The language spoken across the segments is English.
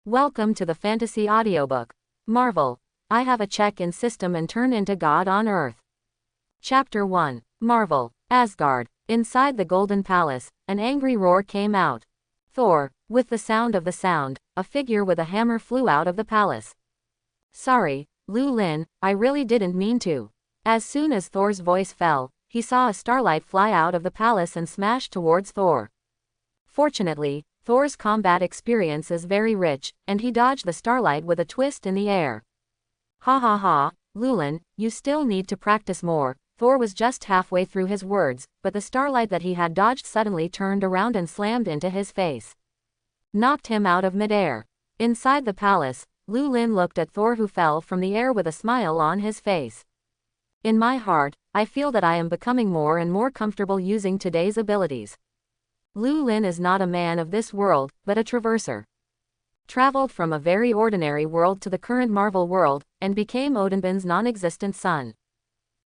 Welcome to the fantasy audiobook. Marvel. I have a check-in system and turn into God on Earth. Chapter 1. Marvel. Asgard. Inside the Golden Palace, an angry roar came out. Thor. With the sound of the sound, a figure with a hammer flew out of the palace. Sorry, Lulin, I really didn't mean to. As soon as Thor's voice fell, he saw a starlight fly out of the palace and smash towards Thor. Fortunately, Thor's combat experience is very rich, and he dodged the starlight with a twist in the air. Ha ha ha, Lulin, you still need to practice more. Thor was just halfway through his words, but the starlight that he had dodged suddenly turned around and slammed into his face. Knocked him out of midair. Inside the palace, Lulin looked at Thor, who fell from the air with a smile on his face. In my heart, I feel that I am becoming more and more comfortable using today's abilities. Lulin is not a man of this world, but a traverser. Traveled from a very ordinary world to the current Marvel world, and became Odin's non-existent son.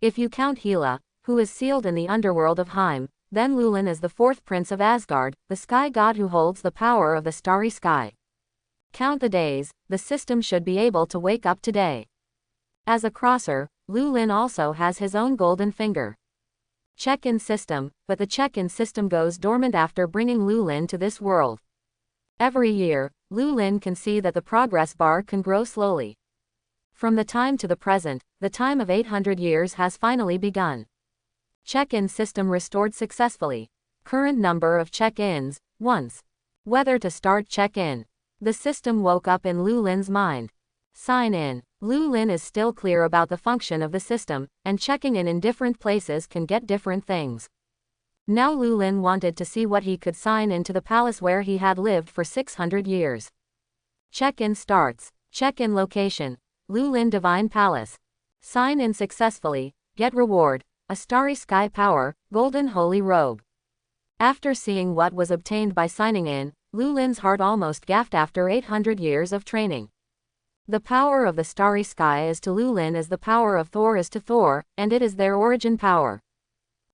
If you count Hela, who is sealed in the underworld of Heim, then Lulin is the fourth prince of Asgard, the sky god who holds the power of the starry sky. Count the days, the system should be able to wake up today. As a crosser, Lulin also has his own golden finger. Check-in system, but the check-in system goes dormant after bringing Lulin to this world. Every year, Lulin can see that the progress bar can grow slowly. From the time to the present, the time of 800 years has finally begun. Check-in system restored successfully. Current number of check-ins, once. Whether to start check-in. The system woke up in Lulin's mind. Sign in. Lulin is still clear about the function of the system, and checking in different places can get different things. Now Lulin wanted to see what he could sign into the palace where he had lived for 600 years. Check-in starts. Check-in location. Lulin Divine Palace. Sign in successfully, get reward, a starry sky power, golden holy robe. After seeing what was obtained by signing in, Lulin's heart almost gasped after 800 years of training. The power of the starry sky is to Lulin as the power of Thor is to Thor, and it is their origin power.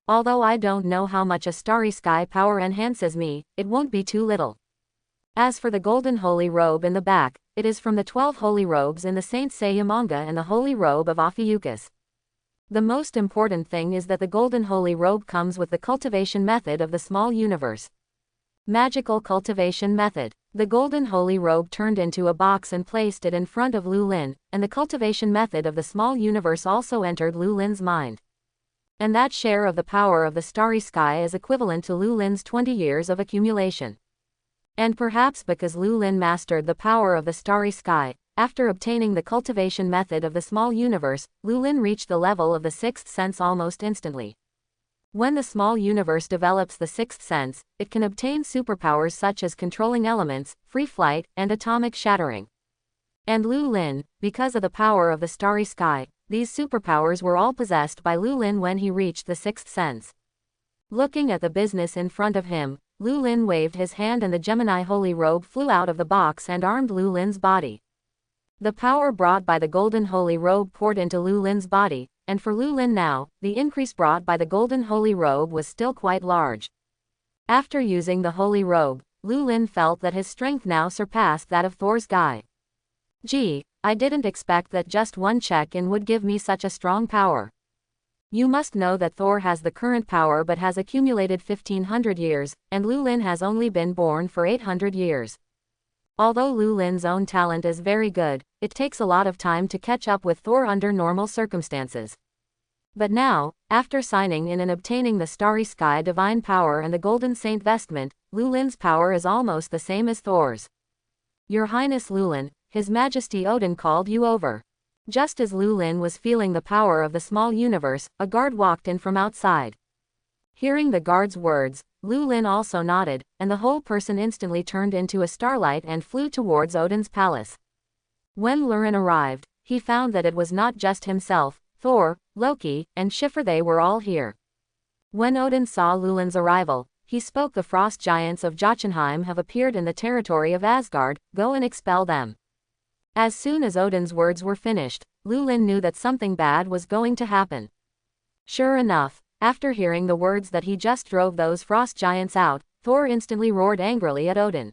Although I don't know how much a starry sky power enhances me, it won't be too little. As for the golden holy robe in the back, it is from the 12 holy robes in the Saint Seiya manga and the holy robe of Ophiuchus. The most important thing is that the golden holy robe comes with the cultivation method of the small universe. Magical cultivation method. The golden holy robe turned into a box and placed it in front of Lulin, and the cultivation method of the small universe also entered Lulin's mind. And that share of the power of the starry sky is equivalent to Lulin's 20 years of accumulation. And perhaps because Lulin mastered the power of the starry sky, after obtaining the cultivation method of the small universe, Lulin reached the level of the sixth sense almost instantly. When the small universe develops the sixth sense, it can obtain superpowers such as controlling elements, free flight, and atomic shattering. And Lulin, because of the power of the starry sky, these superpowers were all possessed by Lulin when he reached the sixth sense. Looking at the business in front of him, Lulin waved his hand and the Gemini holy robe flew out of the box and armed Lulin's body. The power brought by the golden holy robe poured into Lulin's body, and for Lulin now, the increase brought by the golden holy robe was still quite large. After using the holy robe, Lulin felt that his strength now surpassed that of Thor's guy. Gee, I didn't expect that just one check-in would give me such a strong power. You must know that Thor has the current power but has accumulated 1500 years, and Lulin has only been born for 800 years. Although Lulin's own talent is very good, it takes a lot of time to catch up with Thor under normal circumstances. But now, after signing in and obtaining the starry sky divine power and the golden saint vestment, Lulin's power is almost the same as Thor's. Your Highness Lulin, His Majesty Odin called you over. Just as Lulin was feeling the power of the small universe, a guard walked in from outside. Hearing the guard's words, Lulin also nodded, and the whole person instantly turned into a starlight and flew towards Odin's palace. When Lulin arrived, he found that it was not just himself, Thor, Loki, and Schiffer, they were all here. When Odin saw Lulin's arrival, he spoke, the frost giants of Jotunheim have appeared in the territory of Asgard, go and expel them. As soon as Odin's words were finished, Lulin knew that something bad was going to happen. Sure enough, after hearing the words that he just drove those frost giants out, Thor instantly roared angrily at Odin.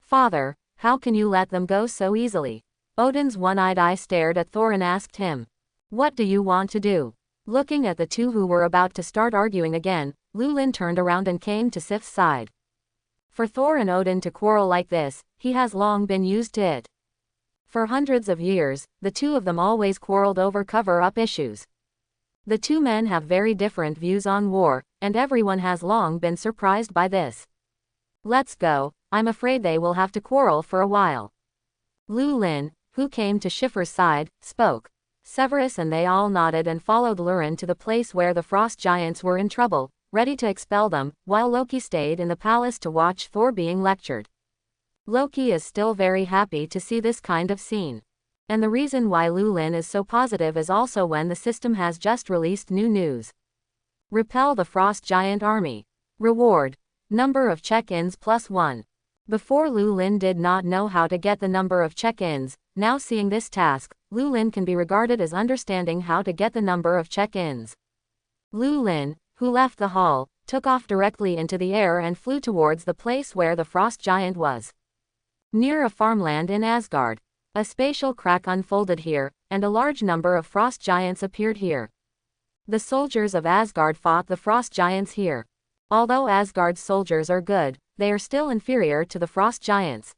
Father, How can you let them go so easily? Odin's one-eyed eye stared at Thor and asked him. What do you want to do? Looking at the two who were about to start arguing again, Lulin turned around and came to Sif's side. For Thor and Odin to quarrel like this, he has long been used to it. For hundreds of years, the two of them always quarreled over cover-up issues. The two men have very different views on war, and everyone has long been surprised by this. Let's go, I'm afraid they will have to quarrel for a while. Lulin, who came to Schiffer's side, spoke. Severus and they all nodded and followed Lulin to the place where the frost giants were in trouble, ready to expel them, while Loki stayed in the palace to watch Thor being lectured. Loki is still very happy to see this kind of scene. And the reason why Lulin is so positive is also when the system has just released new news. Repel the frost giant army. Reward. Number of check-ins +1. Before Lulin did not know how to get the number of check-ins, now seeing this task, Lulin can be regarded as understanding how to get the number of check-ins. Lulin, who left the hall, took off directly into the air and flew towards the place where the frost giant was. Near a farmland in Asgard. A spatial crack unfolded here, and a large number of frost giants appeared here. The soldiers of Asgard fought the frost giants here. Although Asgard's soldiers are good, they are still inferior to the frost giants.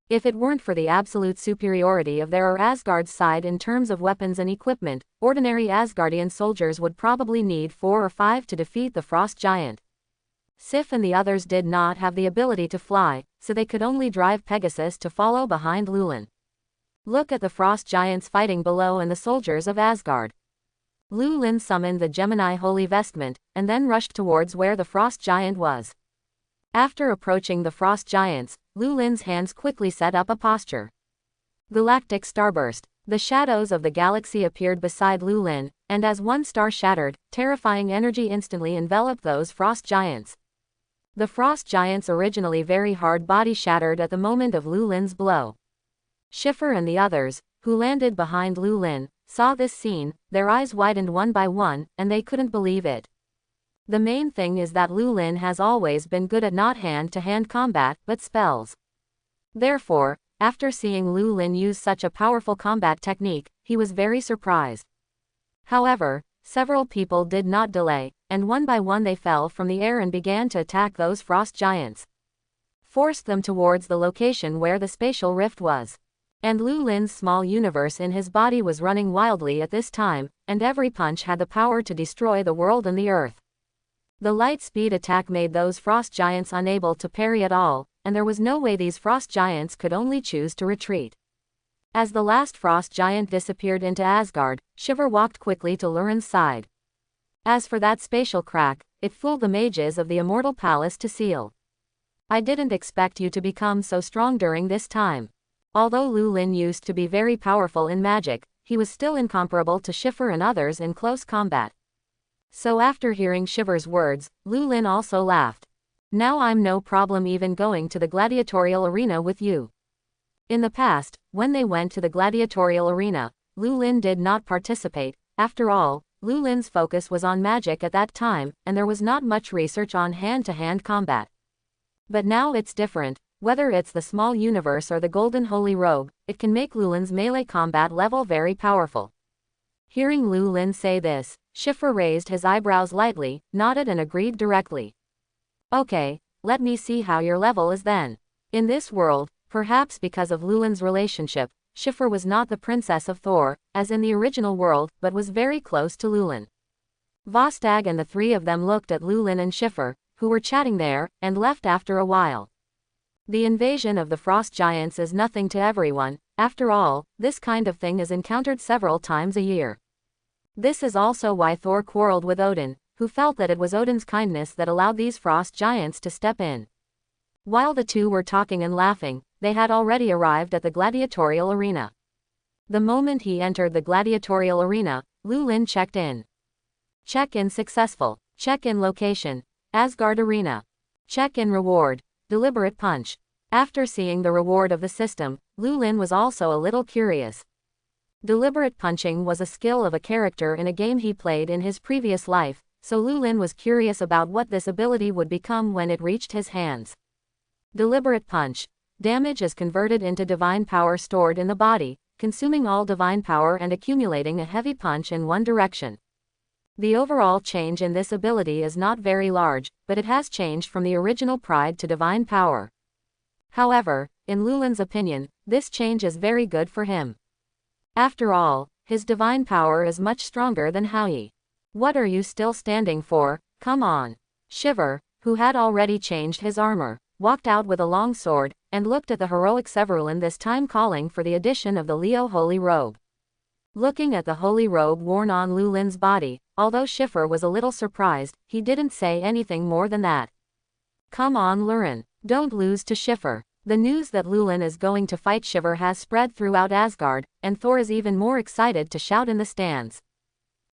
If it weren't for the absolute superiority of their Asgard's side in terms of weapons and equipment, ordinary Asgardian soldiers would probably need 4 or 5 to defeat the frost giant. Sif and the others did not have the ability to fly, so they could only drive Pegasus to follow behind Lulin. Look at the frost giants fighting below and the soldiers of Asgard. Lulin summoned the Gemini Holy Vestment, and then rushed towards where the frost giant was. After approaching the frost giants, Lulin's hands quickly set up a posture. Galactic Starburst. The shadows of the galaxy appeared beside Lulin, and as one star shattered, terrifying energy instantly enveloped those frost giants. The frost giants' originally very hard body shattered at the moment of Lulin's blow. Schiffer and the others, who landed behind Lulin, saw this scene, their eyes widened one by one, and they couldn't believe it. The main thing is that Lulin has always been good at not hand-to-hand combat, but spells. Therefore, after seeing Lulin use such a powerful combat technique, he was very surprised. However, several people did not delay, and one by one they fell from the air and began to attack those frost giants. Forced them towards the location where the spatial rift was. And Lulin's small universe in his body was running wildly at this time, and every punch had the power to destroy the world and the earth. The light-speed attack made those frost giants unable to parry at all, and there was no way these frost giants could only choose to retreat. As the last frost giant disappeared into Asgard, Shiver walked quickly to Lurin's side. As for that spatial crack, it fooled the mages of the Immortal Palace to seal. I didn't expect you to become so strong during this time. Although Lulin used to be very powerful in magic, he was still incomparable to Schiffer and others in close combat. So after hearing Shiver's words, Lulin also laughed. Now I'm no problem even going to the gladiatorial arena with you. In the past, when they went to the gladiatorial arena, Lulin did not participate. After all, Lulin's focus was on magic at that time, and there was not much research on hand-to-hand combat. But now it's different. Whether it's the small universe or the golden holy robe, it can make Lulin's melee combat level very powerful. Hearing Lulin say this, Schiffer raised his eyebrows lightly, nodded and agreed directly. Okay, let me see how your level is then. In this world, perhaps because of Lulin's relationship, Schiffer was not the princess of Thor, as in the original world, but was very close to Lulin. Vostag and the three of them looked at Lulin and Schiffer, who were chatting there, and left after a while. The invasion of the frost giants is nothing to everyone. After all, this kind of thing is encountered several times a year. This is also why Thor quarreled with Odin, who felt that it was Odin's kindness that allowed these frost giants to step in. While the two were talking and laughing, they had already arrived at the gladiatorial arena. The moment he entered the gladiatorial arena, Lulin checked in. Check-in successful. Check-in location. Asgard Arena. Check-in reward. Deliberate punch. After seeing the reward of the system, Lulin was also a little curious. Deliberate punching was a skill of a character in a game he played in his previous life, so Lulin was curious about what this ability would become when it reached his hands. Deliberate punch. damage is converted into divine power stored in the body, consuming all divine power and accumulating a heavy punch in one direction. The overall change in this ability is not very large, but it has changed from the original pride to divine power. However, in Lulin's opinion, this change is very good for him. After all, his divine power is much stronger than Howie. What are you still standing for? Come on. Shiver, who had already changed his armor, walked out with a long sword, and looked at the heroic Severulin, this time calling for the addition of the Leo holy robe. Looking at the holy robe worn on Lulin's body, although Schiffer was a little surprised, he didn't say anything more than that. Come on Lulin, don't lose to Schiffer. The news that Lulin is going to fight Shiver has spread throughout Asgard, and Thor is even more excited to shout in the stands.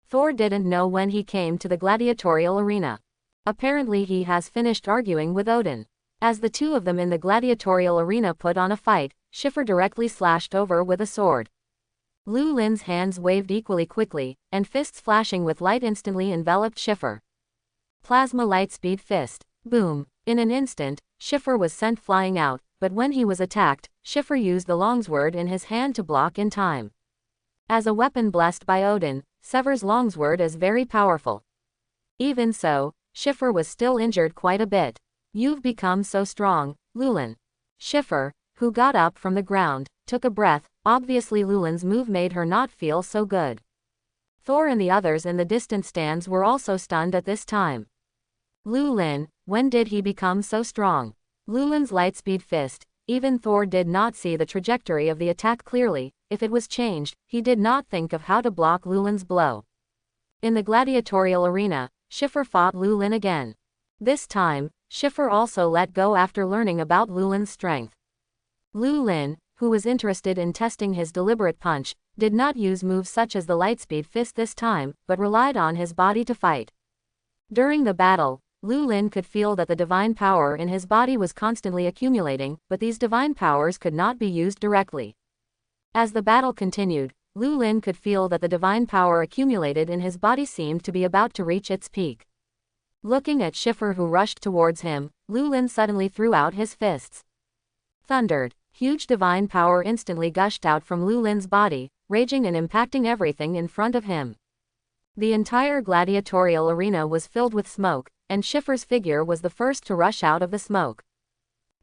Thor didn't know when he came to the gladiatorial arena. Apparently he has finished arguing with Odin. As the two of them in the gladiatorial arena put on a fight, Schiffer directly slashed over with a sword. Lulin's hands waved equally quickly, and fists flashing with light instantly enveloped Schiffer. Plasma lightspeed fist. Boom. In an instant, Schiffer was sent flying out, but when he was attacked, Schiffer used the longsword in his hand to block in time. As a weapon blessed by Odin, Sever's longsword is very powerful. Even so, Schiffer was still injured quite a bit. You've become so strong, Lulin. Schiffer, who got up from the ground, took a breath. Obviously Lulin's move made her not feel so good. Thor and the others in the distant stands were also stunned at this time. Lulin, when did he become so strong? Lulin's lightspeed fist. Even Thor did not see the trajectory of the attack clearly. If it was changed, he did not think of how to block Lulin's blow. In the gladiatorial arena, Schiffer fought Lulin again. This time, Schiffer also let go after learning about Lulin's strength. Lulin, who was interested in testing his deliberate punch, did not use moves such as the lightspeed fist this time, but relied on his body to fight. During the battle, Lulin could feel that the divine power in his body was constantly accumulating, but these divine powers could not be used directly. As the battle continued, Lulin could feel that the divine power accumulated in his body seemed to be about to reach its peak. Looking at Schiffer who rushed towards him, Lulin suddenly threw out his fists. Thundered. Huge divine power instantly gushed out from Lulin's body, raging and impacting everything in front of him. The entire gladiatorial arena was filled with smoke, and Schiffer's figure was the first to rush out of the smoke.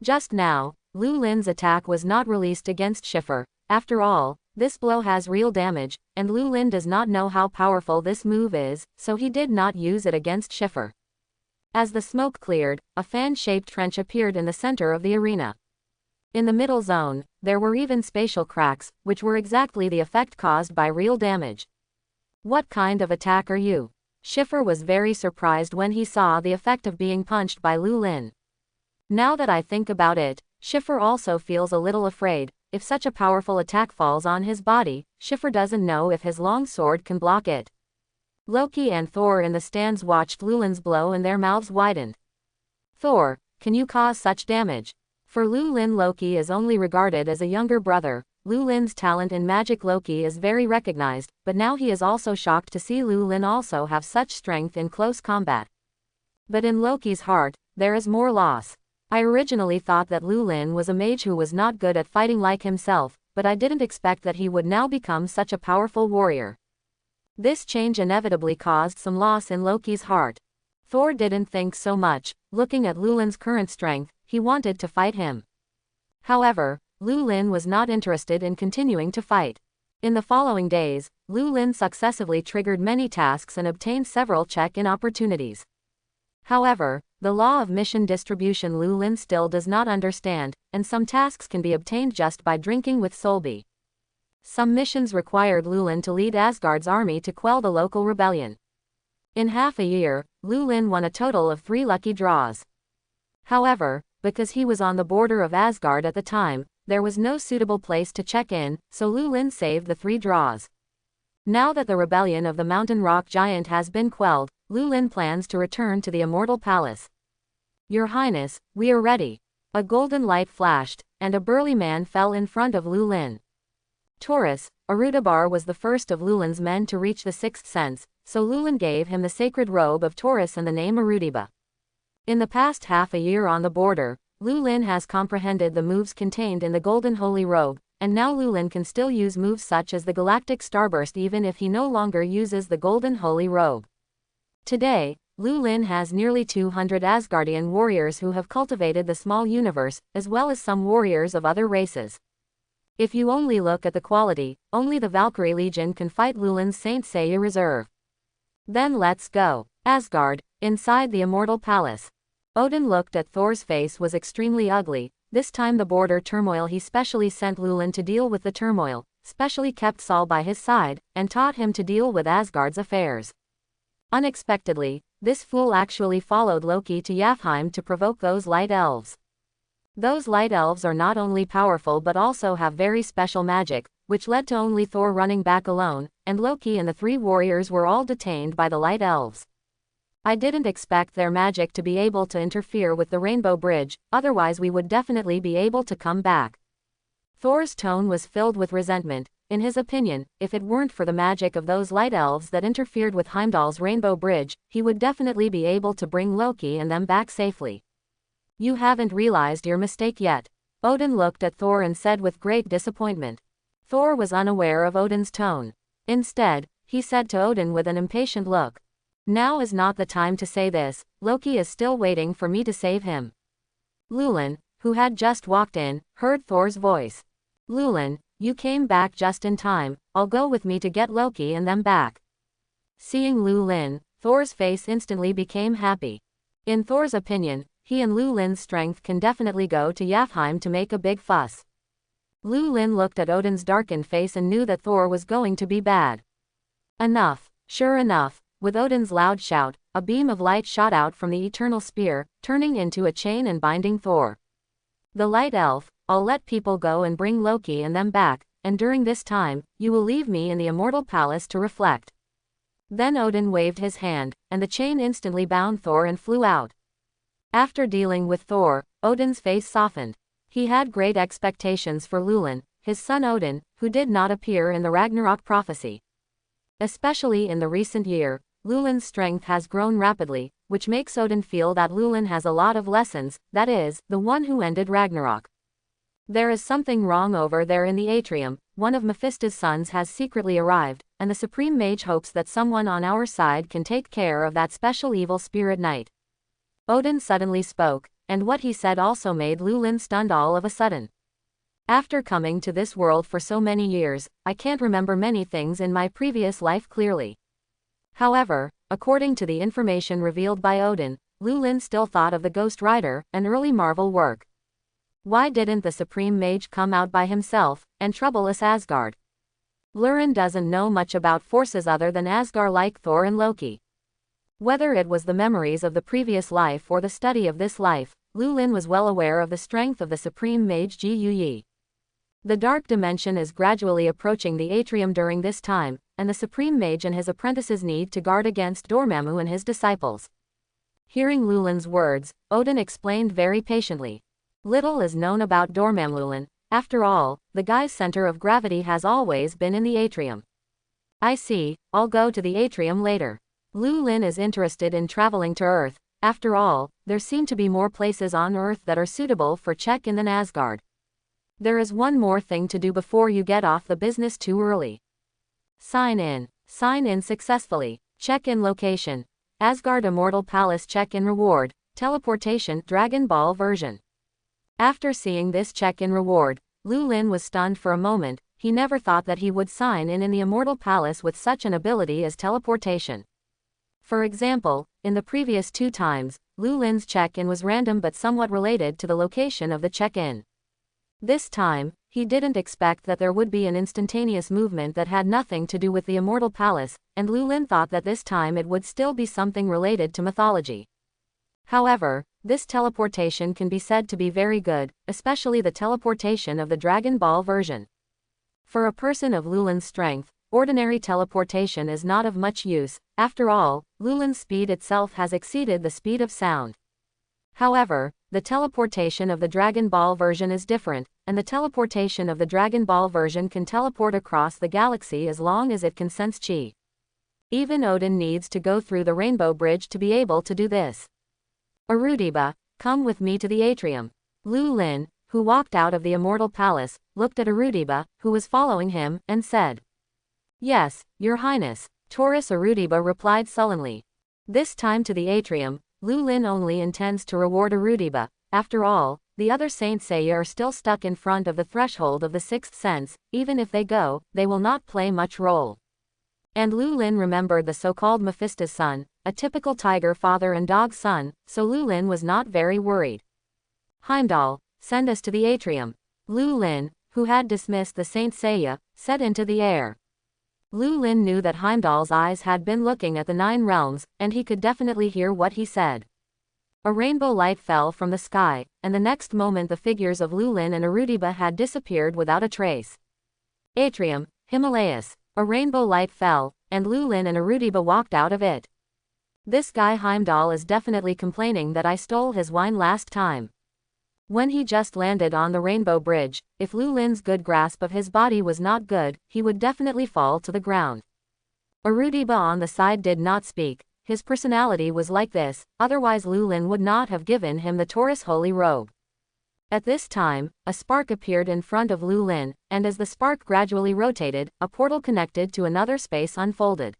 Just now, Lulin's attack was not released against Schiffer. After all, this blow has real damage, and Lulin does not know how powerful this move is, so he did not use it against Schiffer. As the smoke cleared, a fan-shaped trench appeared in the center of the arena. In the middle zone, there were even spatial cracks, which were exactly the effect caused by real damage. What kind of attack are you? Schiffer was very surprised when he saw the effect of being punched by Lulin. Now that I think about it, Schiffer also feels a little afraid. If such a powerful attack falls on his body, Schiffer doesn't know if his long sword can block it. Loki and Thor in the stands watched Lulin's blow and their mouths widened. Thor, can you cause such damage? For Lulin, Loki is only regarded as a younger brother. Lulin's talent in magic Loki is very recognized, but now he is also shocked to see Lulin also have such strength in close combat. But in Loki's heart, there is more loss. I originally thought that Lulin was a mage who was not good at fighting like himself, but I didn't expect that he would now become such a powerful warrior. This change inevitably caused some loss in Loki's heart. Thor didn't think so much. Looking at Lulin's current strength, he wanted to fight him. However, Lulin was not interested in continuing to fight. In the following days, Lulin successively triggered many tasks and obtained several check-in opportunities. However, the law of mission distribution Lulin still does not understand, and some tasks can be obtained just by drinking with Solby. Some missions required Lulin to lead Asgard's army to quell the local rebellion. In half a year, Lulin won a total of 3 lucky draws. However, because he was on the border of Asgard at the time, there was no suitable place to check in, so Lulin saved the 3 draws. Now that the rebellion of the mountain rock giant has been quelled, Lulin plans to return to the Immortal Palace. Your Highness, we are ready. A golden light flashed, and a burly man fell in front of Lulin. Taurus, Arudabar was the first of Lulin's men to reach the 6th sense, so Lulin gave him the sacred robe of Taurus and the name Arudiba. In the past half a year on the border, Lulin has comprehended the moves contained in the Golden Holy Robe, and now Lulin can still use moves such as the Galactic Starburst even if he no longer uses the Golden Holy Robe. Today, Lulin has nearly 200 Asgardian warriors who have cultivated the small universe, as well as some warriors of other races. If you only look at the quality, only the Valkyrie Legion can fight Lulin's Saint Seiya reserve. Then let's go. Asgard, inside the Immortal Palace. Odin looked at Thor's face was extremely ugly. This time the border turmoil he specially sent Lulin to deal with the turmoil, specially kept Saul by his side, and taught him to deal with Asgard's affairs. Unexpectedly, this fool actually followed Loki to Yafheim to provoke those light elves. Those light elves are not only powerful but also have very special magic, which led to only Thor running back alone, and Loki and the three warriors were all detained by the light elves. I didn't expect their magic to be able to interfere with the Rainbow Bridge, otherwise we would definitely be able to come back. Thor's tone was filled with resentment. In his opinion, if it weren't for the magic of those light elves that interfered with Heimdall's Rainbow Bridge, he would definitely be able to bring Loki and them back safely. You haven't realized your mistake yet. Odin looked at Thor and said with great disappointment. Thor was unaware of Odin's tone. Instead, he said to Odin with an impatient look, "Now is not the time to say this, Loki is still waiting for me to save him." Lulin, who had just walked in, heard Thor's voice. "Lulin, you came back just in time, I'll go with me to get Loki and them back." Seeing Lulin, Thor's face instantly became happy. In Thor's opinion, he and Lulin's strength can definitely go to Yafheim to make a big fuss. Lulin looked at Odin's darkened face and knew that Thor was going to be bad. Enough. Sure enough, with Odin's loud shout, a beam of light shot out from the eternal spear, turning into a chain and binding Thor. The light elf, "I'll let people go and bring Loki and them back, and during this time, you will leave me in the Immortal Palace to reflect." Then Odin waved his hand, and the chain instantly bound Thor and flew out. After dealing with Thor, Odin's face softened. He had great expectations for Lulin, his son Odin, who did not appear in the Ragnarok prophecy. Especially in the recent year, Lulin's strength has grown rapidly, which makes Odin feel that Lulin has a lot of lessons, that is, the one who ended Ragnarok. There is something wrong over there in the atrium. One of Mephisto's sons has secretly arrived, and the Supreme Mage hopes that someone on our side can take care of that special evil spirit knight. Odin suddenly spoke, and what he said also made Lulin stunned all of a sudden. After coming to this world for so many years, I can't remember many things in my previous life clearly. However, according to the information revealed by Odin, Lulin still thought of the Ghost Rider, an early Marvel work. Why didn't the Supreme Mage come out by himself, and trouble us Asgard? Lulin doesn't know much about forces other than Asgard like Thor and Loki. Whether it was the memories of the previous life or the study of this life, Lulin was well aware of the strength of the Supreme Mage Gu. The Dark Dimension is gradually approaching the atrium during this time, and the Supreme Mage and his apprentices need to guard against Dormammu and his disciples. Hearing Lulin's words, Odin explained very patiently. Little is known about Dormammu Lulin. After all, the guy's center of gravity has always been in the atrium. I see, I'll go to the atrium later. Lulin is interested in traveling to Earth. After all, there seem to be more places on Earth that are suitable for check-in than Asgard. There is one more thing to do before you get off the business too early. Sign in. Sign in successfully. Check-in location. Asgard Immortal Palace check-in reward. Teleportation Dragon Ball version. After seeing this check-in reward, Lulin was stunned for a moment. He never thought that he would sign in the Immortal Palace with such an ability as teleportation. For example, in the previous 2 times, Lulin's check-in was random but somewhat related to the location of the check-in. This time, he didn't expect that there would be an instantaneous movement that had nothing to do with the Immortal Palace, and Lulin thought that this time it would still be something related to mythology. However, this teleportation can be said to be very good, especially the teleportation of the Dragon Ball version. For a person of Lulin's strength, ordinary teleportation is not of much use. After all, Lulin's speed itself has exceeded the speed of sound. However, the teleportation of the Dragon Ball version is different, and the teleportation of the Dragon Ball version can teleport across the galaxy as long as it can sense chi. Even Odin needs to go through the Rainbow Bridge to be able to do this. Arudiba, come with me to the atrium. Lulin, who walked out of the immortal palace, looked at Arudiba, who was following him, and said, "Yes, Your Highness." Taurus Arudiba replied sullenly. This time to the atrium, Lulin only intends to reward Arudiba. After all, the other Saint Seiya are still stuck in front of the threshold of the sixth sense. Even if they go, they will not play much role. And Lulin remembered the so-called Mephisto's son, a typical tiger father and dog son, so Lulin was not very worried. "Heimdall, send us to the atrium." Lulin, who had dismissed the Saint Seiya, said into the air. Lulin knew that Heimdall's eyes had been looking at the 9 realms, and he could definitely hear what he said. A rainbow light fell from the sky, and the next moment the figures of Lulin and Arudiba had disappeared without a trace. Atrium, Himalayas. A rainbow light fell, and Lulin and Arudiba walked out of it. "This guy Heimdall is definitely complaining that I stole his wine last time. When he just landed on the Rainbow Bridge, if Lulin's good grasp of his body was not good, he would definitely fall to the ground." Arudiba on the side did not speak. His personality was like this, otherwise Lulin would not have given him the Taurus holy robe. At this time, a spark appeared in front of Lulin, and as the spark gradually rotated, a portal connected to another space unfolded.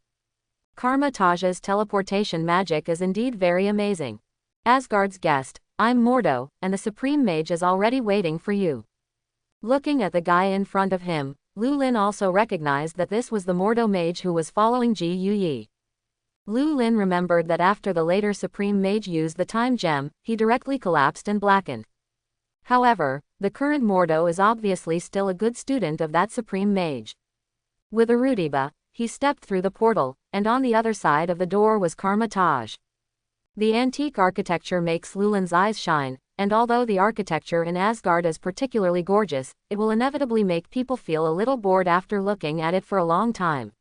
Karma Taja's teleportation magic is indeed very amazing. Asgard's guest, I'm Mordo, and the Supreme Mage is already waiting for you. Looking at the guy in front of him, Lulin also recognized that this was the Mordo Mage who was following Ji Yuyi. Lulin remembered that after the later Supreme Mage used the Time Gem, he directly collapsed and blackened. However, the current Mordo is obviously still a good student of that Supreme Mage. With Arudiba, he stepped through the portal, and on the other side of the door was Karma Taj. The antique architecture makes Lulin's eyes shine, and although the architecture in Asgard is particularly gorgeous, it will inevitably make people feel a little bored after looking at it for a long time.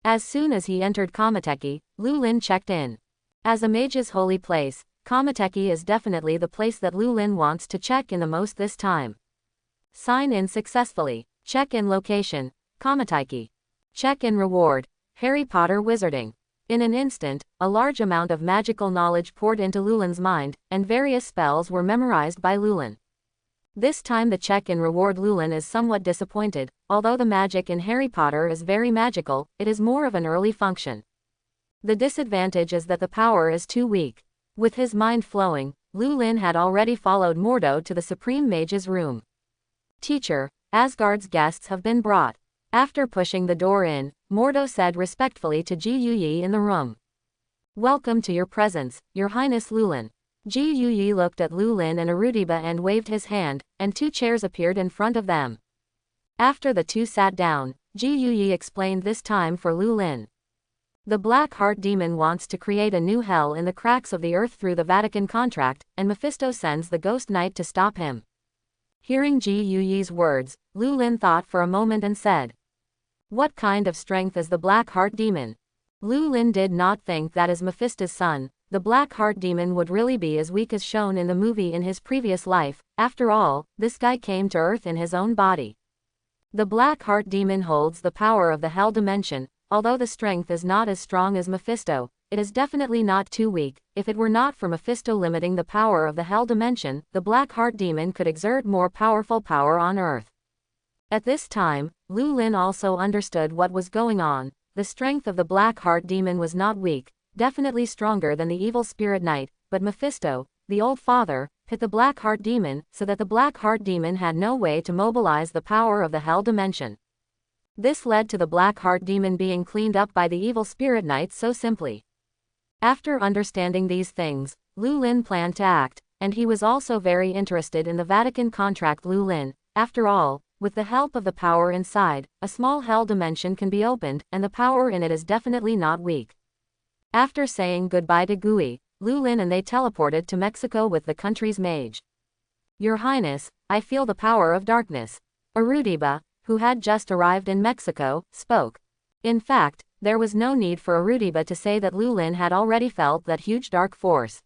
As soon as he entered Kamateki, Lulin checked in. As a mage's holy place, Kamateki is definitely the place that Lulin wants to check in the most this time. Sign in successfully. Check in location, Kamateki. Check in reward, Harry Potter Wizarding. In an instant, a large amount of magical knowledge poured into Lulin's mind, and various spells were memorized by Lulin. This time the check-in reward Lulin is somewhat disappointed. Although the magic in Harry Potter is very magical, it is more of an early function. The disadvantage is that the power is too weak. With his mind flowing, Lulin had already followed Mordo to the Supreme Mage's room. "Teacher, Asgard's guests have been brought." After pushing the door in, Mordo said respectfully to Ji Yuyi in the room. "Welcome to your presence, Your Highness Lulin." Ji Yuyi looked at Lulin and Arudiba and waved his hand, and 2 chairs appeared in front of them. After the 2 sat down, Ji Yuyi explained this time for Lulin. "The Black Heart Demon wants to create a new hell in the cracks of the earth through the Vatican contract, and Mephisto sends the Ghost Knight to stop him." Hearing Ji Yuyi's words, Lulin thought for a moment and said, "What kind of strength is the Black Heart Demon?" Lulin did not think that as Mephisto's son, the Black Heart Demon would really be as weak as shown in the movie in his previous life. After all, this guy came to Earth in his own body. The Black Heart Demon holds the power of the Hell Dimension. Although the strength is not as strong as Mephisto, it is definitely not too weak. If it were not for Mephisto limiting the power of the Hell Dimension, the Black Heart Demon could exert more powerful power on Earth. At this time, Lulin also understood what was going on. The strength of the Black Heart Demon was not weak, definitely stronger than the Evil Spirit Knight, but Mephisto, the Old Father, hit the Black Heart Demon, so that the Black Heart Demon had no way to mobilize the power of the Hell Dimension. This led to the Black Heart Demon being cleaned up by the Evil Spirit Knight so simply. After understanding these things, Lulin planned to act, and he was also very interested in the Vatican contract. Lulin, after all, with the help of the power inside, a small hell dimension can be opened, and the power in it is definitely not weak. After saying goodbye to Gui, Lulin and they teleported to Mexico with the country's mage. "Your Highness, I feel the power of darkness." Arudiba, who had just arrived in Mexico, spoke. In fact, there was no need for Arudiba to say that Lulin had already felt that huge dark force.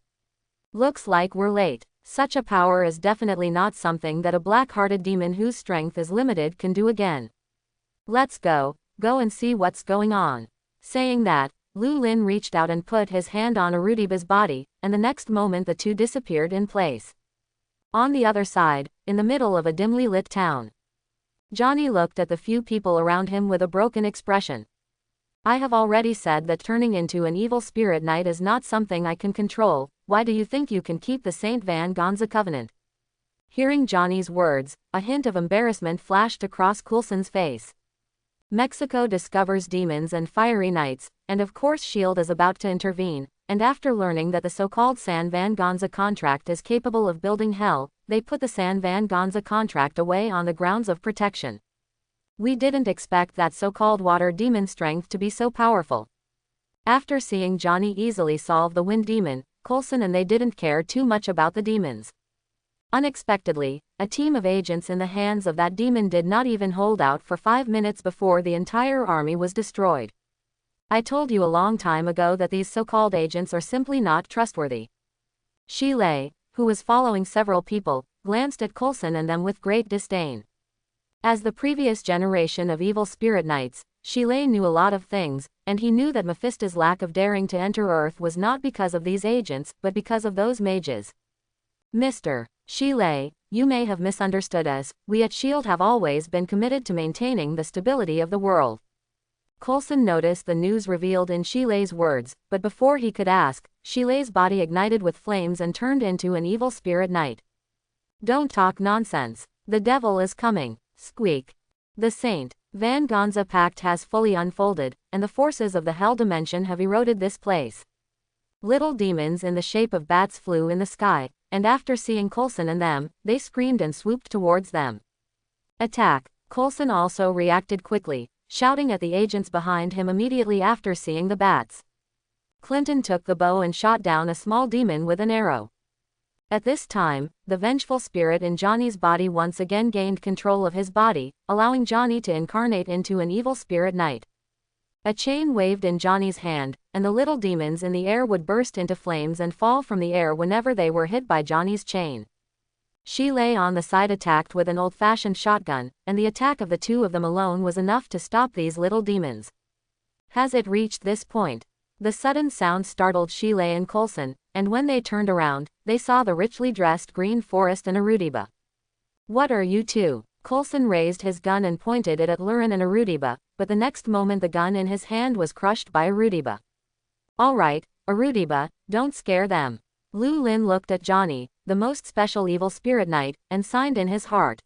"Looks like we're late." Such a power is definitely not something that a black-hearted demon whose strength is limited can do again. "Let's go and see what's going on." Saying that, Lulin reached out and put his hand on Arudiba's body, and the next moment the 2 disappeared in place. On the other side, in the middle of a dimly lit town, Johnny looked at the few people around him with a broken expression. I have already said that turning into an evil spirit knight is not something I can control. Why do you think you can keep the Saint Van Gonza covenant? Hearing Johnny's words, a hint of embarrassment flashed across Coulson's face. Mexico discovers demons and fiery knights, and of course S.H.I.E.L.D. is about to intervene, and after learning that the so-called San Van Gonza contract is capable of building hell, they put the San Van Gonza contract away on the grounds of protection. We didn't expect that so-called water demon strength to be so powerful. After seeing Johnny easily solve the wind demon, Coulson and they didn't care too much about the demons. Unexpectedly, a team of agents in the hands of that demon did not even hold out for 5 minutes before the entire army was destroyed. I told you a long time ago that these so-called agents are simply not trustworthy. Shilei, who was following several people, glanced at Coulson and them with great disdain. As the previous generation of evil spirit knights, Shilei knew a lot of things, and he knew that Mephisto's lack of daring to enter Earth was not because of these agents, but because of those mages. Mr. Shilei, you may have misunderstood us. We at S.H.I.E.L.D. have always been committed to maintaining the stability of the world. Coulson noticed the news revealed in Shilei's words, but before he could ask, Shilei's body ignited with flames and turned into an evil spirit knight. Don't talk nonsense. The devil is coming. Squeak. The Saint Van Gonza pact has fully unfolded, and the forces of the hell dimension have eroded this place. Little demons in the shape of bats flew in the sky, and after seeing Coulson and them, they screamed and swooped towards them. Attack! Coulson also reacted quickly, shouting at the agents behind him immediately after seeing the bats. Clinton took the bow and shot down a small demon with an arrow. At this time, the vengeful spirit in Johnny's body once again gained control of his body, allowing Johnny to incarnate into an evil spirit knight. A chain waved in Johnny's hand, and the little demons in the air would burst into flames and fall from the air whenever they were hit by Johnny's chain. Shilei on the side attacked with an old-fashioned shotgun, and the attack of the two of them alone was enough to stop these little demons. Has it reached this point? The sudden sound startled Shilei and Coulson, and when they turned around, they saw the richly dressed Green Forest and Arudiba. What are you two? Coulson raised his gun and pointed it at Lulin and Arudiba, but the next moment the gun in his hand was crushed by Arudiba. All right, Arudiba, don't scare them. Lulin looked at Johnny, the most special evil spirit knight, and signed in his heart.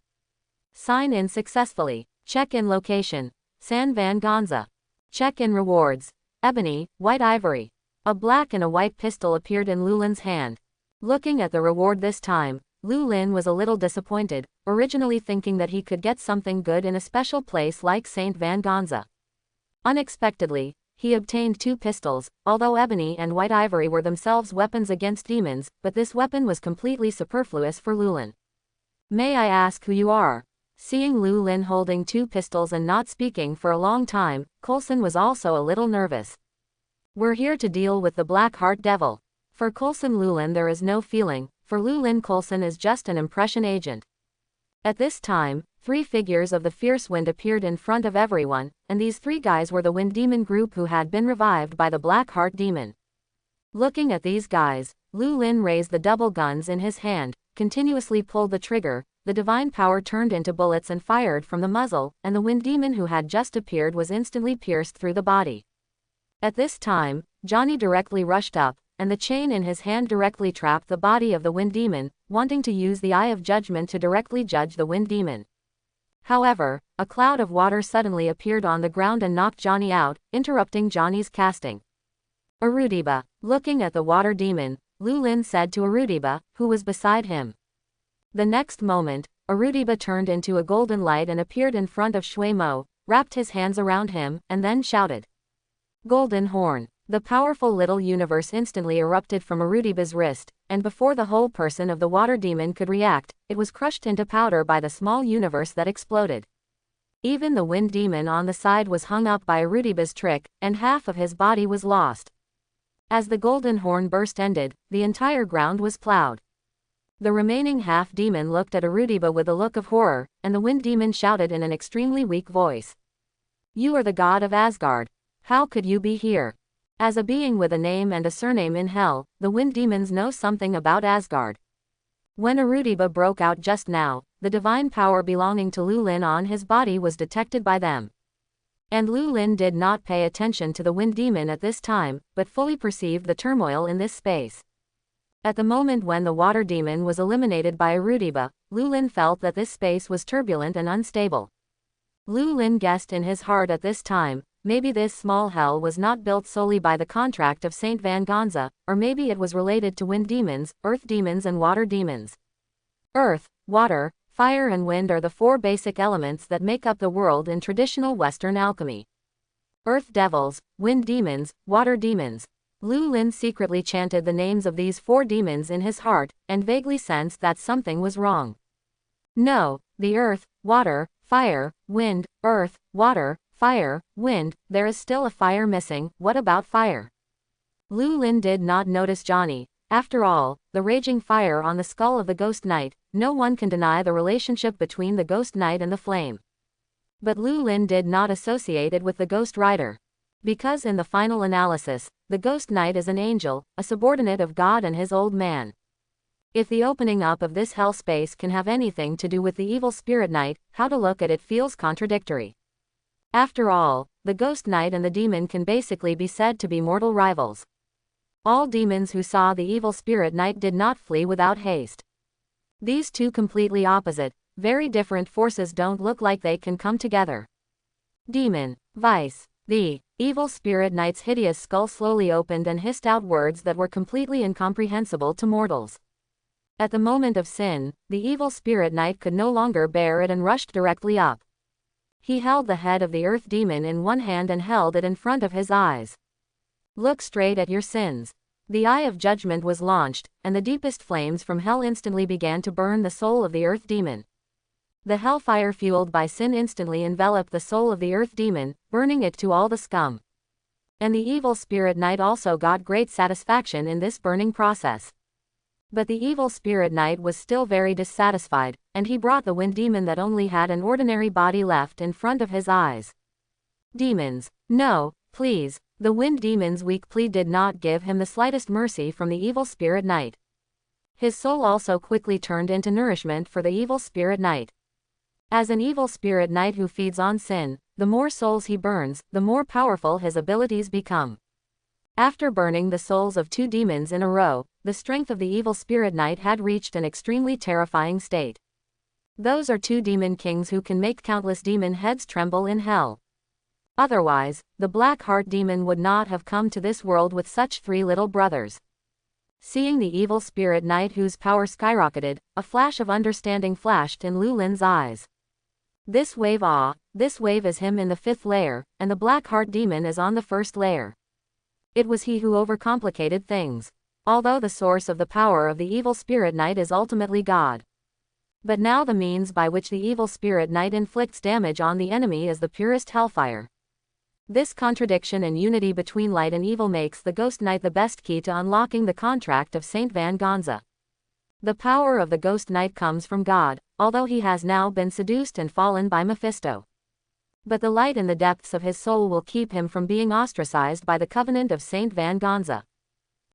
Sign in successfully. Check in location. San Van Gonza. Check in rewards. Ebony, white ivory. A black and a white pistol appeared in Lulin's hand. Looking at the reward this time, Lulin was a little disappointed, originally thinking that he could get something good in a special place like Saint Van Gonza. Unexpectedly, he obtained 2 pistols, although ebony and white ivory were themselves weapons against demons, but this weapon was completely superfluous for Lulin. May I ask who you are? Seeing Lulin holding 2 pistols and not speaking for a long time, Coulson was also a little nervous. We're here to deal with the Black Heart Devil. For Coulson Lulin there is no feeling, for Lulin Coulson is just an impression agent. At this time, 3 figures of the fierce wind appeared in front of everyone, and these 3 guys were the wind demon group who had been revived by the Black Heart demon. Looking at these guys, Lulin raised the double guns in his hand, continuously pulled the trigger, the divine power turned into bullets and fired from the muzzle, and the wind demon who had just appeared was instantly pierced through the body. At this time, Johnny directly rushed up, and the chain in his hand directly trapped the body of the wind demon, wanting to use the Eye of Judgment to directly judge the wind demon. However, a cloud of water suddenly appeared on the ground and knocked Johnny out, interrupting Johnny's casting. Arudiba. Looking at the water demon, Lulin said to Arudiba, who was beside him. The next moment, Arudiba turned into a golden light and appeared in front of Shui Mo, wrapped his hands around him, and then shouted. Golden Horn. The powerful little universe instantly erupted from Arudiba's wrist, and before the whole person of the water demon could react, it was crushed into powder by the small universe that exploded. Even the wind demon on the side was hung up by Arudiba's trick, and half of his body was lost. As the golden horn burst ended, the entire ground was plowed. The remaining half demon looked at Arudiba with a look of horror, and the wind demon shouted in an extremely weak voice. You are the god of Asgard. How could you be here? As a being with a name and a surname in hell, the wind demons know something about Asgard. When Arudiba broke out just now, the divine power belonging to Lulin on his body was detected by them. And Lulin did not pay attention to the wind demon at this time, but fully perceived the turmoil in this space. At the moment when the water demon was eliminated by Arudiba, Lulin felt that this space was turbulent and unstable. Lulin guessed in his heart at this time, maybe this small hell was not built solely by the contract of Saint Vanganza, or maybe it was related to wind demons, earth demons and water demons. Earth, water, fire and wind are the four basic elements that make up the world in traditional Western alchemy. Earth devils, wind demons, water demons. Lulin secretly chanted the names of these four demons in his heart, and vaguely sensed that something was wrong. No, the earth, water, fire, wind, earth, water, fire, wind, there is still a fire missing. What about fire? Lulin did not notice Johnny. After all, the raging fire on the skull of the Ghost Knight, no one can deny the relationship between the Ghost Knight and the flame. But Lulin did not associate it with the Ghost Rider. Because in the final analysis, the Ghost Knight is an angel, a subordinate of God and his old man. If the opening up of this hell space can have anything to do with the evil spirit knight, how to look at it feels contradictory. After all, the Ghost Knight and the demon can basically be said to be mortal rivals. All demons who saw the evil spirit knight did not flee without haste. These two completely opposite, very different forces don't look like they can come together. Demon, vice. The evil spirit knight's hideous skull slowly opened and hissed out words that were completely incomprehensible to mortals. At the moment of sin, the evil spirit knight could no longer bear it and rushed directly up. He held the head of the earth demon in one hand and held it in front of his eyes. Look straight at your sins. The eye of judgment was launched, and the deepest flames from hell instantly began to burn the soul of the earth demon. The hellfire fueled by sin instantly enveloped the soul of the earth demon, burning it to all the scum. And the evil spirit knight also got great satisfaction in this burning process. But the evil spirit knight was still very dissatisfied, and he brought the wind demon that only had an ordinary body left in front of his eyes. Demons, no, please. The wind demon's weak plea did not give him the slightest mercy from the evil spirit knight. His soul also quickly turned into nourishment for the evil spirit knight. As an evil spirit knight who feeds on sin, the more souls he burns, the more powerful his abilities become. After burning the souls of two demons in a row, the strength of the evil spirit knight had reached an extremely terrifying state. Those are two demon kings who can make countless demon heads tremble in hell. Otherwise, the black heart demon would not have come to this world with such three little brothers. Seeing the evil spirit knight whose power skyrocketed, a flash of understanding flashed in Lulin's eyes. This wave is him in the 5th layer, and the black heart demon is on the 1st layer. It was he who overcomplicated things. Although the source of the power of the evil spirit knight is ultimately God. But now the means by which the evil spirit knight inflicts damage on the enemy is the purest hellfire. This contradiction and unity between light and evil makes the Ghost Knight the best key to unlocking the contract of Saint Vanganza. The power of the Ghost Knight comes from God, although he has now been seduced and fallen by Mephisto. But the light in the depths of his soul will keep him from being ostracized by the covenant of Saint Vanganza.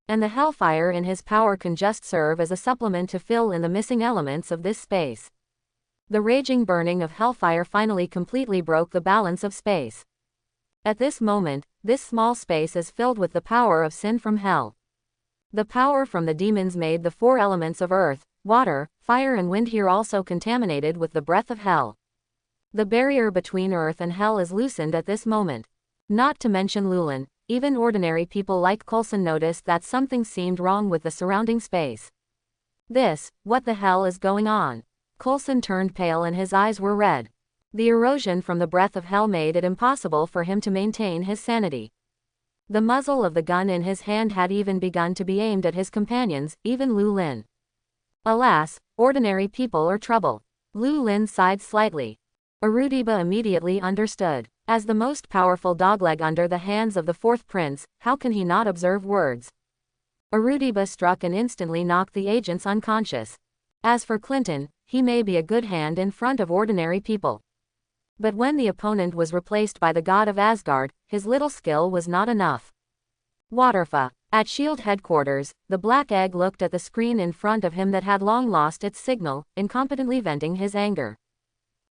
And the hellfire in his power can just serve as a supplement to fill in the missing elements of this space. The raging burning of hellfire finally completely broke the balance of space. At this moment, this small space is filled with the power of sin from hell. The power from the demons made the four elements of earth, water, fire and wind here also contaminated with the breath of hell. The barrier between earth and hell is loosened at this moment. Not to mention Lulin, even ordinary people like Coulson noticed that something seemed wrong with the surrounding space. What the hell is going on? Coulson turned pale and his eyes were red. The erosion from the breath of hell made it impossible for him to maintain his sanity. The muzzle of the gun in his hand had even begun to be aimed at his companions, even Lulin. Alas, ordinary people are trouble. Lulin sighed slightly. Arudiba immediately understood. As the most powerful dogleg under the hands of the fourth prince, how can he not observe words? Arudiba struck and instantly knocked the agents unconscious. As for Clinton, he may be a good hand in front of ordinary people. But when the opponent was replaced by the god of Asgard, his little skill was not enough. Waterfa, At SHIELD headquarters, the Black Egg looked at the screen in front of him that had long lost its signal, incompetently venting his anger.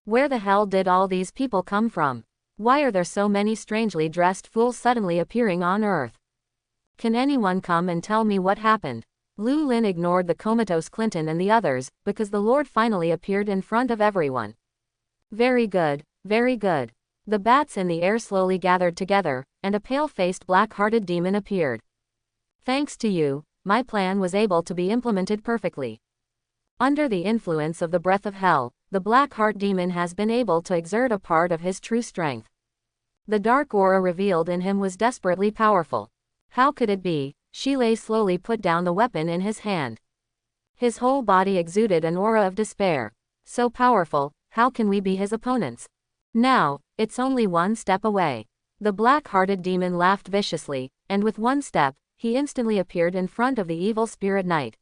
Where the hell did all these people come from? Why are there so many strangely dressed fools suddenly appearing on Earth? Can anyone come and tell me what happened? Lulin ignored the comatose Clinton and the others, because the Lord finally appeared in front of everyone. Very good, very good. The bats in the air slowly gathered together, and a pale-faced black-hearted demon appeared. Thanks to you, my plan was able to be implemented perfectly. Under the influence of the breath of hell, the Blackheart demon has been able to exert a part of his true strength. The dark aura revealed in him was desperately powerful. How could it be? Shile slowly put down the weapon in his hand. His whole body exuded an aura of despair. So powerful, how can we be his opponents? Now, it's only one step away. The black-hearted demon laughed viciously, and with one step, he instantly appeared in front of the evil spirit knight.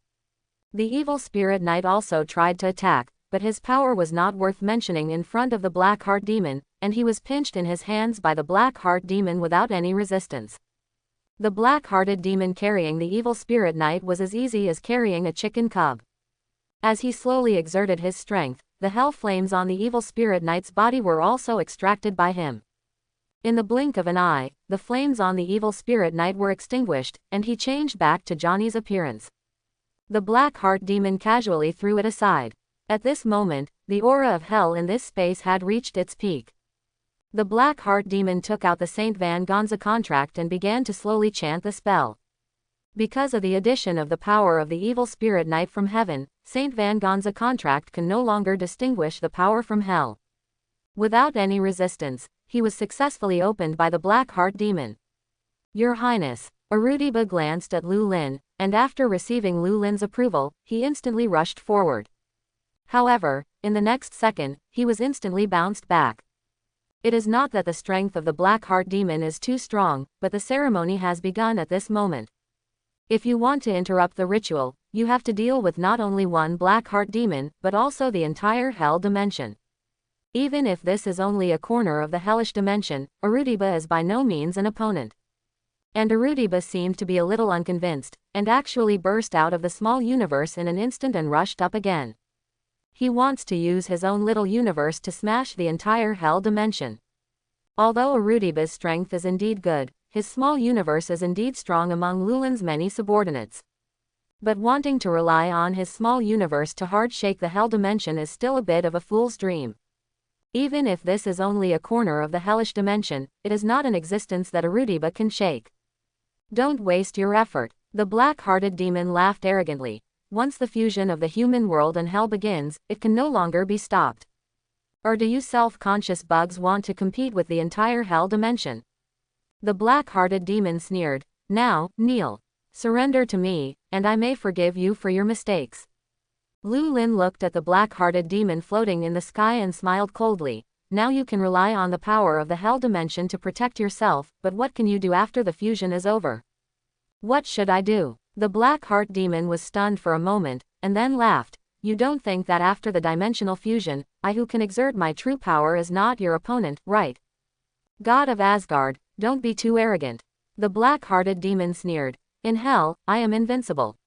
The evil spirit knight also tried to attack, but his power was not worth mentioning in front of the Blackheart demon, and he was pinched in his hands by the Blackheart demon without any resistance. The black-hearted demon carrying the evil spirit knight was as easy as carrying a chicken cub. As he slowly exerted his strength, the hell flames on the evil spirit knight's body were also extracted by him. In the blink of an eye, the flames on the evil spirit knight were extinguished, and he changed back to Johnny's appearance. The Blackheart demon casually threw it aside. At this moment, the aura of hell in this space had reached its peak. The Blackheart demon took out the Saint Van Gonza contract and began to slowly chant the spell. Because of the addition of the power of the evil spirit knight from heaven, Saint Van Gonza contract can no longer distinguish the power from hell. Without any resistance, he was successfully opened by the Blackheart demon. Your Highness. Arudiba glanced at Lulin, and after receiving Lulin's approval, he instantly rushed forward. However, in the next second, he was instantly bounced back. It is not that the strength of the Blackheart demon is too strong, but the ceremony has begun at this moment. If you want to interrupt the ritual, you have to deal with not only one Blackheart demon, but also the entire hell dimension. Even if this is only a corner of the hellish dimension, Arudiba is by no means an opponent. And Arudiba seemed to be a little unconvinced, and actually burst out of the small universe in an instant and rushed up again. He wants to use his own little universe to smash the entire hell dimension. Although Arudiba's strength is indeed good, his small universe is indeed strong among Lulin's many subordinates. But wanting to rely on his small universe to hard shake the hell dimension is still a bit of a fool's dream. Even if this is only a corner of the hellish dimension, it is not an existence that Arudiba can shake. Don't waste your effort. The black-hearted demon laughed arrogantly. Once the fusion of the human world and hell begins, it can no longer be stopped. Or do you self-conscious bugs want to compete with the entire hell dimension? The black-hearted demon sneered. Now, kneel. Surrender to me, and I may forgive you for your mistakes. Lulin looked at the black-hearted demon floating in the sky and smiled coldly. Now you can rely on the power of the hell dimension to protect yourself, but what can you do after the fusion is over? What should I do? The black-heart demon was stunned for a moment, and then laughed. You don't think that after the dimensional fusion, I who can exert my true power is not your opponent, right? God of Asgard, don't be too arrogant. The black-hearted demon sneered. In hell, I am invincible.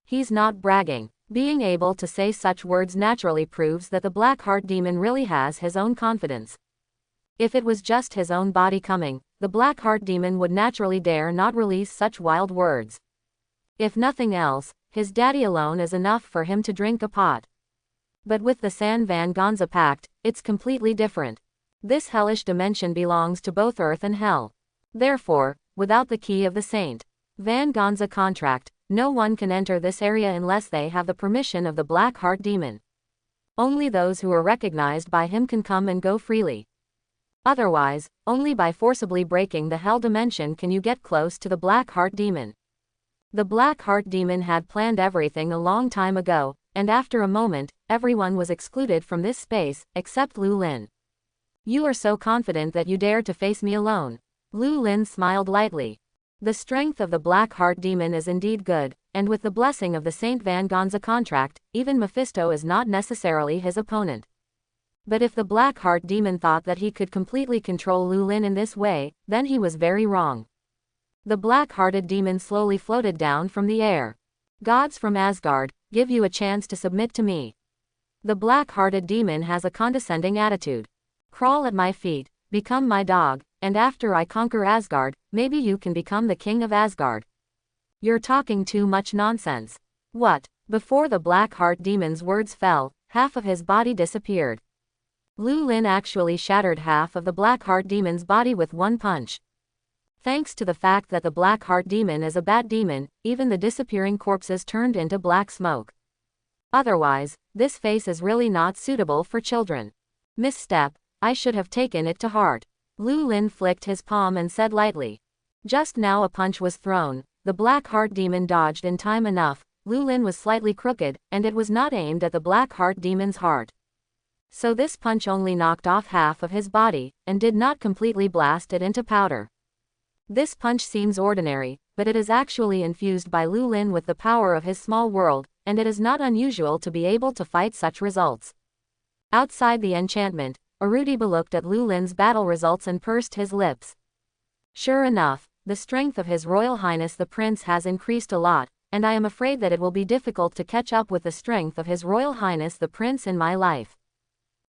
He's not bragging. Being able to say such words naturally proves that the Blackheart demon really has his own confidence. If it was just his own body coming, the Blackheart demon would naturally dare not release such wild words. If nothing else, his daddy alone is enough for him to drink a pot. But with the San Van Gonza Pact, it's completely different. This hellish dimension belongs to both Earth and Hell. Therefore, without the key of the Saint Van Gonza contract, no one can enter this area unless they have the permission of the Blackheart demon. Only those who are recognized by him can come and go freely. Otherwise, only by forcibly breaking the hell dimension can you get close to the Blackheart demon. The Blackheart demon had planned everything a long time ago, and after a moment, everyone was excluded from this space, except Lulin. You are so confident that you dare to face me alone. Lulin smiled lightly. The strength of the Blackheart demon is indeed good, and with the blessing of the Saint Van Gonza contract, even Mephisto is not necessarily his opponent. But if the Blackheart demon thought that he could completely control Lulin in this way, then he was very wrong. The black-hearted demon slowly floated down from the air. Gods from Asgard, give you a chance to submit to me. The black-hearted demon has a condescending attitude. Crawl at my feet, become my dog, and after I conquer Asgard, maybe you can become the king of Asgard. You're talking too much nonsense. What? Before the black-heart demon's words fell, half of his body disappeared. Lulin actually shattered half of the black-heart demon's body with one punch. Thanks to the fact that the black-heart demon is a bat demon, even the disappearing corpses turned into black smoke. Otherwise, this face is really not suitable for children. Misstep, I should have taken it to heart. Lulin flicked his palm and said lightly. Just now a punch was thrown, the black-heart demon dodged in time enough. Lulin was slightly crooked, and it was not aimed at the black-heart demon's heart. So this punch only knocked off half of his body, and did not completely blast it into powder. This punch seems ordinary, but it is actually infused by Lulin with the power of his small world, and it is not unusual to be able to fight such results. Outside the enchantment, Arudiba looked at Lulin's battle results and pursed his lips. Sure enough, the strength of His Royal Highness the Prince has increased a lot, and I am afraid that it will be difficult to catch up with the strength of His Royal Highness the Prince in my life.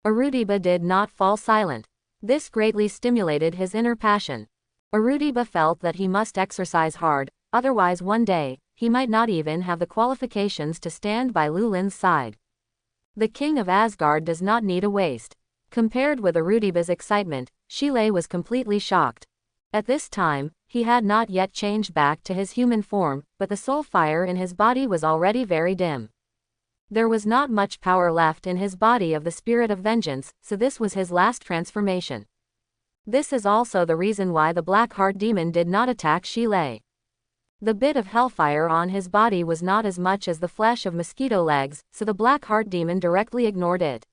Arudiba did not fall silent. This greatly stimulated his inner passion. Arudiba felt that he must exercise hard, otherwise one day, he might not even have the qualifications to stand by Lulin's side. The King of Asgard does not need a waist. Compared with Arudiba's excitement, Shile was completely shocked. At this time, he had not yet changed back to his human form, but the soul fire in his body was already very dim. There was not much power left in his body of the spirit of vengeance, so this was his last transformation. This is also the reason why the Blackheart demon did not attack Shile. The bit of hellfire on his body was not as much as the flesh of mosquito legs, so the Blackheart demon directly ignored it.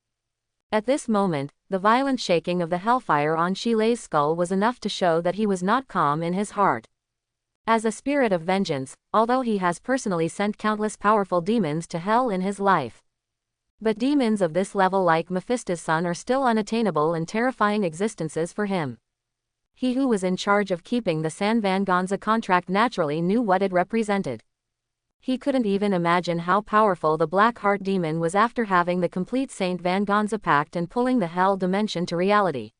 At this moment, the violent shaking of the hellfire on Shile's skull was enough to show that he was not calm in his heart. As a spirit of vengeance, although he has personally sent countless powerful demons to hell in his life. But demons of this level like Mephisto's son are still unattainable and terrifying existences for him. He who was in charge of keeping the San Vanganza contract naturally knew what it represented. He couldn't even imagine how powerful the Blackheart demon was after having the complete Saint Vanganza pact and pulling the hell dimension to reality.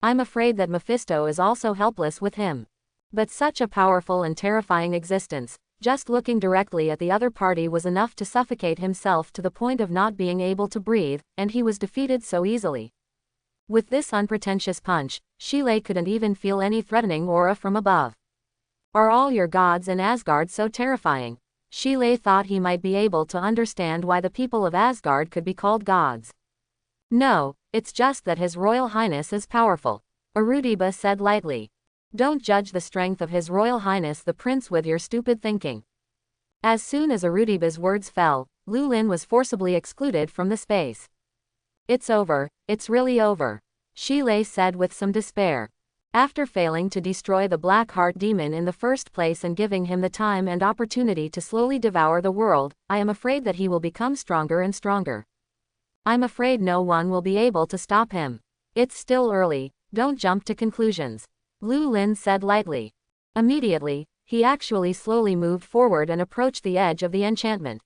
I'm afraid that Mephisto is also helpless with him. But such a powerful and terrifying existence, just looking directly at the other party was enough to suffocate himself to the point of not being able to breathe, and he was defeated so easily. With this unpretentious punch, Shile couldn't even feel any threatening aura from above. Are all your gods in Asgard so terrifying? Shile thought he might be able to understand why the people of Asgard could be called gods. No, it's just that His Royal Highness is powerful, Arudiba said lightly. Don't judge the strength of His Royal Highness the Prince with your stupid thinking. As soon as Arudiba's words fell, Lulin was forcibly excluded from the space. It's over, it's really over, Shile said with some despair. After failing to destroy the Blackheart demon in the first place and giving him the time and opportunity to slowly devour the world, I am afraid that he will become stronger and stronger. I'm afraid no one will be able to stop him. It's still early, don't jump to conclusions, Lulin said lightly. Immediately, he actually slowly moved forward and approached the edge of the enchantment.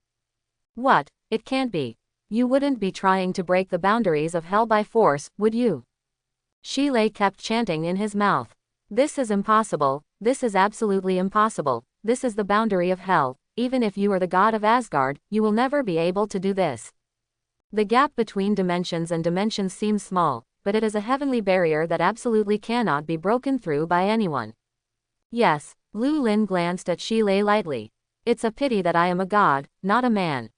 What? It can't be. You wouldn't be trying to break the boundaries of hell by force, would you? Shile kept chanting in his mouth. This is impossible, this is absolutely impossible, this is the boundary of hell, even if you are the god of Asgard, you will never be able to do this. The gap between dimensions and dimensions seems small, but it is a heavenly barrier that absolutely cannot be broken through by anyone. Yes, Lulin glanced at Shile lightly. It's a pity that I am a god, not a man.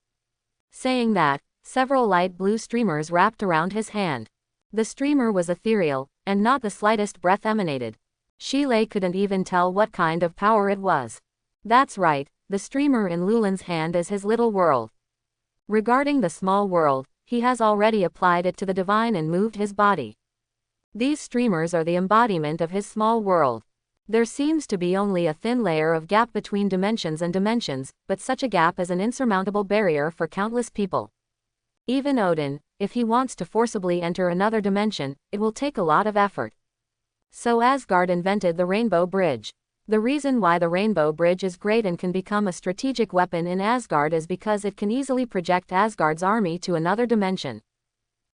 Saying that, several light blue streamers wrapped around his hand. The streamer was ethereal, and not the slightest breath emanated. Shile couldn't even tell what kind of power it was. That's right, the streamer in Lulin's hand is his little world. Regarding the small world, he has already applied it to the divine and moved his body. These streamers are the embodiment of his small world. There seems to be only a thin layer of gap between dimensions and dimensions, but such a gap is an insurmountable barrier for countless people. Even Odin, if he wants to forcibly enter another dimension, it will take a lot of effort. So Asgard invented the Rainbow Bridge. The reason why the Rainbow Bridge is great and can become a strategic weapon in Asgard is because it can easily project Asgard's army to another dimension.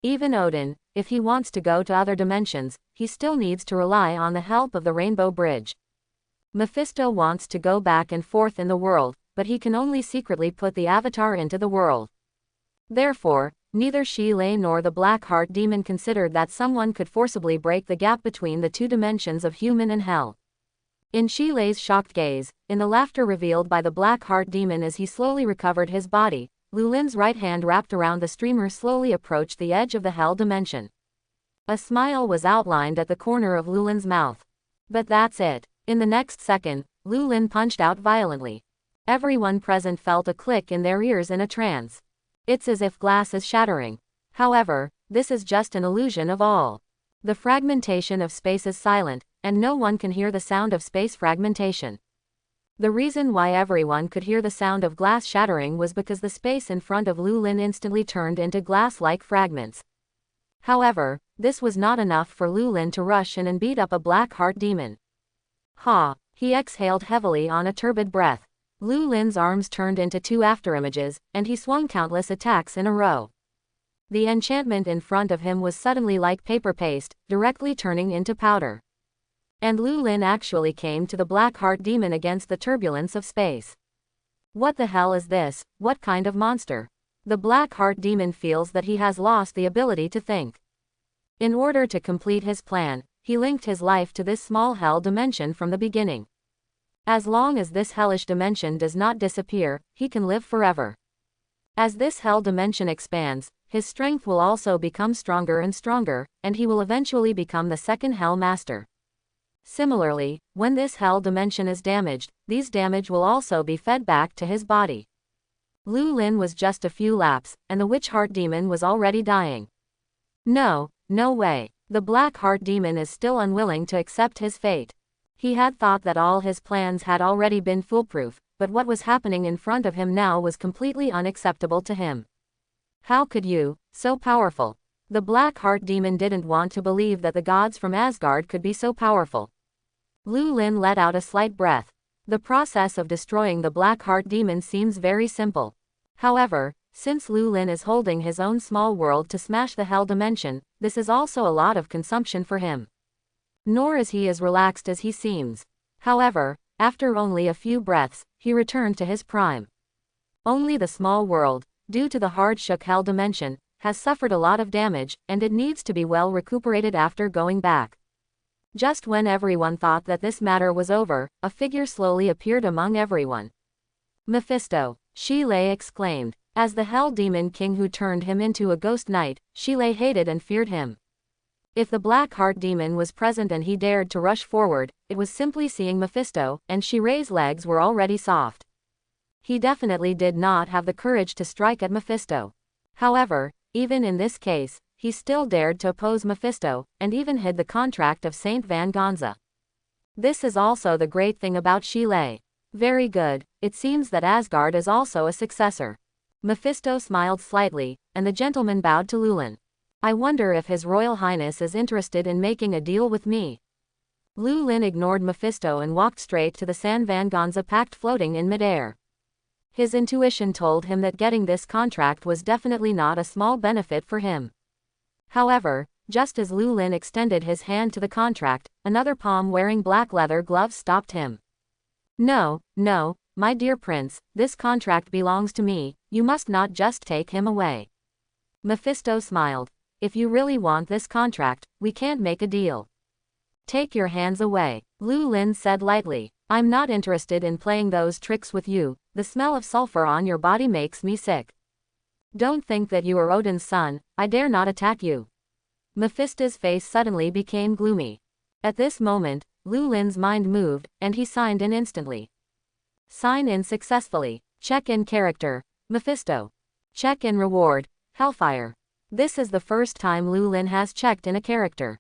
Even Odin, if he wants to go to other dimensions, he still needs to rely on the help of the Rainbow Bridge. Mephisto wants to go back and forth in the world, but he can only secretly put the Avatar into the world. Therefore, neither Shile nor the Blackheart demon considered that someone could forcibly break the gap between the two dimensions of human and hell. In Shile's shocked gaze, in the laughter revealed by the Blackheart demon as he slowly recovered his body, Lulin's right hand wrapped around the streamer slowly approached the edge of the hell dimension. A smile was outlined at the corner of Lulin's mouth. But that's it. In the next second, Lulin punched out violently. Everyone present felt a click in their ears in a trance. It's as if glass is shattering. However, this is just an illusion of all. The fragmentation of space is silent, and no one can hear the sound of space fragmentation. The reason why everyone could hear the sound of glass shattering was because the space in front of Lulin instantly turned into glass-like fragments. However, this was not enough for Lulin to rush in and beat up a Blackheart demon. Ha! He exhaled heavily on a turbid breath. Lulin's arms turned into two afterimages, and he swung countless attacks in a row. The enchantment in front of him was suddenly like paper paste, directly turning into powder. And Lulin actually came to the Blackheart demon against the turbulence of space. What the hell is this? What kind of monster? The Blackheart demon feels that he has lost the ability to think. In order to complete his plan, he linked his life to this small hell dimension from the beginning. As long as this hellish dimension does not disappear, he can live forever. As this hell dimension expands, his strength will also become stronger and stronger, and he will eventually become the second hell master. Similarly, when this hell dimension is damaged, these damage will also be fed back to his body. Lulin was just a few laps, and the Witchheart demon was already dying. No, no way. The Blackheart demon is still unwilling to accept his fate. He had thought that all his plans had already been foolproof, but what was happening in front of him now was completely unacceptable to him. How could you, so powerful? The Blackheart demon didn't want to believe that the gods from Asgard could be so powerful. Lulin let out a slight breath. The process of destroying the Blackheart demon seems very simple. However, since Lulin is holding his own small world to smash the hell dimension, this is also a lot of consumption for him. Nor is he as relaxed as he seems. However, after only a few breaths, he returned to his prime. Only the small world, due to the hard shook hell dimension, has suffered a lot of damage, and it needs to be well recuperated after going back. Just when everyone thought that this matter was over, a figure slowly appeared among everyone. Mephisto, Shile exclaimed. As the Hell Demon King who turned him into a ghost knight, Shile hated and feared him. If the Blackheart demon was present and he dared to rush forward, it was simply seeing Mephisto, and Shile's legs were already soft. He definitely did not have the courage to strike at Mephisto. However, even in this case, he still dared to oppose Mephisto, and even hid the contract of Saint Van Gonza. This is also the great thing about Shile. Very good, it seems that Asgard is also a successor. Mephisto smiled slightly, and the gentleman bowed to Lulin. I wonder if His Royal Highness is interested in making a deal with me. Lulin ignored Mephisto and walked straight to the San Van Gonza pact floating in midair. His intuition told him that getting this contract was definitely not a small benefit for him. However, just as Lulin extended his hand to the contract, another palm wearing black leather gloves stopped him. No, no, my dear prince, this contract belongs to me, you must not just take him away. Mephisto smiled. If you really want this contract, we can't make a deal. Take your hands away, Lulin said lightly. I'm not interested in playing those tricks with you, the smell of sulfur on your body makes me sick. Don't think that you are Odin's son, I dare not attack you. Mephisto's face suddenly became gloomy. At this moment, Lulin's mind moved, and he signed in instantly. Sign in successfully. Check in character. Mephisto. Check in reward. Hellfire. This is the first time Lulin has checked in a character.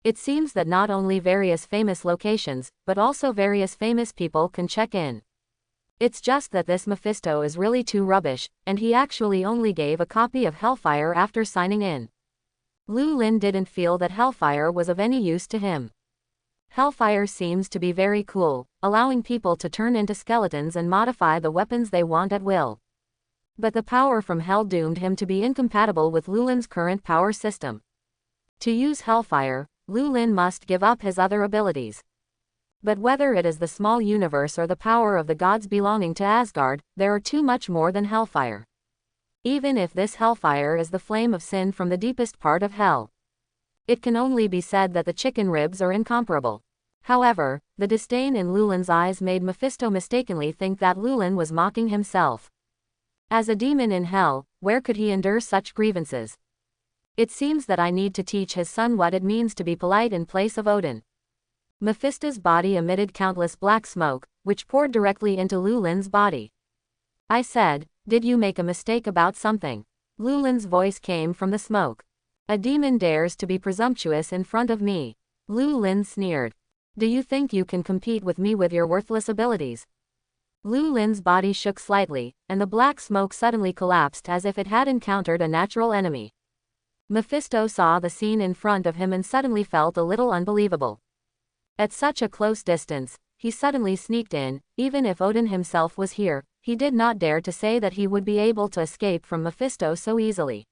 It seems that not only various famous locations, but also various famous people can check in. It's just that this Mephisto is really too rubbish, and he actually only gave a copy of Hellfire after signing in. Lulin didn't feel that Hellfire was of any use to him. Hellfire seems to be very cool, allowing people to turn into skeletons and modify the weapons they want at will. But the power from hell doomed him to be incompatible with Lulin's current power system. To use Hellfire, Lulin must give up his other abilities. But whether it is the small universe or the power of the gods belonging to Asgard, there are too much more than Hellfire. Even if this Hellfire is the flame of sin from the deepest part of hell, it can only be said that the chicken ribs are incomparable. However, the disdain in Lulin's eyes made Mephisto mistakenly think that Lulin was mocking himself. As a demon in hell, where could he endure such grievances? It seems that I need to teach his son what it means to be polite in place of Odin. Mephisto's body emitted countless black smoke, which poured directly into Lulin's body. I said, "Did you make a mistake about something?" Lulin's voice came from the smoke. "A demon dares to be presumptuous in front of me." Lulin sneered. "Do you think you can compete with me with your worthless abilities?" Lulin's body shook slightly, and the black smoke suddenly collapsed as if it had encountered a natural enemy. Mephisto saw the scene in front of him and suddenly felt a little unbelievable. At such a close distance, he suddenly sneaked in. Even if Odin himself was here, he did not dare to say that he would be able to escape from Mephisto so easily.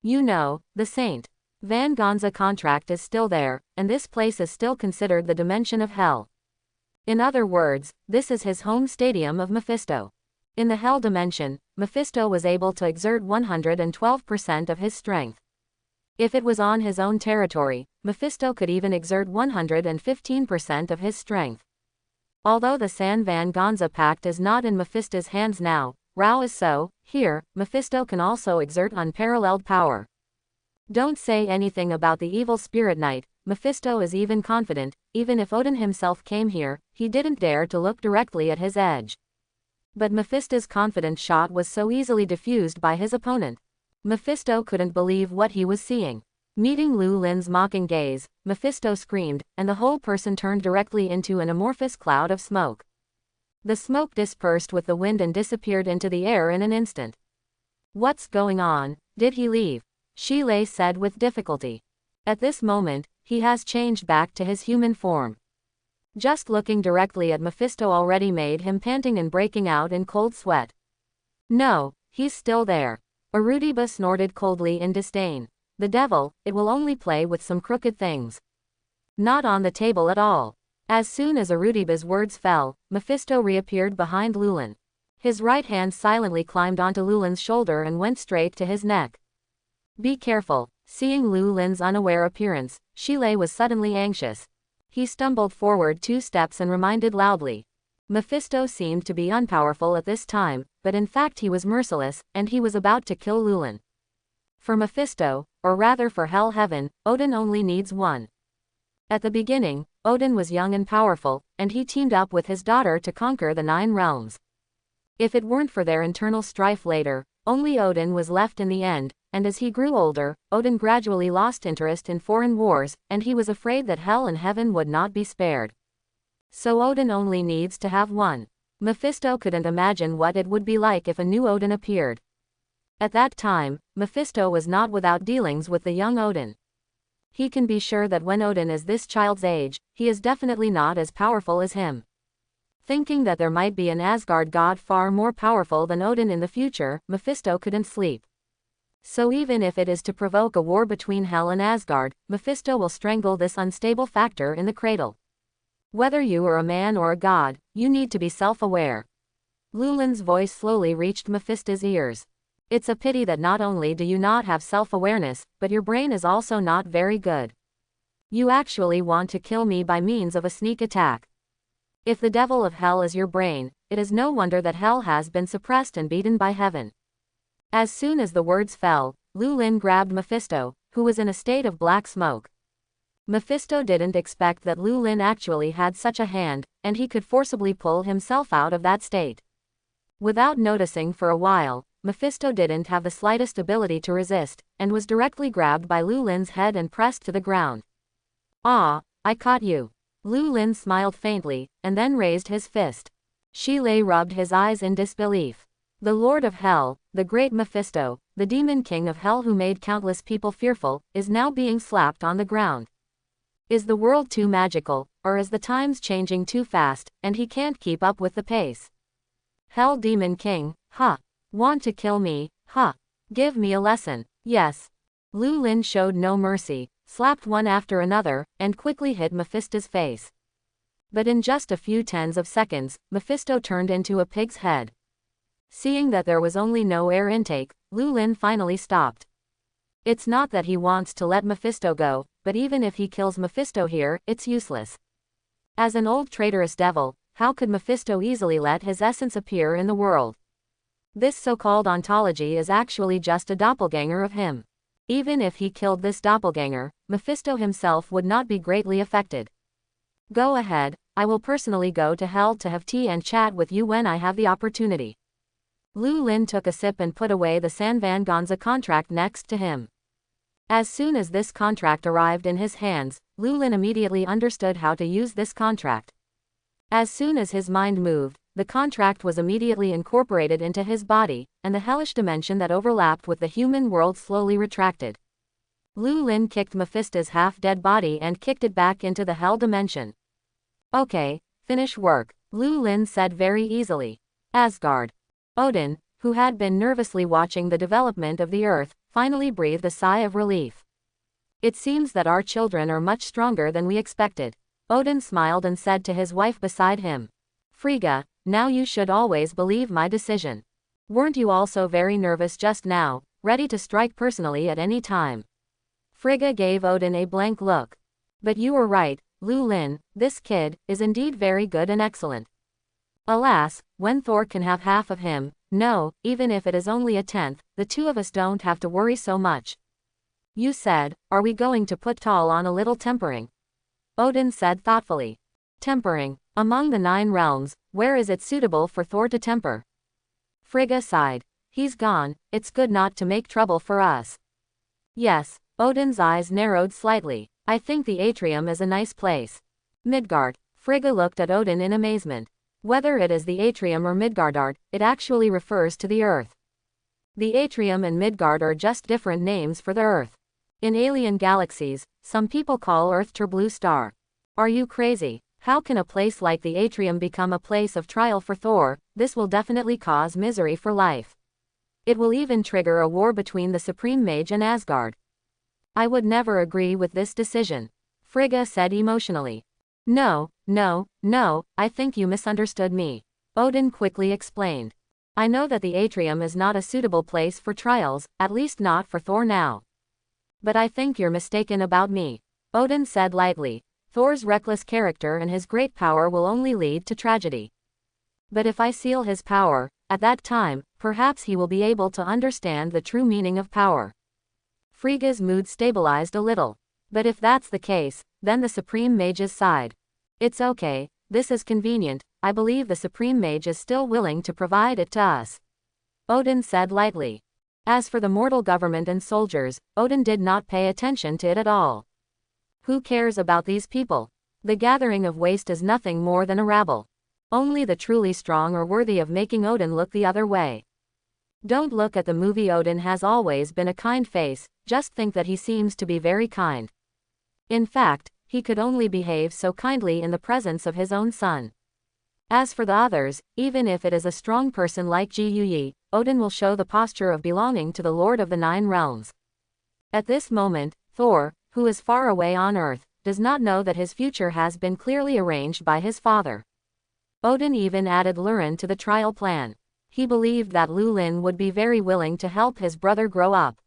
You know, the Saint Van Gonza contract is still there, and this place is still considered the dimension of hell. In other words, this is his home stadium of Mephisto. In the hell dimension, Mephisto was able to exert 112% of his strength. If it was on his own territory, Mephisto could even exert 115% of his strength. Although the San Van Gonza pact is not in Mephisto's hands now, Rao is so, here, Mephisto can also exert unparalleled power. Don't say anything about the evil spirit knight. Mephisto is even confident. Even if Odin himself came here, he didn't dare to look directly at his edge. But Mephisto's confident shot was so easily diffused by his opponent. Mephisto couldn't believe what he was seeing. Meeting Lulin's mocking gaze, Mephisto screamed, and the whole person turned directly into an amorphous cloud of smoke. The smoke dispersed with the wind and disappeared into the air in an instant. What's going on? Did he leave? Shile said with difficulty. At this moment, he has changed back to his human form. Just looking directly at Mephisto already made him panting and breaking out in cold sweat. No, he's still there. Arudiba snorted coldly in disdain. The devil, it will only play with some crooked things. Not on the table at all. As soon as Arudiba's words fell, Mephisto reappeared behind Lulin. His right hand silently climbed onto Lulin's shoulder and went straight to his neck. Be careful. Seeing Lulin's unaware appearance, Shile was suddenly anxious. He stumbled forward 2 steps and reminded loudly. Mephisto seemed to be unpowerful at this time, but in fact he was merciless, and he was about to kill Lulin. For Mephisto, or rather for Hell Heaven, Odin only needs one. At the beginning, Odin was young and powerful, and he teamed up with his daughter to conquer the 9 realms. If it weren't for their internal strife later, only Odin was left in the end, and as he grew older, Odin gradually lost interest in foreign wars, and he was afraid that Hell and Heaven would not be spared. So Odin only needs to have one. Mephisto couldn't imagine what it would be like if a new Odin appeared. At that time, Mephisto was not without dealings with the young Odin. He can be sure that when Odin is this child's age, he is definitely not as powerful as him. Thinking that there might be an Asgard god far more powerful than Odin in the future, Mephisto couldn't sleep. So even if it is to provoke a war between Hell and Asgard, Mephisto will strangle this unstable factor in the cradle. Whether you are a man or a god, you need to be self-aware. Lulin's voice slowly reached Mephisto's ears. It's a pity that not only do you not have self-awareness, but your brain is also not very good. You actually want to kill me by means of a sneak attack. If the devil of hell is your brain, it is no wonder that hell has been suppressed and beaten by heaven. As soon as the words fell, Lulin grabbed Mephisto, who was in a state of black smoke. Mephisto didn't expect that Lulin actually had such a hand, and he could forcibly pull himself out of that state. Without noticing for a while, Mephisto didn't have the slightest ability to resist, and was directly grabbed by Lulin's head and pressed to the ground. Ah, I caught you. Lulin smiled faintly, and then raised his fist. Shile rubbed his eyes in disbelief. The Lord of Hell, the great Mephisto, the demon king of hell who made countless people fearful, is now being slapped on the ground. Is the world too magical, Or is the times changing too fast, and he can't keep up with the pace? Hell Demon King, huh? Want to kill me, huh? Give me a lesson. Yes. Lulin showed no mercy, slapped one after another, and quickly hit Mephisto's face. But in just a few tens of seconds, Mephisto turned into a pig's head. Seeing that there was only no air intake, Lulin finally stopped. It's not that he wants to let Mephisto go, but even if he kills Mephisto here, it's useless. As an old traitorous devil, how could Mephisto easily let his essence appear in the world? This so-called ontology is actually just a doppelganger of him. Even if he killed this doppelganger, Mephisto himself would not be greatly affected. Go ahead, I will personally go to hell to have tea and chat with you when I have the opportunity. Lulin took a sip and put away the San Van Gonza contract next to him. As soon as this contract arrived in his hands, Lulin immediately understood how to use this contract. As soon as his mind moved, the contract was immediately incorporated into his body, and the hellish dimension that overlapped with the human world slowly retracted. Lulin kicked Mephisto's half-dead body and kicked it back into the hell dimension. Okay, finish work, Lulin said very easily. Asgard. Odin, who had been nervously watching the development of the earth, finally breathed a sigh of relief. It seems that our children are much stronger than we expected. Odin smiled and said to his wife beside him. Frigga, now you should always believe my decision. Weren't you also very nervous just now, ready to strike personally at any time? Frigga gave Odin a blank look. But you were right, Lulin, this kid is indeed very good and excellent. Alas, when Thor can have half of him, no, even if it is only a tenth, the two of us don't have to worry so much. You said, are we going to put Tal on a little tempering? Odin said thoughtfully. Tempering, among the 9 realms, where is it suitable for Thor to temper? Frigga sighed. He's gone, it's good not to make trouble for us. Yes, Odin's eyes narrowed slightly. I think the atrium is a nice place. Midgard. Frigga looked at Odin in amazement. Whether it is the atrium or Midgardart, it actually refers to the earth. The atrium and Midgard are just different names for the earth. In alien galaxies, some people call Earth her blue star. Are you crazy? How can a place like the atrium become a place of trial for Thor? This will definitely cause misery for life. It will even trigger a war between the Supreme Mage and Asgard. I would never agree with this decision, Frigga said emotionally. No, I think you misunderstood me. Odin quickly explained. I know that the atrium is not a suitable place for trials, at least not for Thor now. But I think you're mistaken about me, Odin said lightly. Thor's reckless character and his great power will only lead to tragedy. But if I seal his power, at that time, perhaps he will be able to understand the true meaning of power. Frigga's mood stabilized a little. But if that's the case, then the Supreme Mage's side. It's okay, this is convenient, I believe the Supreme Mage is still willing to provide it to us, Odin said lightly. As for the mortal government and soldiers, Odin did not pay attention to it at all. Who cares about these people? The gathering of waste is nothing more than a rabble. Only the truly strong are worthy of making Odin look the other way. Don't look at the movie. Odin has always been a kind face, just think that he seems to be very kind. In fact, he could only behave so kindly in the presence of his own son. As for the others, even if it is a strong person like Ji, Odin will show the posture of belonging to the Lord of the 9 realms. At this moment, Thor, who is far away on Earth, does not know that his future has been clearly arranged by his father. Odin even added Lulin to the trial plan. He believed that Lulin would be very willing to help his brother grow up.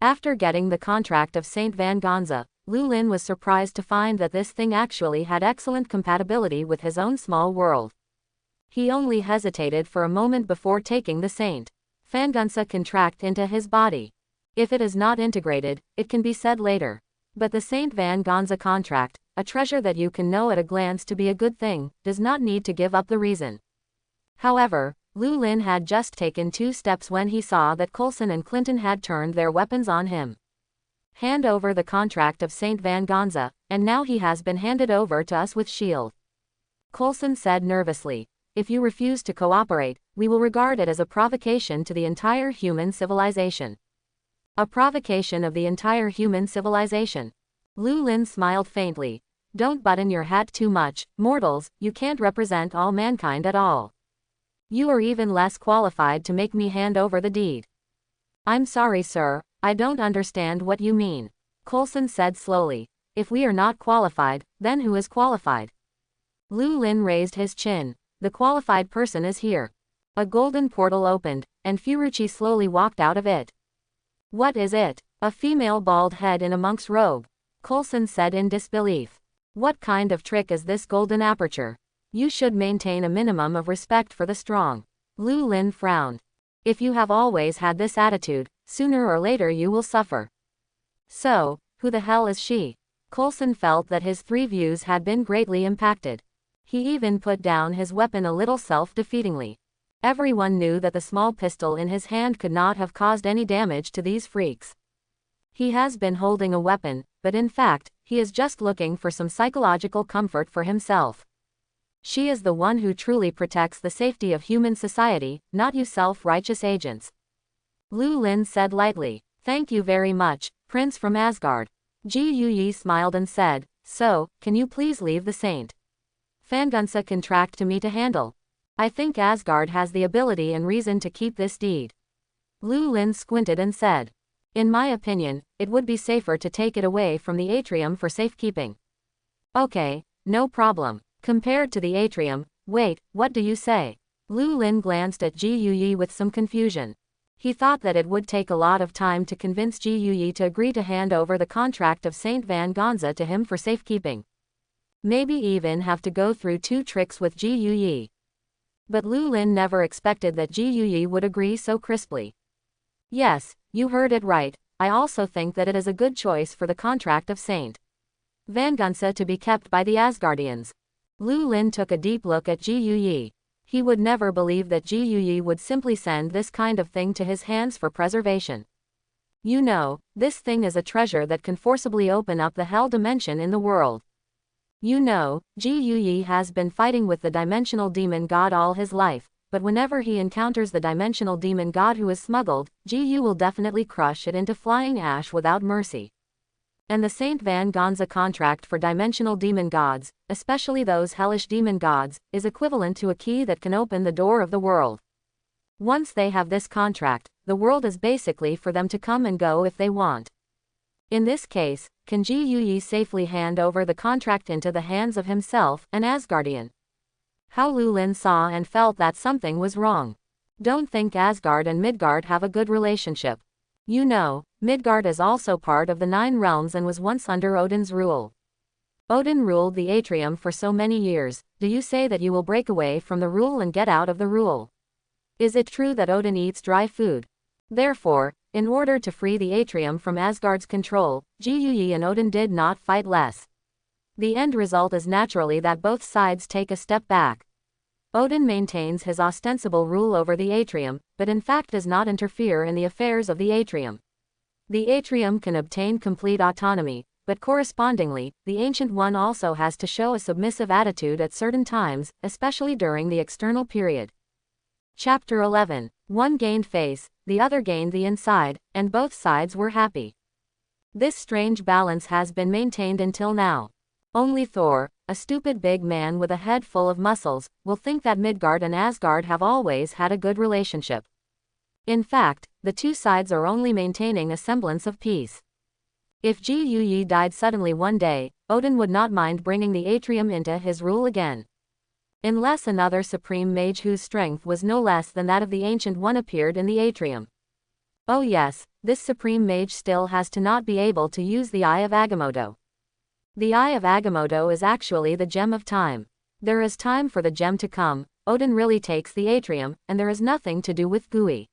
After getting the contract of Saint Van Gonza, Lulin was surprised to find that this thing actually had excellent compatibility with his own small world. He only hesitated for a moment before taking the Saint Van Gonza contract into his body. If it is not integrated, it can be said later. But the Saint Van Gonza contract, a treasure that you can know at a glance to be a good thing, does not need to give up the reason. However, Lulin had just taken 2 steps when he saw that Coulson and Clinton had turned their weapons on him. Hand over the contract of Saint Van Gonza, and now he has been handed over to us with S.H.I.E.L.D. Coulson said nervously. If you refuse to cooperate, we will regard it as a provocation to the entire human civilization. A provocation of the entire human civilization. Lulin smiled faintly. don't button your hat too much, mortals, you can't represent all mankind at all. You are even less qualified to make me hand over the deed. I'm sorry, sir, I don't understand what you mean, Coulson said slowly. If we are not qualified, then who is qualified? Lulin raised his chin. The qualified person is here. A golden portal opened, and Furuchi slowly walked out of it. What is it? A female bald head in a monk's robe, Coulson said in disbelief. What kind of trick is this golden aperture? You should maintain a minimum of respect for the strong. Lulin frowned. If you have always had this attitude, sooner or later you will suffer. So, who the hell is she? Coulson felt that his three views had been greatly impacted. He even put down his weapon a little self-defeatingly. Everyone knew that the small pistol in his hand could not have caused any damage to these freaks. He has been holding a weapon, but in fact, he is just looking for some psychological comfort for himself. She is the one who truly protects the safety of human society, not you self-righteous agents. Lulin said lightly. Thank you very much, Prince from Asgard. Ji Yuyi smiled and said, so, can you please leave the saint? Fangunsa contract to me to handle. I think Asgard has the ability and reason to keep this deed. Lulin squinted and said. In my opinion, it would be safer to take it away from the atrium for safekeeping. Okay, no problem. Compared to the atrium, wait, what do you say? Lulin glanced at Ji Yuyi with some confusion. He thought that it would take a lot of time to convince Ji Yuyi to agree to hand over the contract of Saint Van Gonza to him for safekeeping. Maybe even have to go through 2 tricks with Ji Yuyi. But Lulin never expected that Ji Yuyi would agree so crisply. Yes, you heard it right, I also think that it is a good choice for the contract of Saint Van Gonza to be kept by the Asgardians. Lulin took a deep look at Ji Yuyi. He would never believe that Ji Yuyi would simply send this kind of thing to his hands for preservation. You know, this thing is a treasure that can forcibly open up the hell dimension in the world. You know, Ji Yuyi has been fighting with the dimensional demon god all his life, but whenever he encounters the dimensional demon god who is smuggled, Ji Yu will definitely crush it into flying ash without mercy. And the Saint Van Gonza contract for dimensional demon gods, especially those hellish demon gods, is equivalent to a key that can open the door of the world. Once they have this contract, the world is basically for them to come and go if they want. In this case, can Ji Yuyi safely hand over the contract into the hands of himself, an Asgardian? How Lulin saw and felt that something was wrong. Don't think Asgard and Midgard have a good relationship. You know, Midgard is also part of the 9 realms and was once under Odin's rule. Odin ruled the atrium for so many years, do you say that you will break away from the rule and get out of the rule? Is it true that Odin eats dry food? Therefore, in order to free the atrium from Asgard's control, Ji Yuyi and Odin did not fight less. The end result is naturally that both sides take a step back. Odin maintains his ostensible rule over the atrium, but in fact does not interfere in the affairs of the atrium. The atrium can obtain complete autonomy, but correspondingly, the Ancient One also has to show a submissive attitude at certain times, especially during the external period. Chapter 11. One gained face, the other gained the inside, and both sides were happy. This strange balance has been maintained until now. Only Thor, a stupid big man with a head full of muscles, will think that Midgard and Asgard have always had a good relationship. In fact, the two sides are only maintaining a semblance of peace. If Ji Yuyi died suddenly one day, Odin would not mind bringing the atrium into his rule again. Unless another supreme mage whose strength was no less than that of the Ancient One appeared in the atrium. Oh yes, this supreme mage still has to not be able to use the Eye of Agamotto. The Eye of Agamotto is actually the gem of time. There is time for the gem to come, Odin really takes the atrium, and there is nothing to do with Gui.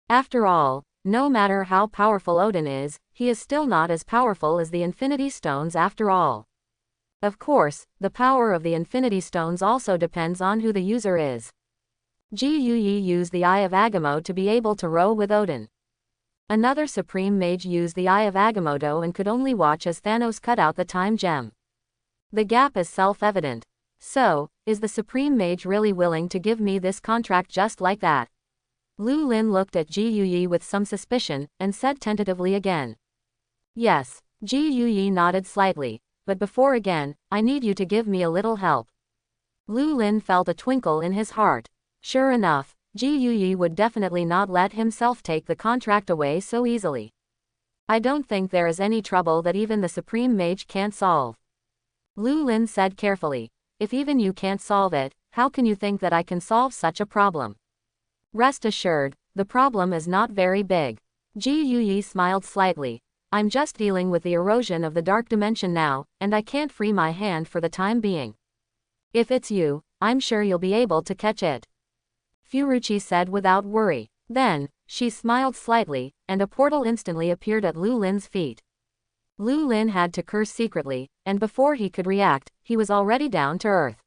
After all, no matter how powerful Odin is, he is still not as powerful as the Infinity Stones after all. Of course, the power of the Infinity Stones also depends on who the user is. Ji Yuyi used the Eye of Agamotto to be able to row with Odin. Another supreme mage used the Eye of Agamotto and could only watch as Thanos cut out the time gem. The gap is self-evident. So, is the supreme mage really willing to give me this contract just like that? Lulin looked at Ji Yuyi with some suspicion, and said tentatively again. Yes. Ji Yuyi nodded slightly. but before again, I need you to give me a little help. Lulin felt a twinkle in his heart. Sure enough, Ji Yuyi would definitely not let himself take the contract away so easily. I don't think there is any trouble that even the Supreme Mage can't solve. Lulin said carefully. If even you can't solve it, how can you think that I can solve such a problem? Rest assured, the problem is not very big. Ji Yuyi smiled slightly. I'm just dealing with the erosion of the dark dimension now, and I can't free my hand for the time being. If it's you, I'm sure you'll be able to catch it. Furuchi said without worry. Then, she smiled slightly, and a portal instantly appeared at Lulin's feet. Lulin had to curse secretly, and before he could react, he was already down to earth.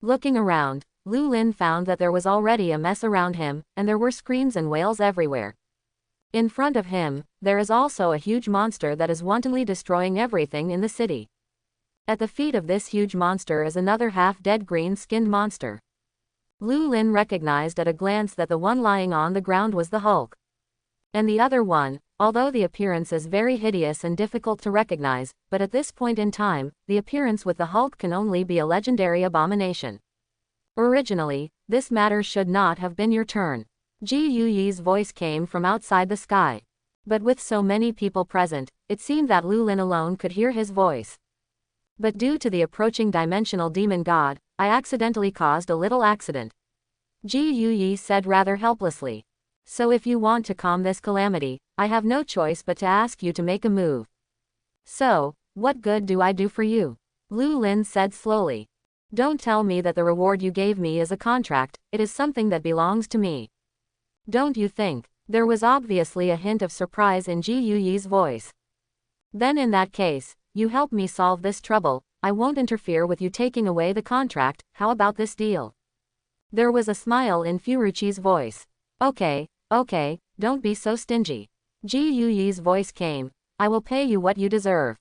Looking around, Lulin found that there was already a mess around him, and there were screams and wails everywhere. In front of him, there is also a huge monster that is wantonly destroying everything in the city. At the feet of this huge monster is another half-dead green-skinned monster. Lulin recognized at a glance that the one lying on the ground was the Hulk. And the other one, although the appearance is very hideous and difficult to recognize, but at this point in time, the appearance with the Hulk can only be a legendary abomination. Originally, this matter should not have been your turn. Ji Yuyi's voice came from outside the sky. But with so many people present, it seemed that Lulin alone could hear his voice. But due to the approaching dimensional demon god, I accidentally caused a little accident. Ji Yuyi said rather helplessly. So if you want to calm this calamity, I have no choice but to ask you to make a move. So, what good do I do for you? Lulin said slowly. Don't tell me that the reward you gave me is a contract, it is something that belongs to me. Don't you think? There was obviously a hint of surprise in Ji Yuyi's voice. Then in that case, you help me solve this trouble, I won't interfere with you taking away the contract, how about this deal? There was a smile in Furuchi's voice. Okay, don't be so stingy. Ji Yuyi's voice came. I will pay you what you deserve.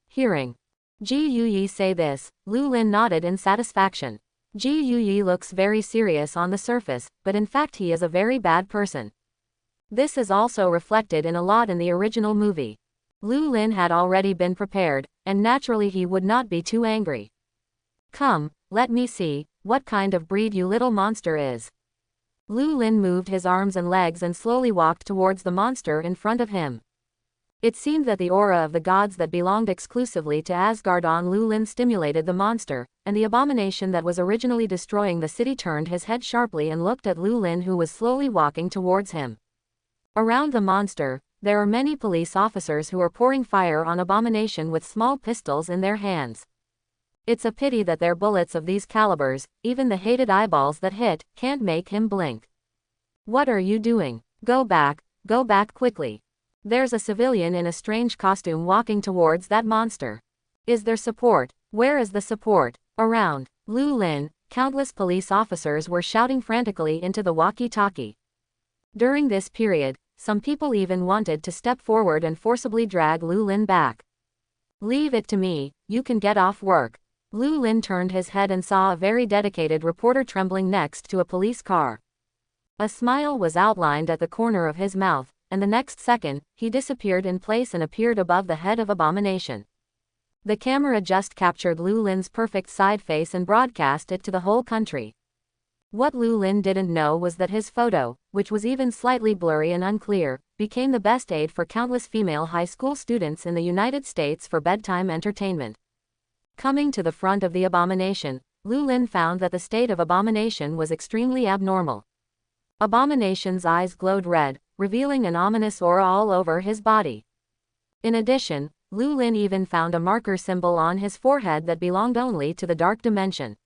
Hearing Ji Yuyi say this, Lulin nodded in satisfaction. Ji Yuyi looks very serious on the surface, but in fact he is a very bad person. This is also reflected in a lot in the original movie. Lulin had already been prepared, and naturally he would not be too angry. Come, let me see, what kind of breed you little monster is. Lulin moved his arms and legs and slowly walked towards the monster in front of him. It seemed that the aura of the gods that belonged exclusively to Asgard on Lulin stimulated the monster, and the abomination that was originally destroying the city turned his head sharply and looked at Lulin, who was slowly walking towards him. Around the monster, there are many police officers who are pouring fire on Abomination with small pistols in their hands. It's a pity that their bullets of these calibers, even the hated eyeballs that hit, can't make him blink. What are you doing? Go back quickly. There's a civilian in a strange costume walking towards that monster. Is there support? Where is the support? Around Lulin, countless police officers were shouting frantically into the walkie-talkie. During this period, some people even wanted to step forward and forcibly drag Lulin back. Leave it to me, you can get off work. Lulin turned his head and saw a very dedicated reporter trembling next to a police car. A smile was outlined at the corner of his mouth, and the next second, he disappeared in place and appeared above the head of Abomination. The camera just captured Lulin's perfect side face and broadcast it to the whole country. What Lulin didn't know was that his photo, which was even slightly blurry and unclear, became the best aid for countless female high school students in the United States for bedtime entertainment. Coming to the front of the Abomination, Lulin found that the state of Abomination was extremely abnormal. Abomination's eyes glowed red, revealing an ominous aura all over his body. In addition, Lulin even found a marker symbol on his forehead that belonged only to the dark dimension.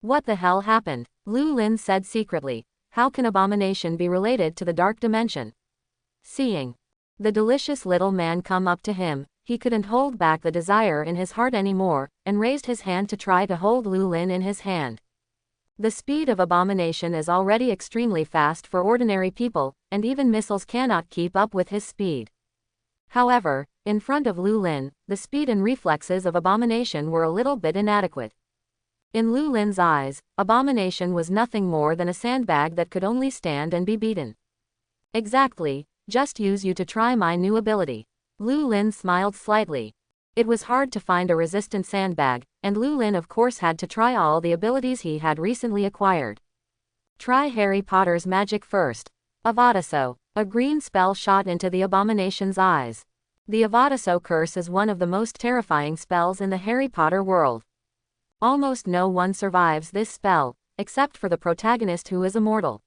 What the hell happened? Lulin said secretly. How can Abomination be related to the dark dimension? Seeing the delicious little man come up to him, he couldn't hold back the desire in his heart anymore, and raised his hand to try to hold Lulin in his hand. The speed of Abomination is already extremely fast for ordinary people, and even missiles cannot keep up with his speed. However, in front of Lulin, the speed and reflexes of Abomination were a little bit inadequate. In Lulin's eyes, Abomination was nothing more than a sandbag that could only stand and be beaten. Exactly, just use you to try my new ability. Lulin smiled slightly. It was hard to find a resistant sandbag, and Lulin of course had to try all the abilities he had recently acquired. Try Harry Potter's magic first. Avadaso. A green spell shot into the abomination's eyes. The Avadaso curse is one of the most terrifying spells in the Harry Potter world. Almost no one survives this spell, except for the protagonist who is immortal.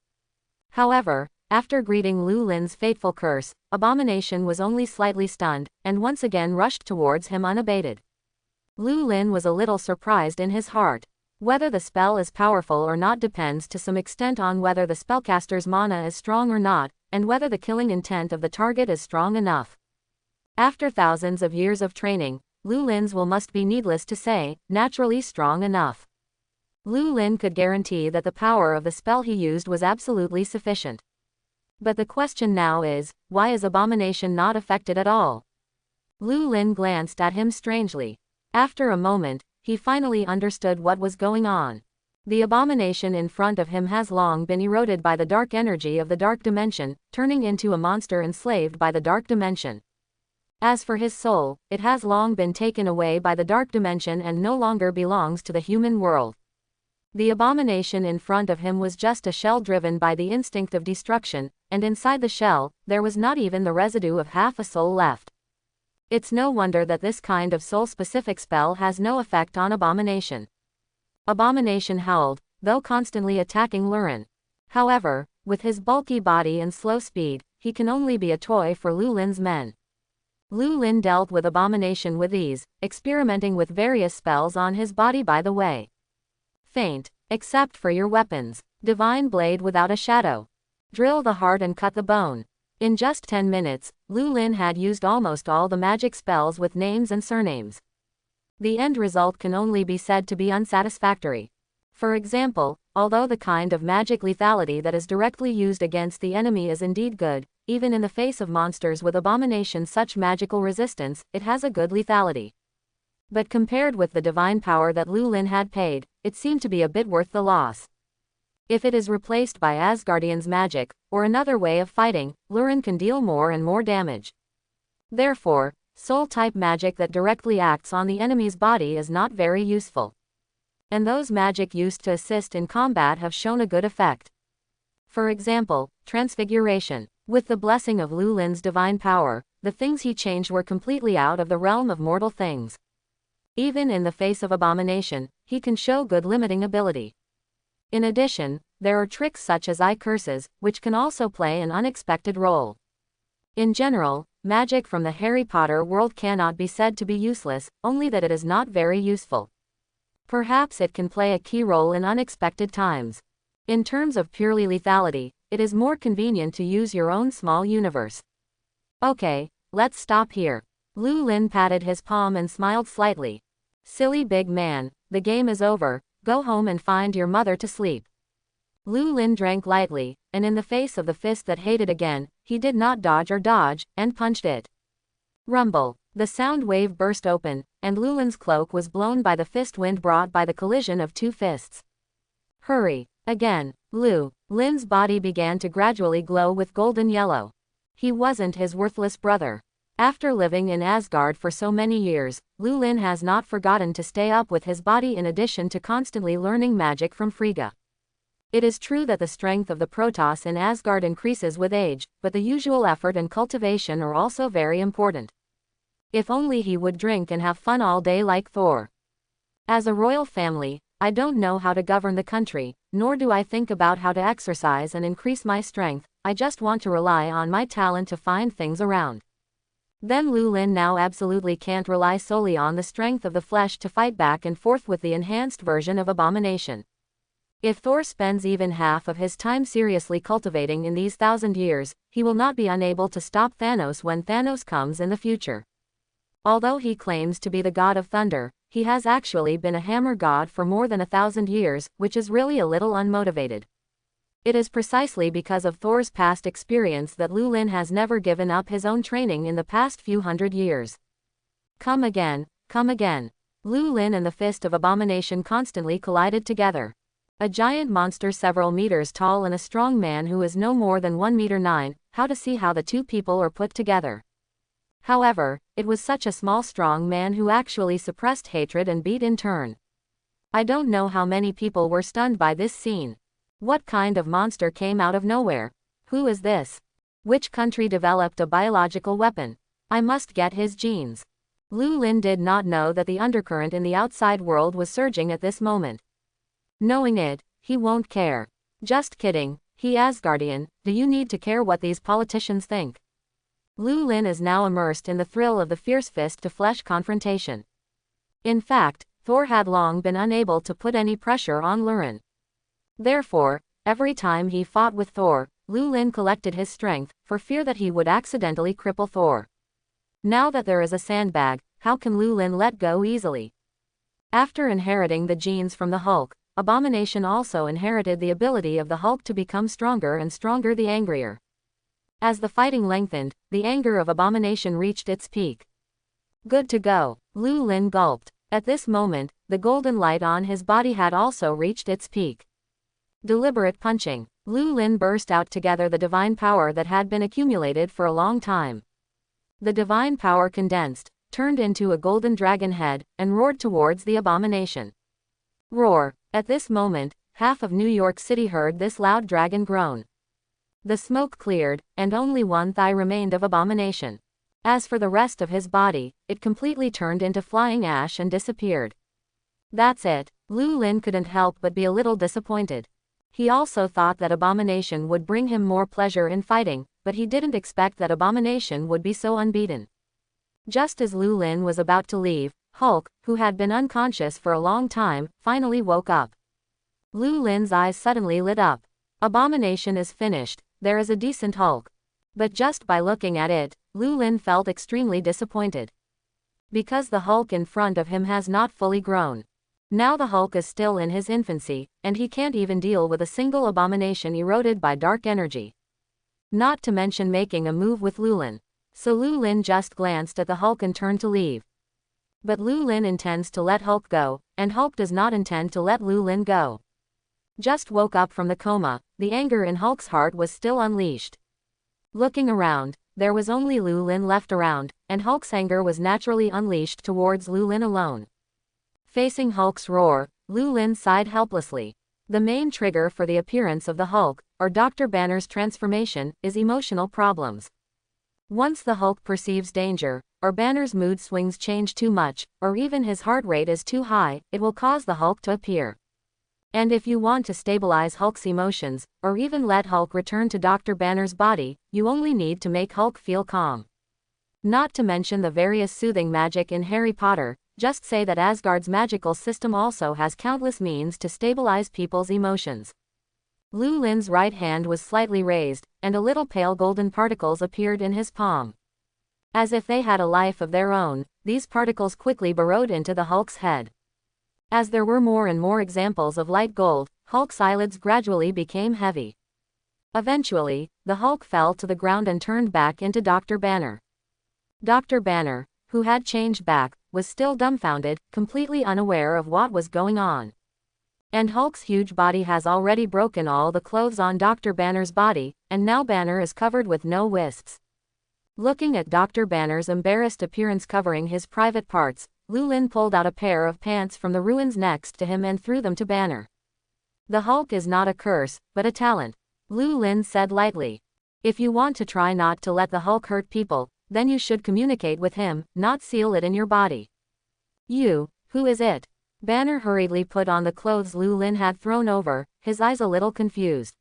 However, after greeting Lulin's fateful curse, Abomination was only slightly stunned, and once again rushed towards him unabated. Lulin was a little surprised in his heart. Whether the spell is powerful or not depends to some extent on whether the spellcaster's mana is strong or not, and whether the killing intent of the target is strong enough. After thousands of years of training, Lulin's will must be needless to say, naturally strong enough. Lulin could guarantee that the power of the spell he used was absolutely sufficient. But the question now is, why is Abomination not affected at all? Lulin glanced at him strangely. After a moment, he finally understood what was going on. The Abomination in front of him has long been eroded by the dark energy of the dark dimension, turning into a monster enslaved by the dark dimension. As for his soul, it has long been taken away by the dark dimension and no longer belongs to the human world. The Abomination in front of him was just a shell driven by the instinct of destruction, and inside the shell, there was not even the residue of half a soul left. It's no wonder that this kind of soul-specific spell has no effect on Abomination. Abomination howled, though constantly attacking Lulin. However, with his bulky body and slow speed, he can only be a toy for Lulin's men. Lulin dealt with Abomination with ease, experimenting with various spells on his body by the way. Faint, except for your weapons. Divine blade without a shadow. Drill the heart and cut the bone. In just 10 minutes, Lulin had used almost all the magic spells with names and surnames. The end result can only be said to be unsatisfactory. For example, although the kind of magic lethality that is directly used against the enemy is indeed good, even in the face of monsters with Abomination such magical resistance, it has a good lethality. But compared with the divine power that Lulin had paid, it seemed to be a bit worth the loss. If it is replaced by Asgardian's magic, or another way of fighting, Lulin can deal more and more damage. Therefore, soul-type magic that directly acts on the enemy's body is not very useful. And those magic used to assist in combat have shown a good effect. For example, transfiguration. With the blessing of Lulin's divine power, the things he changed were completely out of the realm of mortal things. Even in the face of Abomination, he can show good limiting ability. In addition, there are tricks such as eye curses, which can also play an unexpected role. In general, magic from the Harry Potter world cannot be said to be useless, only that it is not very useful. Perhaps it can play a key role in unexpected times. In terms of purely lethality, it is more convenient to use your own small universe. Okay, let's stop here. Lulin patted his palm and smiled slightly. Silly big man, the game is over, go home and find your mother to sleep. Lulin drank lightly, and in the face of the fist that hated again, he did not dodge, and punched it. Rumble. The sound wave burst open, and Lulin's cloak was blown by the fist wind brought by the collision of two fists. Hurry. Again. Lulin's body began to gradually glow with golden yellow. He wasn't his worthless brother. After living in Asgard for so many years, Lulin has not forgotten to stay up with his body in addition to constantly learning magic from Frigga. It is true that the strength of the Protoss in Asgard increases with age, but the usual effort and cultivation are also very important. If only he would drink and have fun all day like Thor. As a royal family, I don't know how to govern the country, nor do I think about how to exercise and increase my strength, I just want to rely on my talent to find things around. Then Lulin now absolutely can't rely solely on the strength of the flesh to fight back and forth with the enhanced version of Abomination. If Thor spends even half of his time seriously cultivating in these 1,000 years, he will not be unable to stop Thanos when Thanos comes in the future. Although he claims to be the god of thunder, he has actually been a hammer god for more than 1,000 years, which is really a little unmotivated. It is precisely because of Thor's past experience that Lulin has never given up his own training in the past few hundred years. Come again, come again. Lulin and the fist of Abomination constantly collided together. A giant monster several meters tall and a strong man who is no more than 1 meter 9, how to see how the two people are put together. However, it was such a small strong man who actually suppressed hatred and beat in turn. I don't know how many people were stunned by this scene. What kind of monster came out of nowhere? Who is this? Which country developed a biological weapon? I must get his genes. Lulin did not know that the undercurrent in the outside world was surging at this moment. Knowing it, he won't care. Just kidding, he Asgardian, do you need to care what these politicians think? Lulin is now immersed in the thrill of the fierce fist-to-flesh confrontation. In fact, Thor had long been unable to put any pressure on Lulin. Therefore, every time he fought with Thor, Lulin collected his strength, for fear that he would accidentally cripple Thor. Now that there is a sandbag, how can Lulin let go easily? After inheriting the genes from the Hulk, Abomination also inherited the ability of the Hulk to become stronger and stronger the angrier. As the fighting lengthened, the anger of Abomination reached its peak. Good to go, Lulin gulped. At this moment, the golden light on his body had also reached its peak. Deliberate punching. Lulin burst out together the divine power that had been accumulated for a long time. The divine power condensed, turned into a golden dragon head, and roared towards the Abomination. Roar. At this moment, half of New York City heard this loud dragon groan. The smoke cleared, and only one thigh remained of Abomination. As for the rest of his body, it completely turned into flying ash and disappeared. That's it. Lulin couldn't help but be a little disappointed. He also thought that Abomination would bring him more pleasure in fighting, but he didn't expect that Abomination would be so unbeaten. Just as Lulin was about to leave, Hulk, who had been unconscious for a long time, finally woke up. Lulin's eyes suddenly lit up. Abomination is finished, there is a decent Hulk. But just by looking at it, Lulin felt extremely disappointed. Because the Hulk in front of him has not fully grown. Now the Hulk is still in his infancy, and he can't even deal with a single Abomination eroded by dark energy. Not to mention making a move with Lulin. So Lulin just glanced at the Hulk and turned to leave. But Lulin intends to let Hulk go, and Hulk does not intend to let Lulin go. Just woke up from the coma, the anger in Hulk's heart was still unleashed. Looking around, there was only Lulin left around, and Hulk's anger was naturally unleashed towards Lulin alone. Facing Hulk's roar, Lulin sighed helplessly. The main trigger for the appearance of the Hulk, or Dr. Banner's transformation, is emotional problems. Once the Hulk perceives danger, or Banner's mood swings change too much, or even his heart rate is too high, it will cause the Hulk to appear. And if you want to stabilize Hulk's emotions, or even let Hulk return to Dr. Banner's body, you only need to make Hulk feel calm. Not to mention the various soothing magic in Harry Potter, just say that Asgard's magical system also has countless means to stabilize people's emotions. Lulin's right hand was slightly raised, and a little pale golden particles appeared in his palm. As if they had a life of their own, these particles quickly burrowed into the Hulk's head. As there were more and more examples of light gold, Hulk's eyelids gradually became heavy. Eventually, the Hulk fell to the ground and turned back into Dr. Banner. Dr. Banner, who had changed back, was still dumbfounded, completely unaware of what was going on. And Hulk's huge body has already broken all the clothes on Dr. Banner's body, and now Banner is covered with no wisps. Looking at Dr. Banner's embarrassed appearance covering his private parts, Lulin pulled out a pair of pants from the ruins next to him and threw them to Banner. The Hulk is not a curse, but a talent, Lulin said lightly. If you want to try not to let the Hulk hurt people, then you should communicate with him, not seal it in your body. You, who is it? Banner hurriedly put on the clothes Lulin had thrown over, his eyes a little confused.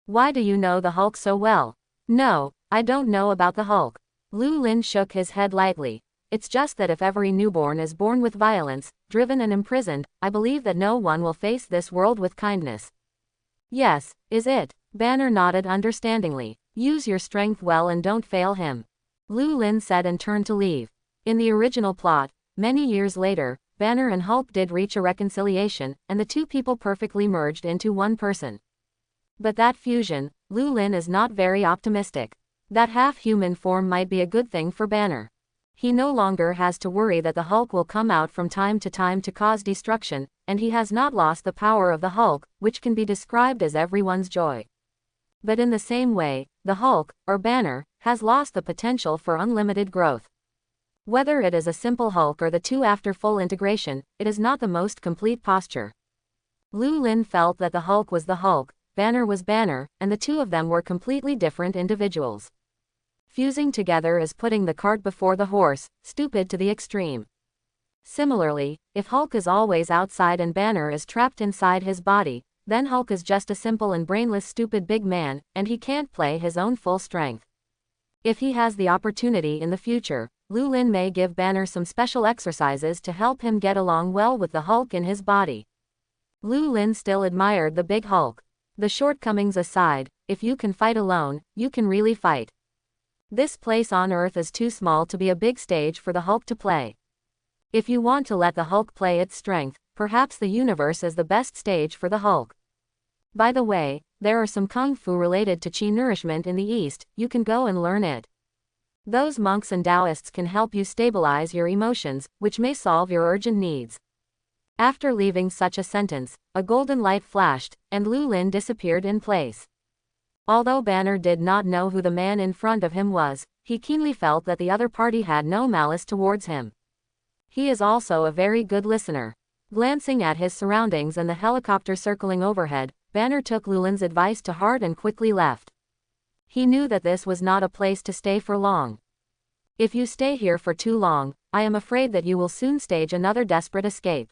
Why do you know the Hulk so well? No, I don't know about the Hulk. Lulin shook his head lightly. It's just that if every newborn is born with violence, driven and imprisoned, I believe that no one will face this world with kindness. Yes, is it? Banner nodded understandingly. Use your strength well and don't fail him. Lulin said and turned to leave. In the original plot, many years later, Banner and Hulk did reach a reconciliation, and the two people perfectly merged into one person. But that fusion, Lulin is not very optimistic. That half-human form might be a good thing for Banner. He no longer has to worry that the Hulk will come out from time to cause destruction, and he has not lost the power of the Hulk, which can be described as everyone's joy. But in the same way, the Hulk, or Banner, has lost the potential for unlimited growth. Whether it is a simple Hulk or the two after full integration, it is not the most complete posture. Lulin felt that the Hulk was the Hulk, Banner was Banner, and the two of them were completely different individuals. Fusing together is putting the cart before the horse, stupid to the extreme. Similarly, if Hulk is always outside and Banner is trapped inside his body, then Hulk is just a simple and brainless stupid big man, and he can't play his own full strength. If he has the opportunity in the future, Lulin may give Banner some special exercises to help him get along well with the Hulk in his body. Lulin still admired the big Hulk. The shortcomings aside, if you can fight alone, you can really fight. This place on Earth is too small to be a big stage for the Hulk to play. If you want to let the Hulk play its strength, perhaps the universe is the best stage for the Hulk. By the way, there are some kung fu related to qi nourishment in the East, you can go and learn it. Those monks and Taoists can help you stabilize your emotions, which may solve your urgent needs. After leaving such a sentence, a golden light flashed, and Lulin disappeared in place. Although Banner did not know who the man in front of him was, he keenly felt that the other party had no malice towards him. He is also a very good listener. Glancing at his surroundings and the helicopter circling overhead, Banner took Lulin's advice to heart and quickly left. He knew that this was not a place to stay for long. If you stay here for too long, I am afraid that you will soon stage another desperate escape.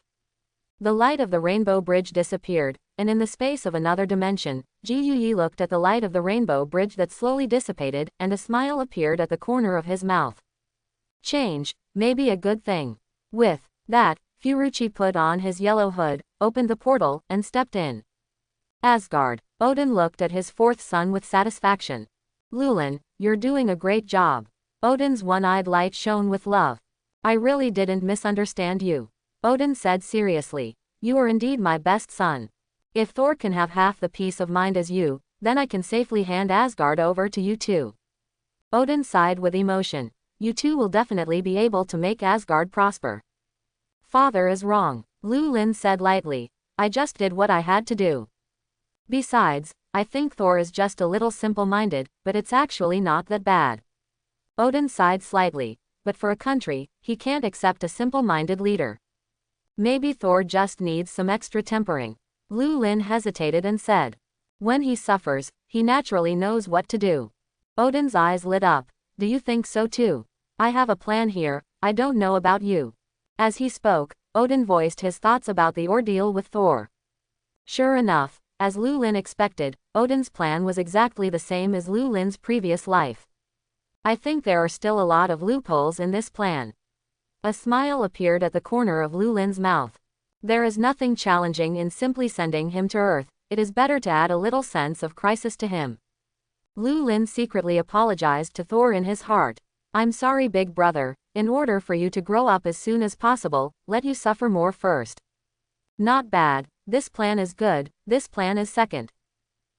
The light of the rainbow bridge disappeared, and in the space of another dimension, Ji Yuyi looked at the light of the rainbow bridge that slowly dissipated, and a smile appeared at the corner of his mouth. Change, may be a good thing. With that, Furuchi put on his yellow hood, opened the portal, and stepped in. Asgard. Odin looked at his fourth son with satisfaction. Lulin, you're doing a great job. Odin's one-eyed light shone with love. I really didn't misunderstand you. Odin said seriously. You are indeed my best son. If Thor can have half the peace of mind as you, then I can safely hand Asgard over to you too. Odin sighed with emotion. You two will definitely be able to make Asgard prosper. Father is wrong, Lulin said lightly. I just did what I had to do. Besides, I think Thor is just a little simple-minded, but it's actually not that bad. Odin sighed slightly, but for a country, he can't accept a simple-minded leader. Maybe Thor just needs some extra tempering. Lulin hesitated and said. When he suffers, he naturally knows what to do. Odin's eyes lit up. Do you think so too? I have a plan here, I don't know about you. As he spoke, Odin voiced his thoughts about the ordeal with Thor. Sure enough, as Lulin expected, Odin's plan was exactly the same as Lulin's previous life. I think there are still a lot of loopholes in this plan. A smile appeared at the corner of Lulin's mouth. There is nothing challenging in simply sending him to Earth, it is better to add a little sense of crisis to him. Lulin secretly apologized to Thor in his heart. I'm sorry big brother, in order for you to grow up as soon as possible, let you suffer more first. Not bad, this plan is good, this plan is second.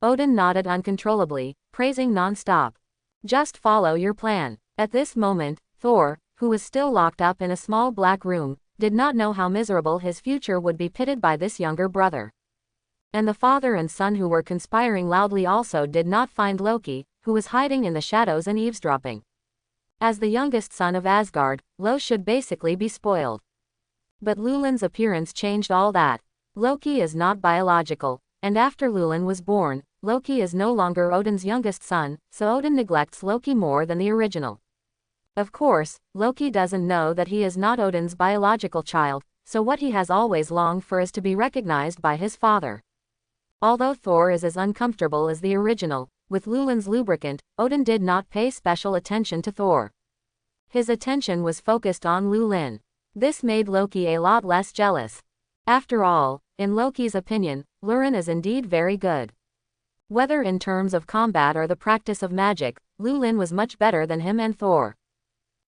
Odin nodded uncontrollably, praising non-stop. Just follow your plan. At this moment, Thor, who was still locked up in a small black room, did not know how miserable his future would be pitted by this younger brother. And the father and son who were conspiring loudly also did not find Loki, who was hiding in the shadows and eavesdropping. As the youngest son of Asgard, Lo should basically be spoiled. But Lulin's appearance changed all that. Loki is not biological, and after Lulin was born, Loki is no longer Odin's youngest son, so Odin neglects Loki more than the original. Of course, Loki doesn't know that he is not Odin's biological child, so what he has always longed for is to be recognized by his father. Although Thor is as uncomfortable as the original, with Lulin's lubricant, Odin did not pay special attention to Thor. His attention was focused on Lulin. This made Loki a lot less jealous. After all, in Loki's opinion, Lulin is indeed very good. Whether in terms of combat or the practice of magic, Lulin was much better than him and Thor.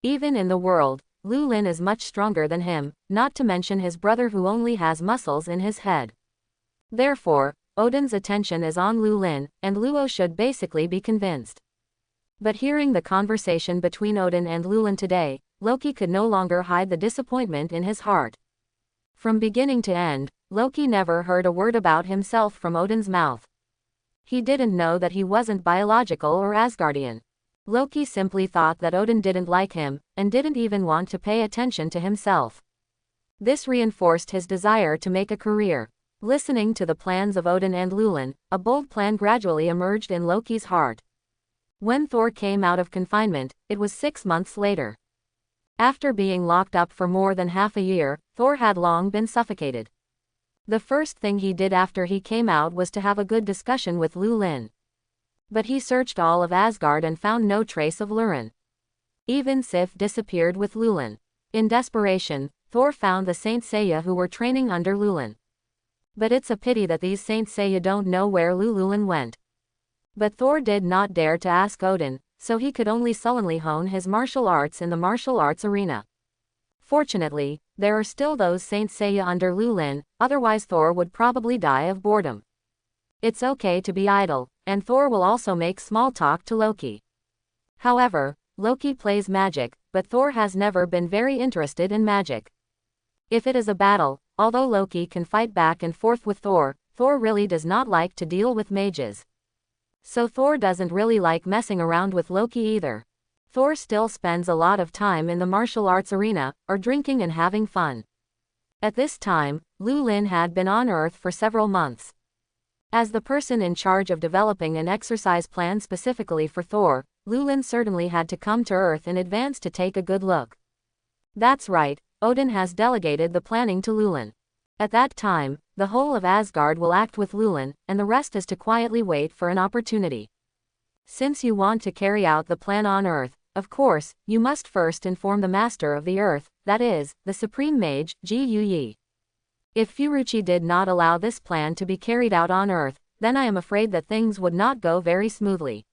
Even in the world, Lulin is much stronger than him, not to mention his brother who only has muscles in his head. Therefore, Odin's attention is on Lulin, and Luo should basically be convinced. But hearing the conversation between Odin and Lulin today, Loki could no longer hide the disappointment in his heart. From beginning to end, Loki never heard a word about himself from Odin's mouth. He didn't know that he wasn't biological or Asgardian. Loki simply thought that Odin didn't like him, and didn't even want to pay attention to himself. This reinforced his desire to make a career. Listening to the plans of Odin and Lulin, a bold plan gradually emerged in Loki's heart. When Thor came out of confinement, it was 6 months later. After being locked up for more than half a year, Thor had long been suffocated. The first thing he did after he came out was to have a good discussion with Lulin. But he searched all of Asgard and found no trace of Lulin. Even Sif disappeared with Lulin. In desperation, Thor found the Saint Seiya who were training under Lulin. But it's a pity that these Saint Seiya don't know where Lulin went. But Thor did not dare to ask Odin, so he could only sullenly hone his martial arts in the martial arts arena. Fortunately, there are still those Saint Seiya under Lulin, otherwise Thor would probably die of boredom. It's okay to be idle, and Thor will also make small talk to Loki. However, Loki plays magic, but Thor has never been very interested in magic. If it is a battle, although Loki can fight back and forth with Thor, Thor really does not like to deal with mages. So Thor doesn't really like messing around with Loki either. Thor still spends a lot of time in the martial arts arena, or drinking and having fun. At this time, Lulin had been on Earth for several months. As the person in charge of developing an exercise plan specifically for Thor, Lulin certainly had to come to Earth in advance to take a good look. That's right, Odin has delegated the planning to Lulin. At that time, the whole of Asgard will act with Lulin, and the rest is to quietly wait for an opportunity. Since you want to carry out the plan on Earth, of course, you must first inform the Master of the Earth, that is, the Supreme Mage, Yi. If Furuchi did not allow this plan to be carried out on Earth, then I am afraid that things would not go very smoothly.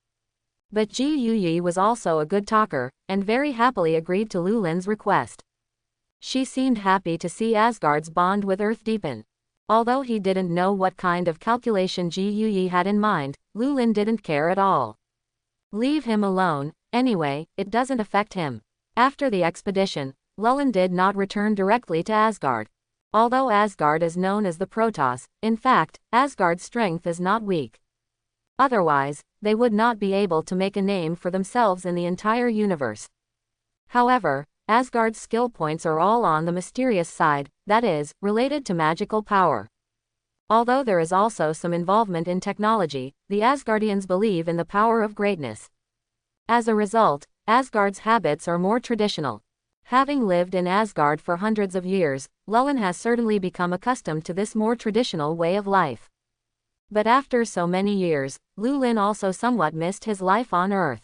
But Yi was also a good talker, and very happily agreed to Lulin's request. She seemed happy to see Asgard's bond with Earth deepen. Although he didn't know what kind of calculation Yi had in mind, Lulin didn't care at all. Leave him alone, anyway, it doesn't affect him. After the expedition, Lulin did not return directly to Asgard. Although Asgard is known as the Protoss, in fact, Asgard's strength is not weak. Otherwise, they would not be able to make a name for themselves in the entire universe. However, Asgard's skill points are all on the mysterious side, that is, related to magical power. Although there is also some involvement in technology, the Asgardians believe in the power of greatness. As a result, Asgard's habits are more traditional. Having lived in Asgard for hundreds of years, Lulin has certainly become accustomed to this more traditional way of life. But after so many years, Lulin also somewhat missed his life on Earth.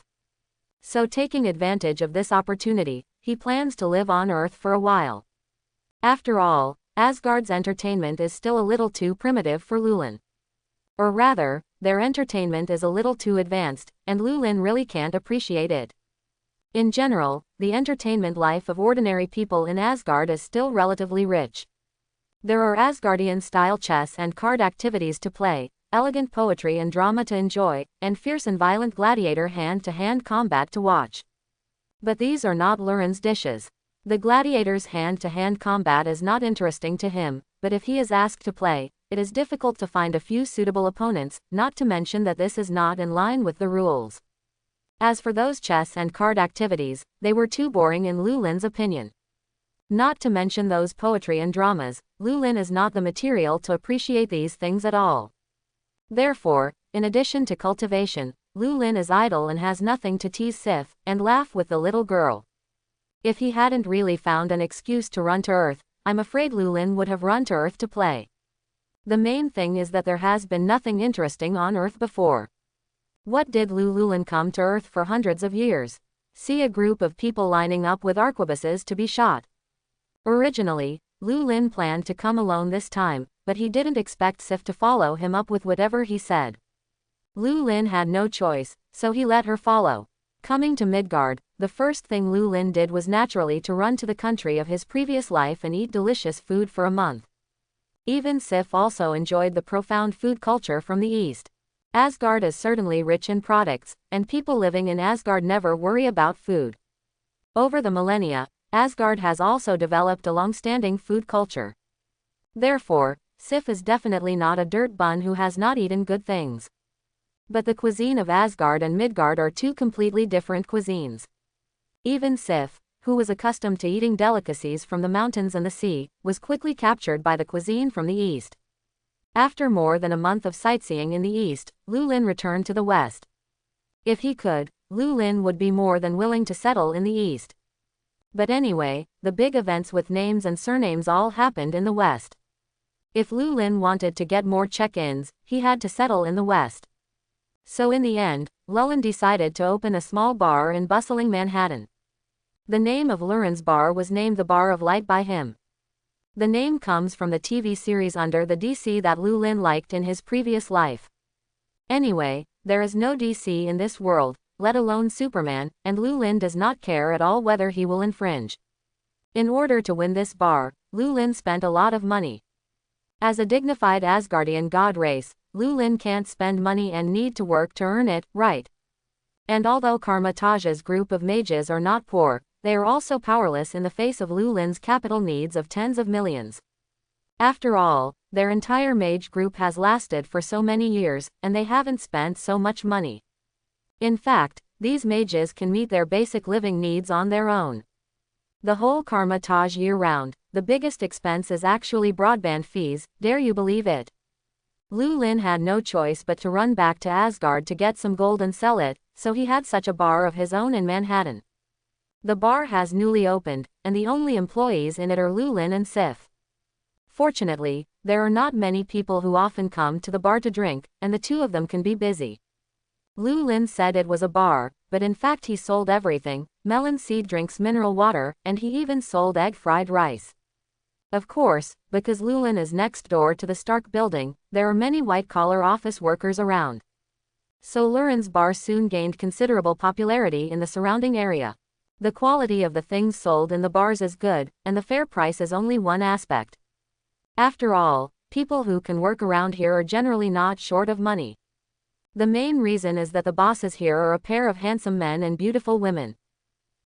So taking advantage of this opportunity, he plans to live on Earth for a while. After all, Asgard's entertainment is still a little too primitive for Lulin. Or rather, their entertainment is a little too advanced, and Lulin really can't appreciate it. In general, the entertainment life of ordinary people in Asgard is still relatively rich. There are Asgardian-style chess and card activities to play, elegant poetry and drama to enjoy, and fierce and violent gladiator hand-to-hand combat to watch. But these are not Lurin's dishes. The gladiator's hand-to-hand combat is not interesting to him, but if he is asked to play, it is difficult to find a few suitable opponents, not to mention that this is not in line with the rules. As for those chess and card activities, they were too boring in Lulin's opinion. Not to mention those poetry and dramas, Lulin is not the material to appreciate these things at all. Therefore, in addition to cultivation, Lulin is idle and has nothing to tease Sif, and laugh with the little girl. If he hadn't really found an excuse to run to Earth, I'm afraid Lulin would have run to Earth to play. The main thing is that there has been nothing interesting on Earth before. What did Lulin come to Earth for hundreds of years? See a group of people lining up with arquebuses to be shot. Originally, Lulin planned to come alone this time, but he didn't expect Sif to follow him up with whatever he said. Lulin had no choice, so he let her follow. Coming to Midgard, the first thing Lulin did was naturally to run to the country of his previous life and eat delicious food for a month. Even Sif also enjoyed the profound food culture from the East. Asgard is certainly rich in products, and people living in Asgard never worry about food. Over the millennia, Asgard has also developed a long-standing food culture. Therefore, Sif is definitely not a dirt bun who has not eaten good things. But the cuisine of Asgard and Midgard are two completely different cuisines. Even Sif, who was accustomed to eating delicacies from the mountains and the sea, was quickly captured by the cuisine from the east. After more than a month of sightseeing in the east, Lulin returned to the west. If he could, Lulin would be more than willing to settle in the east. But anyway, the big events with names and surnames all happened in the west. If Lulin wanted to get more check-ins, he had to settle in the west. So in the end, Lulin decided to open a small bar in bustling Manhattan. The name of Lurin's bar was named the Bar of Light by him. The name comes from the TV series Under the DC that Lulin liked in his previous life. Anyway, there is no DC in this world, let alone Superman, and Lulin does not care at all whether he will infringe. In order to win this bar, Lulin spent a lot of money. As a dignified Asgardian god race, Lulin can't spend money and need to work to earn it, right? And although Karmataj's group of mages are not poor, they are also powerless in the face of Lulin's capital needs of tens of millions. After all, their entire mage group has lasted for so many years, and they haven't spent so much money. In fact, these mages can meet their basic living needs on their own. The whole Karmataj year-round, the biggest expense is actually broadband fees, dare you believe it? Lulin had no choice but to run back to Asgard to get some gold and sell it, so he had such a bar of his own in Manhattan. The bar has newly opened, and the only employees in it are Lulin and Sif. Fortunately, there are not many people who often come to the bar to drink, and the two of them can be busy. Lulin said it was a bar, but in fact he sold everything: melon seed drinks, mineral water, and he even sold egg fried rice. Of course, because Lulin is next door to the Stark building, there are many white-collar office workers around. So Lurin's bar soon gained considerable popularity in the surrounding area. The quality of the things sold in the bars is good, and the fair price is only one aspect. After all, people who can work around here are generally not short of money. The main reason is that the bosses here are a pair of handsome men and beautiful women.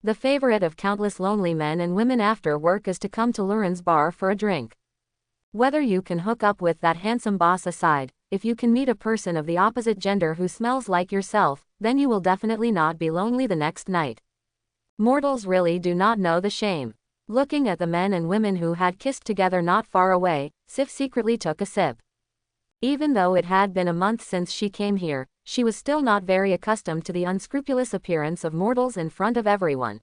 The favorite of countless lonely men and women after work is to come to Lurin's bar for a drink. Whether you can hook up with that handsome boss aside, if you can meet a person of the opposite gender who smells like yourself, then you will definitely not be lonely the next night. Mortals really do not know the shame. Looking at the men and women who had kissed together not far away, Sif secretly took a sip. Even though it had been a month since she came here, she was still not very accustomed to the unscrupulous appearance of mortals in front of everyone.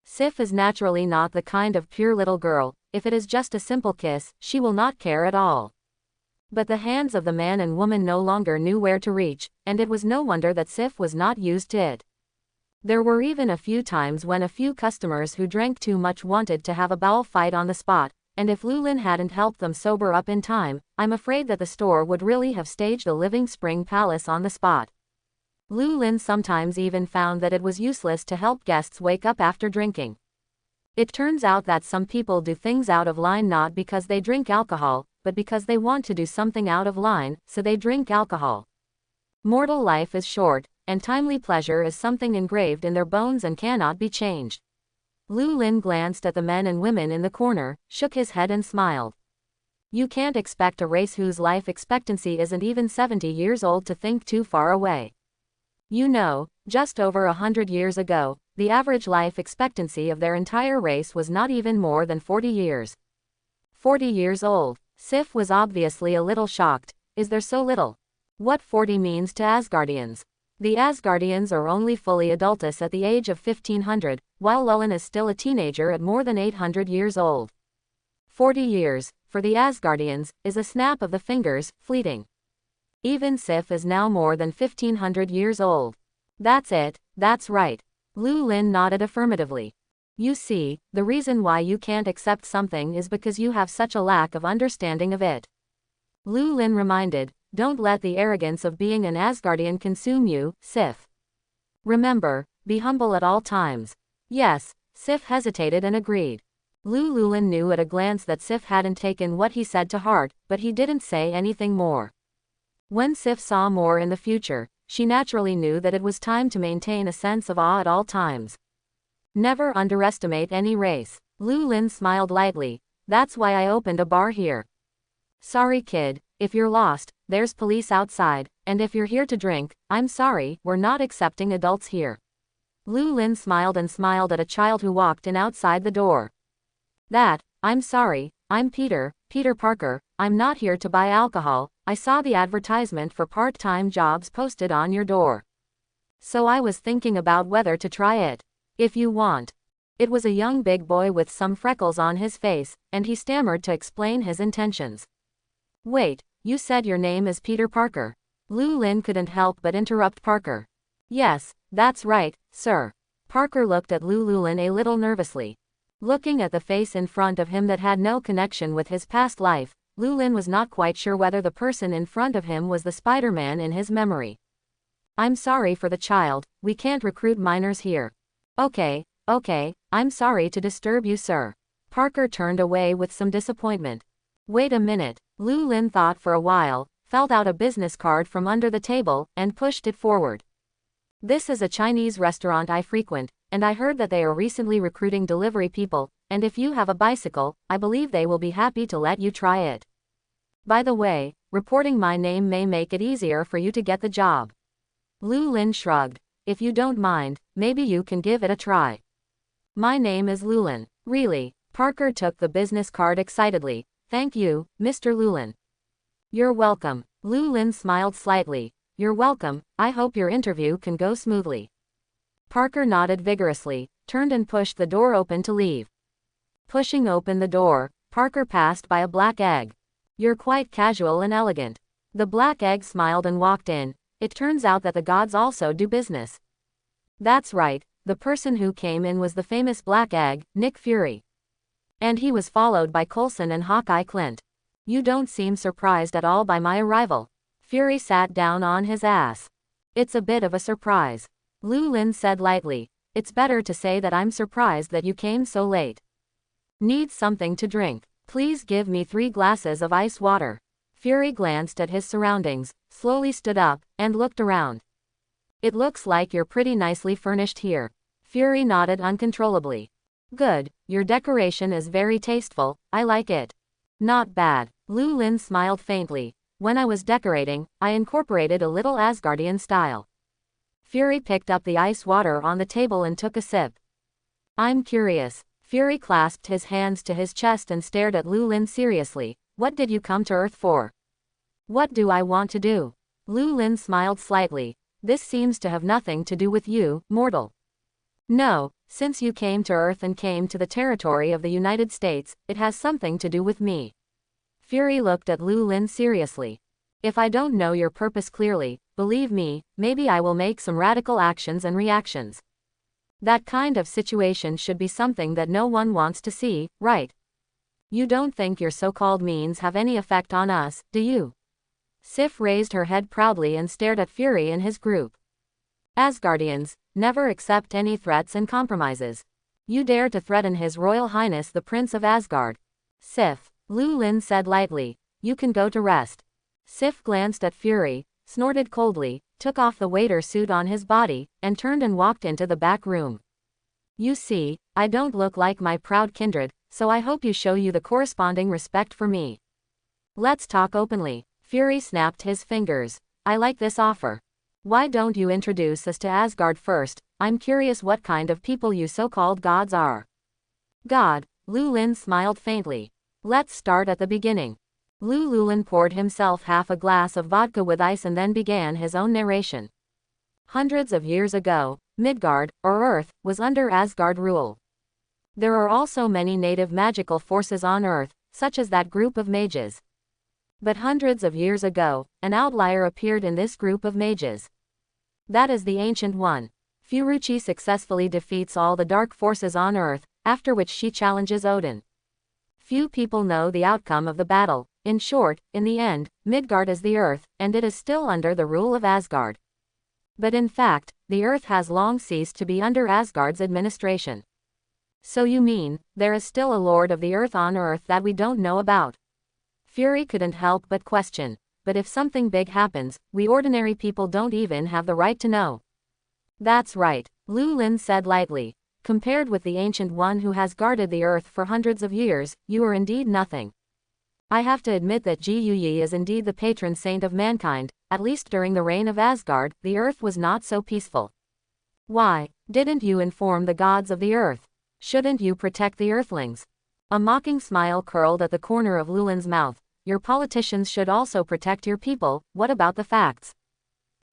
Sif is naturally not the kind of pure little girl. If it is just a simple kiss, she will not care at all. But the hands of the man and woman no longer knew where to reach, and it was no wonder that Sif was not used to it. There were even a few times when a few customers who drank too much wanted to have a bowel fight on the spot, and if Lulin hadn't helped them sober up in time, I'm afraid that the store would really have staged a living spring palace on the spot. Lulin sometimes even found that it was useless to help guests wake up after drinking. It turns out that some people do things out of line not because they drink alcohol, but because they want to do something out of line, so they drink alcohol. Mortal life is short, and timely pleasure is something engraved in their bones and cannot be changed. Lulin glanced at the men and women in the corner, shook his head and smiled. You can't expect a race whose life expectancy isn't even 70 years old to think too far away. You know, just over 100 years ago, the average life expectancy of their entire race was not even more than 40 years. 40 years old. Sif was obviously a little shocked. Is there so little? What 40 means to Asgardians? The Asgardians are only fully adultus at the age of 1500, while Lulin is still a teenager at more than 800 years old. 40 years, for the Asgardians, is a snap of the fingers, fleeting. Even Sif is now more than 1500 years old. That's it, that's right. Lulin nodded affirmatively. You see, the reason why you can't accept something is because you have such a lack of understanding of it. Lulin reminded, don't let the arrogance of being an Asgardian consume you, Sif. Remember, be humble at all times. Yes, Sif hesitated and agreed. Lulin knew at a glance that Sif hadn't taken what he said to heart, but he didn't say anything more. When Sif saw more in the future, she naturally knew that it was time to maintain a sense of awe at all times. Never underestimate any race. Lulin smiled lightly. That's why I opened a bar here. Sorry kid, if you're lost, there's police outside, and if you're here to drink, I'm sorry, we're not accepting adults here. Lulin smiled and smiled at a child who walked in outside the door. I'm sorry, I'm Peter Parker, I'm not here to buy alcohol, I saw the advertisement for part-time jobs posted on your door. So I was thinking about whether to try it. If you want. It was a young big boy with some freckles on his face, and he stammered to explain his intentions. Wait, you said your name is Peter Parker? Lulin couldn't help but interrupt Parker. Yes, that's right, sir. Parker looked at Lulin a little nervously. Looking at the face in front of him that had no connection with his past life, Lulin was not quite sure whether the person in front of him was the Spider-Man in his memory. I'm sorry for the child, we can't recruit minors here. Okay, I'm sorry to disturb you, sir. Parker turned away with some disappointment. Wait a minute. Lulin thought for a while, felt out a business card from under the table, and pushed it forward. This is a Chinese restaurant I frequent, and I heard that they are recently recruiting delivery people, and if you have a bicycle, I believe they will be happy to let you try it. By the way, reporting my name may make it easier for you to get the job. Lulin shrugged. If you don't mind, maybe you can give it a try. My name is Lulin. Really? Parker took the business card excitedly. Thank you, Mr. Lulin. You're welcome. Lulin smiled slightly. You're welcome, I hope your interview can go smoothly. Parker nodded vigorously, turned and pushed the door open to leave. Pushing open the door, Parker passed by a black egg. You're quite casual and elegant. The black egg smiled and walked in. It turns out that the gods also do business. That's right, the person who came in was the famous black egg, Nick Fury. And he was followed by Coulson and Hawkeye Clint. You don't seem surprised at all by my arrival. Fury sat down on his ass. It's a bit of a surprise. Lulin said lightly. It's better to say that I'm surprised that you came so late. Need something to drink. Please give me 3 glasses of ice water. Fury glanced at his surroundings, slowly stood up, and looked around. It looks like you're pretty nicely furnished here. Fury nodded uncontrollably. Good, your decoration is very tasteful, I like it. Not bad. Lulin smiled faintly. When I was decorating, I incorporated a little Asgardian style. Fury picked up the ice water on the table and took a sip. I'm curious. Fury clasped his hands to his chest and stared at Lulin seriously. What did you come to Earth for? What do I want to do? Lulin smiled slightly. This seems to have nothing to do with you, mortal. No, since you came to Earth and came to the territory of the United States, it has something to do with me. Fury looked at Lulin seriously. If I don't know your purpose clearly, believe me, maybe I will make some radical actions and reactions. That kind of situation should be something that no one wants to see, right? You don't think your so-called means have any effect on us, do you? Sif raised her head proudly and stared at Fury and his group. Asgardians never accept any threats and compromises. You dare to threaten His Royal Highness the Prince of Asgard. Sif, Lulin said lightly, you can go to rest. Sif glanced at Fury, snorted coldly, took off the waiter suit on his body, and turned and walked into the back room. You see, I don't look like my proud kindred, so I hope you show you the corresponding respect for me. Let's talk openly. Fury snapped his fingers. I like this offer. Why don't you introduce us to Asgard first? I'm curious what kind of people you so-called gods are. God, Lulin smiled faintly. Let's start at the beginning. Lulin poured himself half a glass of vodka with ice and then began his own narration. Hundreds of years ago, Midgard, or Earth, was under Asgard rule. There are also many native magical forces on Earth, such as that group of mages. But hundreds of years ago, an outlier appeared in this group of mages. That is the Ancient One. Furuchi successfully defeats all the dark forces on Earth, after which she challenges Odin. Few people know the outcome of the battle. In short, in the end, Midgard is the Earth, and it is still under the rule of Asgard. But in fact, the Earth has long ceased to be under Asgard's administration. So you mean, there is still a Lord of the Earth on Earth that we don't know about? Fury couldn't help but question. But if something big happens, we ordinary people don't even have the right to know. That's right, Lulin said lightly. Compared with the Ancient One who has guarded the Earth for hundreds of years, you are indeed nothing. I have to admit that Yi is indeed the patron saint of mankind. At least during the reign of Asgard, the earth was not so peaceful. Why didn't you inform the gods of the earth? Shouldn't you protect the earthlings? A mocking smile curled at the corner of Lulin's mouth. Your politicians should also protect your people. What about the facts?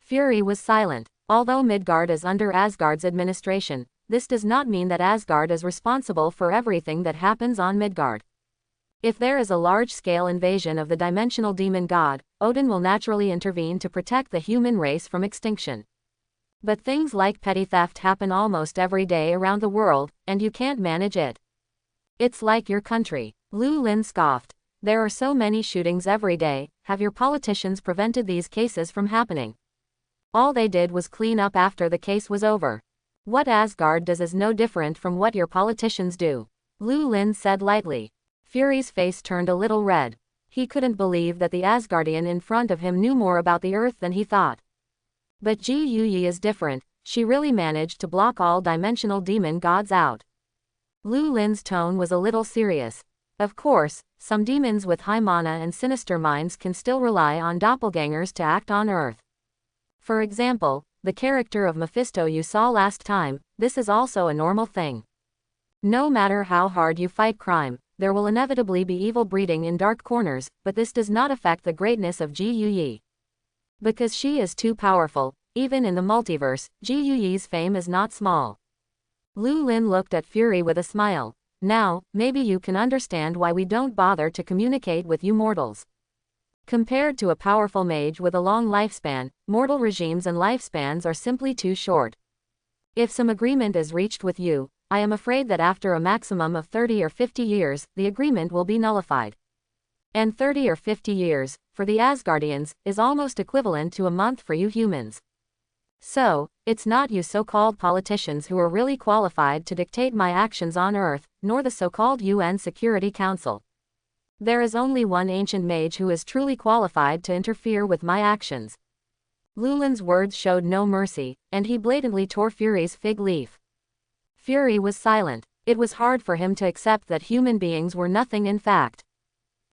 Fury was silent. Although Midgard is under Asgard's administration, this does not mean that Asgard is responsible for everything that happens on Midgard. If there is a large-scale invasion of the dimensional demon god, Odin will naturally intervene to protect the human race from extinction. But things like petty theft happen almost every day around the world, and you can't manage it. It's like your country. Lulin scoffed. There are so many shootings every day. Have your politicians prevented these cases from happening? All they did was clean up after the case was over. What Asgard does is no different from what your politicians do, Lulin said lightly. Fury's face turned a little red. He couldn't believe that the Asgardian in front of him knew more about the earth than he thought. But Ji is different. She really managed to block all dimensional demon gods out. Lulin's tone was a little serious. Of course, some demons with high mana and sinister minds can still rely on doppelgangers to act on Earth. For example, the character of Mephisto you saw last time. This is also a normal thing. No matter how hard you fight crime, there will inevitably be evil breeding in dark corners, but this does not affect the greatness of Ji. Because she is too powerful, even in the multiverse, Ji's fame is not small. Lulin looked at Fury with a smile. Now, maybe you can understand why we don't bother to communicate with you mortals. Compared to a powerful mage with a long lifespan, mortal regimes and lifespans are simply too short. If some agreement is reached with you, I am afraid that after a maximum of 30 or 50 years, the agreement will be nullified. And 30 or 50 years, for the Asgardians, is almost equivalent to a month for you humans. So, it's not you so-called politicians who are really qualified to dictate my actions on Earth, nor the so-called UN Security Council. There is only one ancient mage who is truly qualified to interfere with my actions. Lulin's words showed no mercy, and he blatantly tore Fury's fig leaf. Fury was silent. It was hard for him to accept that human beings were nothing in fact.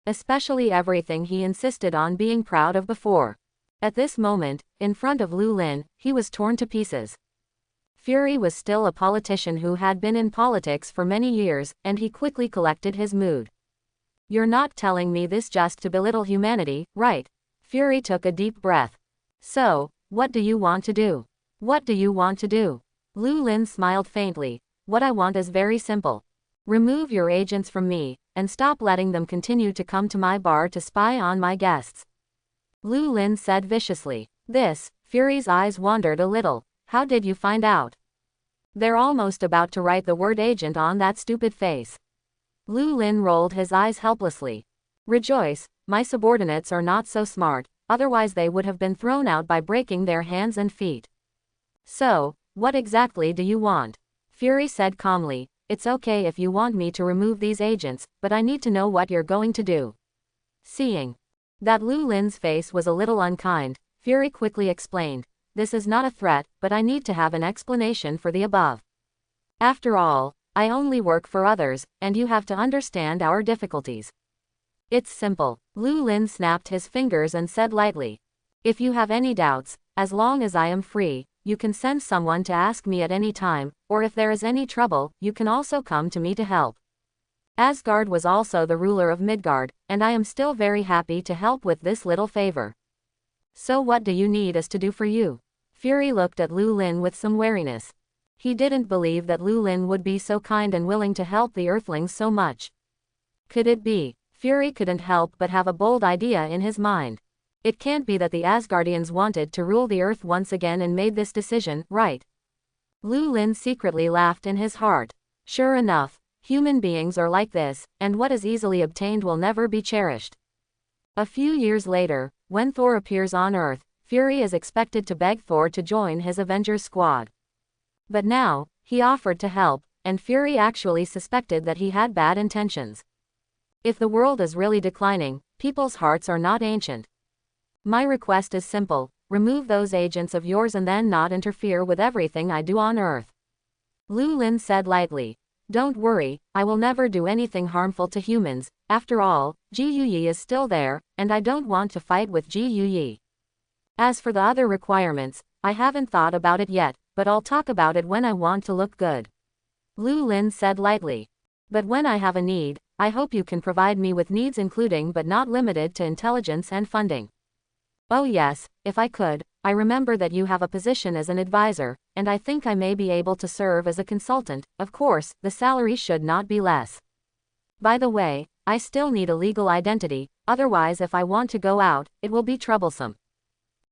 Especially everything he insisted on being proud of before. At this moment, in front of Lulin, he was torn to pieces. Fury was still a politician who had been in politics for many years, and he quickly collected his mood. You're not telling me this just to belittle humanity, right? Fury took a deep breath. So, what do you want to do? What do you want to do? Lulin smiled faintly. What I want is very simple. Remove your agents from me, and stop letting them continue to come to my bar to spy on my guests. Lulin said viciously. This, Fury's eyes wandered a little. How did you find out? They're almost about to write the word agent on that stupid face. Lulin rolled his eyes helplessly. Rejoice, my subordinates are not so smart, otherwise they would have been thrown out by breaking their hands and feet. So, what exactly do you want? Fury said calmly. It's okay if you want me to remove these agents, but I need to know what you're going to do. Seeing that Lulin's face was a little unkind, Fury quickly explained. This is not a threat, but I need to have an explanation for the above. After all, I only work for others, and you have to understand our difficulties. It's simple. Lulin snapped his fingers and said lightly. If you have any doubts, as long as I am free, you can send someone to ask me at any time, or if there is any trouble, you can also come to me to help. Asgard was also the ruler of Midgard, and I am still very happy to help with this little favor. So what do you need us to do for you? Fury looked at Lulin with some wariness. He didn't believe that Lulin would be so kind and willing to help the Earthlings so much. Could it be? Fury couldn't help but have a bold idea in his mind. It can't be that the Asgardians wanted to rule the Earth once again and made this decision, right? Lulin secretly laughed in his heart. Sure enough, human beings are like this, and what is easily obtained will never be cherished. A few years later, when Thor appears on Earth, Fury is expected to beg Thor to join his Avengers squad. But now, he offered to help, and Fury actually suspected that he had bad intentions. If the world is really declining, people's hearts are not ancient. My request is simple, remove those agents of yours and then not interfere with everything I do on Earth. Lulin said lightly. Don't worry, I will never do anything harmful to humans. After all, Ji is still there, and I don't want to fight with Ji. As for the other requirements, I haven't thought about it yet, but I'll talk about it when I want to look good. Lulin said lightly. But when I have a need, I hope you can provide me with needs including but not limited to intelligence and funding. Oh yes, if I could. I remember that you have a position as an advisor, and I think I may be able to serve as a consultant. Of course, the salary should not be less. By the way, I still need a legal identity, otherwise if I want to go out, it will be troublesome.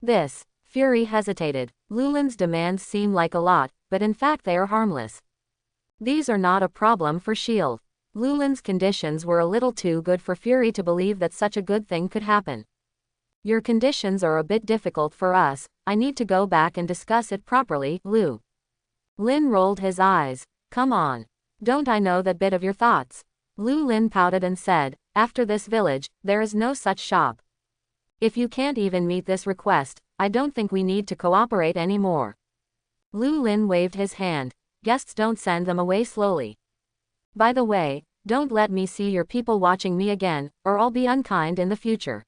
This. Fury hesitated. Lulin's demands seem like a lot, but in fact they are harmless. These are not a problem for S.H.I.E.L.D. Lulin's conditions were a little too good for Fury to believe that such a good thing could happen. Your conditions are a bit difficult for us, I need to go back and discuss it properly, Lin rolled his eyes. Come on. Don't I know that bit of your thoughts? Lulin pouted and said, after this village, there is no such shop. If you can't even meet this request, I don't think we need to cooperate anymore. Lulin waved his hand. Guests don't send them away slowly. By the way, don't let me see your people watching me again, or I'll be unkind in the future.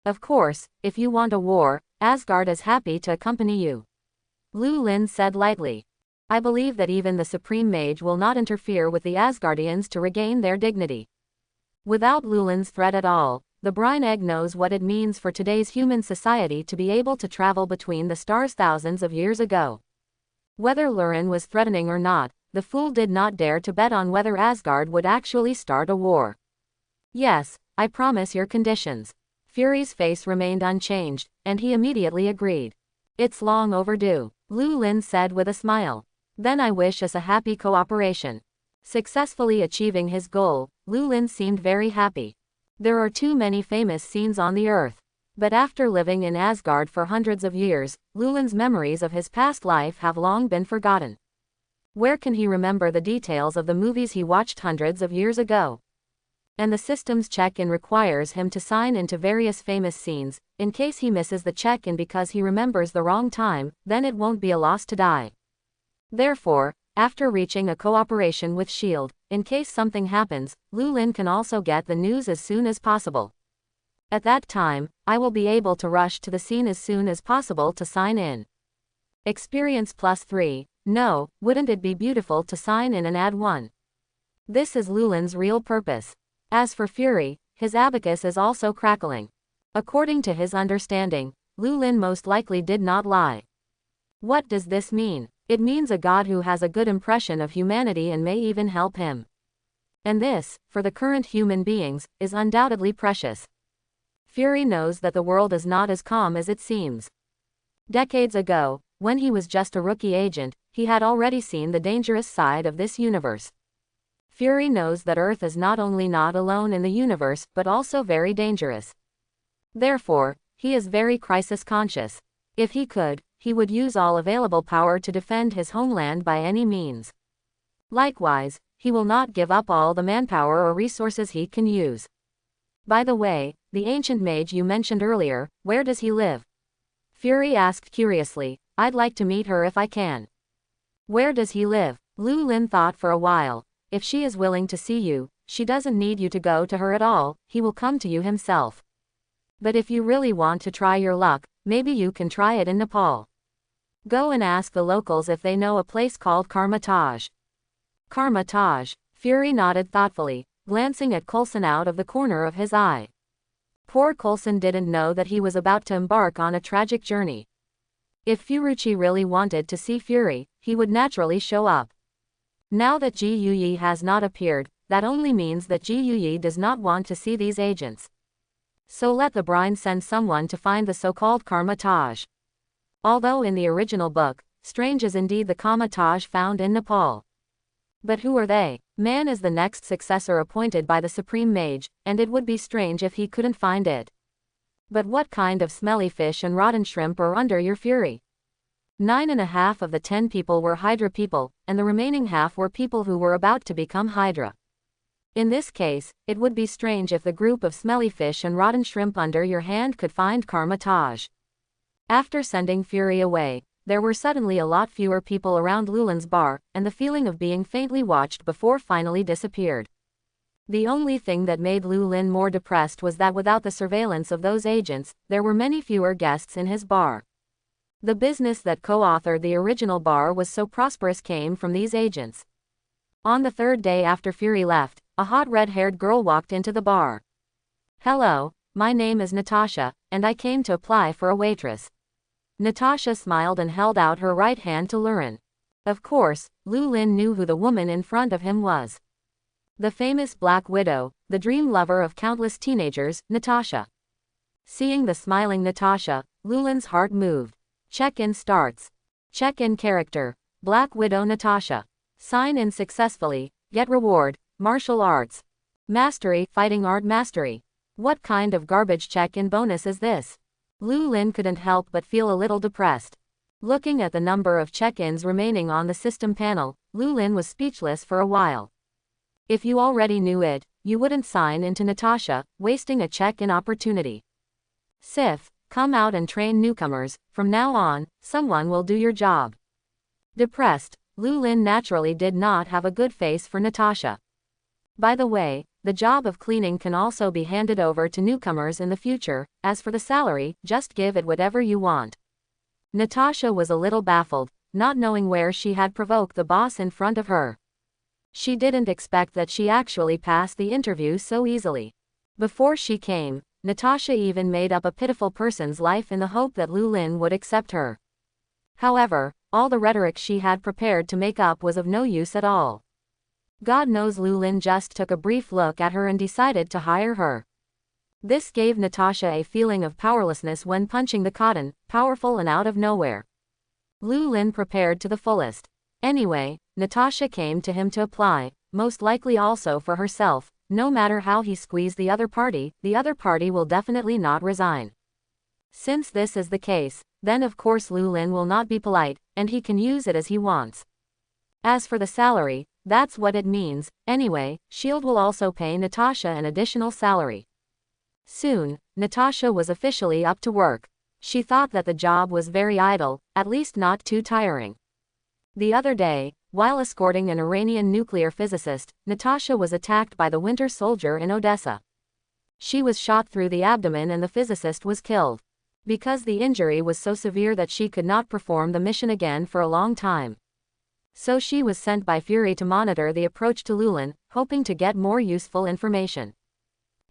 Of course, if you want a war, Asgard is happy to accompany you. Lulin said lightly. I believe that even the Supreme Mage will not interfere with the Asgardians to regain their dignity. Without Lulin's threat at all, the Brine Egg knows what it means for today's human society to be able to travel between the stars thousands of years ago. Whether Lulin was threatening or not, the fool did not dare to bet on whether Asgard would actually start a war. Yes, I promise your conditions. Fury's face remained unchanged, and he immediately agreed. It's long overdue, Lulin said with a smile. Then I wish us a happy cooperation. Successfully achieving his goal, Lulin seemed very happy. There are too many famous scenes on the earth. But after living in Asgard for hundreds of years, Lulin's memories of his past life have long been forgotten. Where can he remember the details of the movies he watched hundreds of years ago? And the systems check-in requires him to sign into various famous scenes. In case he misses the check-in because he remembers the wrong time, then it won't be a loss to die. Therefore, after reaching a cooperation with S.H.I.E.L.D., in case something happens, Lulin can also get the news as soon as possible. At that time, I will be able to rush to the scene as soon as possible to sign in. Experience +3. No, wouldn't it be beautiful to sign in and add 1? This is Lulin's real purpose. As for Fury, his abacus is also crackling. According to his understanding, Lulin most likely did not lie. What does this mean? It means a god who has a good impression of humanity and may even help him. And this, for the current human beings, is undoubtedly precious. Fury knows that the world is not as calm as it seems. Decades ago, when he was just a rookie agent, he had already seen the dangerous side of this universe. Fury knows that Earth is not only not alone in the universe, but also very dangerous. Therefore, he is very crisis conscious. If he could, he would use all available power to defend his homeland by any means. Likewise, he will not give up all the manpower or resources he can use. By the way, the ancient mage you mentioned earlier, where does he live? Fury asked curiously. I'd like to meet her if I can. Where does he live? Lulin thought for a while. If she is willing to see you, she doesn't need you to go to her at all, he will come to you himself. But if you really want to try your luck, maybe you can try it in Nepal. Go and ask the locals if they know a place called Karmataj. Karmataj. Fury nodded thoughtfully, glancing at Coulson out of the corner of his eye. Poor Coulson didn't know that he was about to embark on a tragic journey. If Furuchi really wanted to see Fury, he would naturally show up. Now that Ji Yuyi has not appeared, that only means that Ji Yuyi does not want to see these agents. So let the Brine send someone to find the so-called Karmataj. Although in the original book, strange is indeed the Karmataj found in Nepal. But who are they? Man is the next successor appointed by the Supreme Mage, and it would be strange if he couldn't find it. But what kind of smelly fish and rotten shrimp are under your fury? 9.5 of the 10 people were Hydra people, and the remaining half were people who were about to become Hydra. In this case, it would be strange if the group of smelly fish and rotten shrimp under your hand could find Karmataj. After sending Fury away, there were suddenly a lot fewer people around Lulin's bar, and the feeling of being faintly watched before finally disappeared. The only thing that made Lulin more depressed was that without the surveillance of those agents, there were many fewer guests in his bar. The business that co-authored the original bar was so prosperous came from these agents. On the third day after Fury left, a hot red-haired girl walked into the bar. "Hello, my name is Natasha, and I came to apply for a waitress." Natasha smiled and held out her right hand to Lulin. Of course, Lulin knew who the woman in front of him was. The famous Black Widow, the dream lover of countless teenagers, Natasha. Seeing the smiling Natasha, Lulin's heart moved. Check-in starts. Check-in character: Black Widow Natasha. Sign in successfully. Get reward: martial arts. Mastery: fighting art mastery. What kind of garbage check-in bonus is this? Lulin couldn't help but feel a little depressed. Looking at the number of check-ins remaining on the system panel, Lulin was speechless for a while. If you already knew it, you wouldn't sign into Natasha, wasting a check-in opportunity. Sif, come out and train newcomers. From now on, someone will do your job. Depressed, Lulin naturally did not have a good face for Natasha. By the way, the job of cleaning can also be handed over to newcomers in the future. As for the salary, just give it whatever you want. Natasha was a little baffled, not knowing where she had provoked the boss in front of her. She didn't expect that she actually passed the interview so easily. Before she came, Natasha even made up a pitiful person's life in the hope that Lulin would accept her. However, all the rhetoric she had prepared to make up was of no use at all. God knows Lulin just took a brief look at her and decided to hire her. This gave Natasha a feeling of powerlessness when punching the cotton, powerful and out of nowhere. Lulin prepared to the fullest. Anyway, Natasha came to him to apply, most likely also for herself. No matter how he squeezed the other party will definitely not resign. Since this is the case, then of course Lulin will not be polite, and he can use it as he wants. As for the salary, that's what it means. Anyway, S.H.I.E.L.D. will also pay Natasha an additional salary. Soon, Natasha was officially up to work. She thought that the job was very idle, at least not too tiring. The other day, while escorting an Iranian nuclear physicist, Natasha was attacked by the Winter Soldier in Odessa. She was shot through the abdomen and the physicist was killed. Because the injury was so severe that she could not perform the mission again for a long time. So she was sent by Fury to monitor the approach to Lulin, hoping to get more useful information.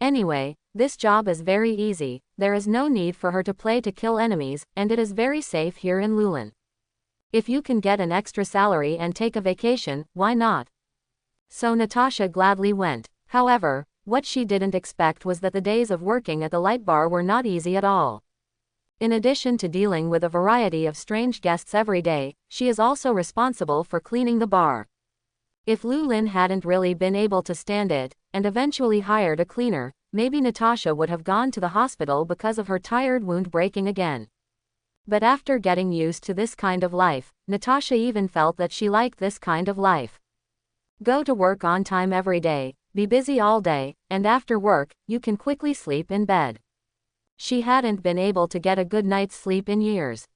Anyway, this job is very easy. There is no need for her to play to kill enemies, and it is very safe here in Lulin. If you can get an extra salary and take a vacation, why not? So Natasha gladly went. However, what she didn't expect was that the days of working at the light bar were not easy at all. In addition to dealing with a variety of strange guests every day, she is also responsible for cleaning the bar. If Lulin hadn't really been able to stand it, and eventually hired a cleaner, maybe Natasha would have gone to the hospital because of her tired wound breaking again. But after getting used to this kind of life, Natasha even felt that she liked this kind of life. Go to work on time every day, be busy all day, and after work, you can quickly sleep in bed. She hadn't been able to get a good night's sleep in years.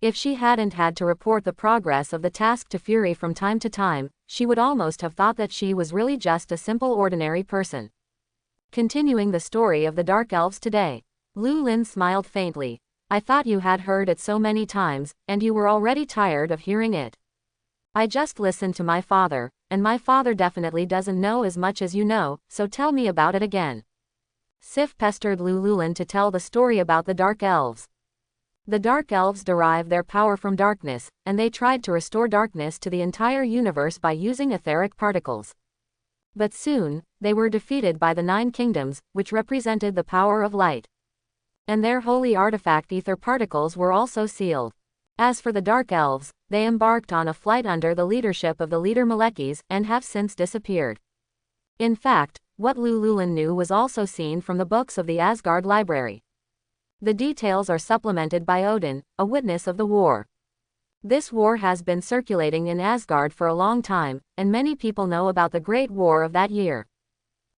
If she hadn't had to report the progress of the task to Fury from time to time, she would almost have thought that she was really just a simple ordinary person. Continuing the story of the Dark Elves today. Lulin smiled faintly. I thought you had heard it so many times, and you were already tired of hearing it. I just listened to my father, and my father definitely doesn't know as much as you know, so tell me about it again. Sif pestered Lulin to tell the story about the Dark Elves. The Dark Elves derive their power from darkness, and they tried to restore darkness to the entire universe by using etheric particles. But soon, they were defeated by the Nine Kingdoms, which represented the power of light. And their holy artifact ether particles were also sealed. As for the Dark Elves, they embarked on a flight under the leadership of the leader Malekith, and have since disappeared. In fact, what Lulin knew was also seen from the books of the Asgard library. The details are supplemented by Odin, a witness of the war. This war has been circulating in Asgard for a long time, and many people know about the Great War of that year.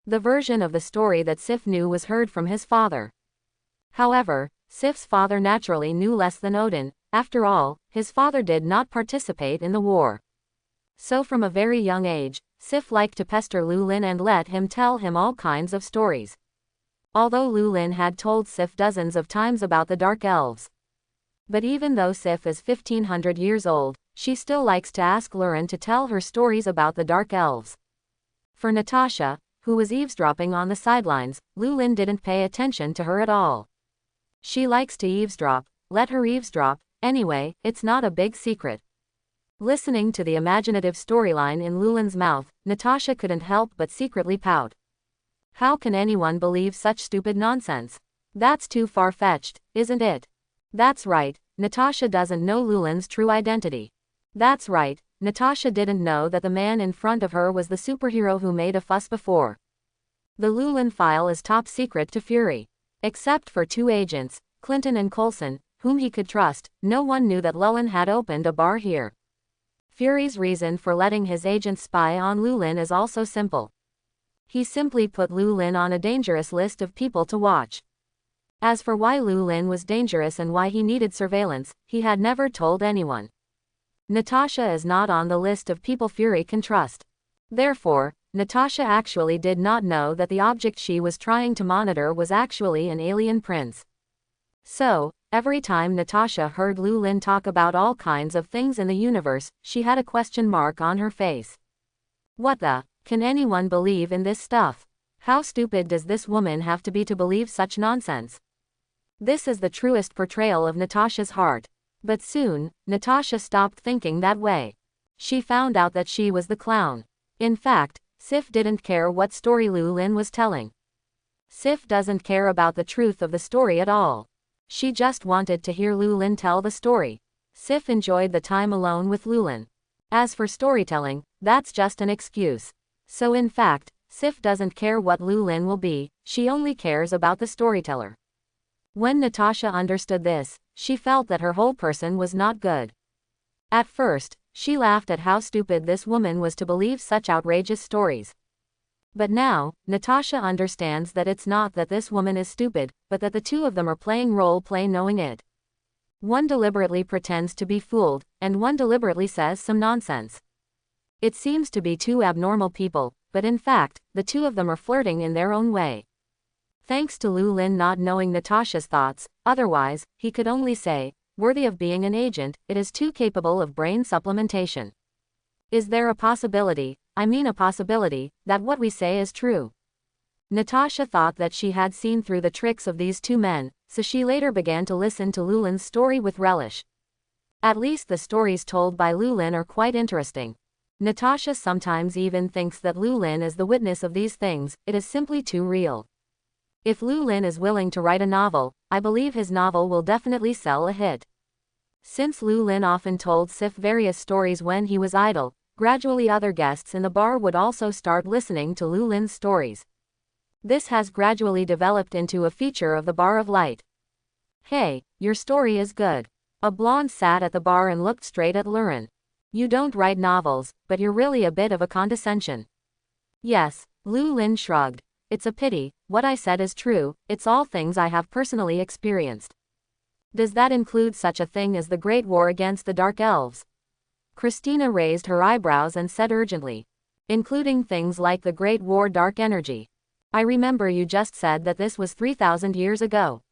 The version of the story that Sif knew was heard from his father. However, Sif's father naturally knew less than Odin, After all, his father did not participate in the war. So from a very young age, Sif liked to pester Lulin and let him tell him all kinds of stories. Although Lulin had told Sif dozens of times about the Dark Elves. But even though Sif is 1500 years old, she still likes to ask Lulin to tell her stories about the Dark Elves. For Natasha, who was eavesdropping on the sidelines, Lulin didn't pay attention to her at all. She likes to eavesdrop, let her eavesdrop, anyway, it's not a big secret. Listening to the imaginative storyline in Lulin's mouth, Natasha couldn't help but secretly pout. How can anyone believe such stupid nonsense? That's too far-fetched, isn't it? That's right, Natasha doesn't know Lulin's true identity. That's right, Natasha didn't know that the man in front of her was the superhero who made a fuss before. The Lulin file is top secret to Fury. Except for two agents, Clinton and Coulson, whom he could trust, no one knew that Lulin had opened a bar here. Fury's reason for letting his agents spy on Lulin is also simple. He simply put Lulin on a dangerous list of people to watch. As for why Lulin was dangerous and why he needed surveillance, he had never told anyone. Natasha is not on the list of people Fury can trust. Therefore, Natasha actually did not know that the object she was trying to monitor was actually an alien prince. So, every time Natasha heard Lulin talk about all kinds of things in the universe, she had a question mark on her face. What the? Can anyone believe in this stuff? How stupid does this woman have to be to believe such nonsense? This is the truest portrayal of Natasha's heart. But soon, Natasha stopped thinking that way. She found out that she was the clown. In fact, Sif didn't care what story Lulin was telling. Sif doesn't care about the truth of the story at all. She just wanted to hear Lulin tell the story. Sif enjoyed the time alone with Lulin. As for storytelling, that's just an excuse. So in fact, Sif doesn't care what Lulin will be, she only cares about the storyteller. When Natasha understood this, she felt that her whole person was not good. At first, she laughed at how stupid this woman was to believe such outrageous stories. But now, Natasha understands that it's not that this woman is stupid, but that the two of them are playing role play knowing it. One deliberately pretends to be fooled, and one deliberately says some nonsense. It seems to be two abnormal people, but in fact, the two of them are flirting in their own way. Thanks to Lulin not knowing Natasha's thoughts, otherwise, he could only say, worthy of being an agent, it is too capable of brain supplementation. Is there a possibility, that what we say is true? Natasha thought that she had seen through the tricks of these two men, so she later began to listen to Lulin's story with relish. At least the stories told by Lulin are quite interesting. Natasha sometimes even thinks that Lulin is the witness of these things, it is simply too real. If Lulin is willing to write a novel, I believe his novel will definitely sell a hit. Since Lulin often told Sif various stories when he was idle, gradually other guests in the bar would also start listening to Lulin's stories. This has gradually developed into a feature of the Bar of Light. Hey, your story is good. A blonde sat at the bar and looked straight at Lulin. You don't write novels, but you're really a bit of a condescension. Yes, Lulin shrugged. It's a pity, what I said is true, it's all things I have personally experienced. Does that include such a thing as the Great War against the Dark Elves? Christina raised her eyebrows and said urgently. Including things like the Great War Dark Energy. I remember you just said that this was 3,000 years ago.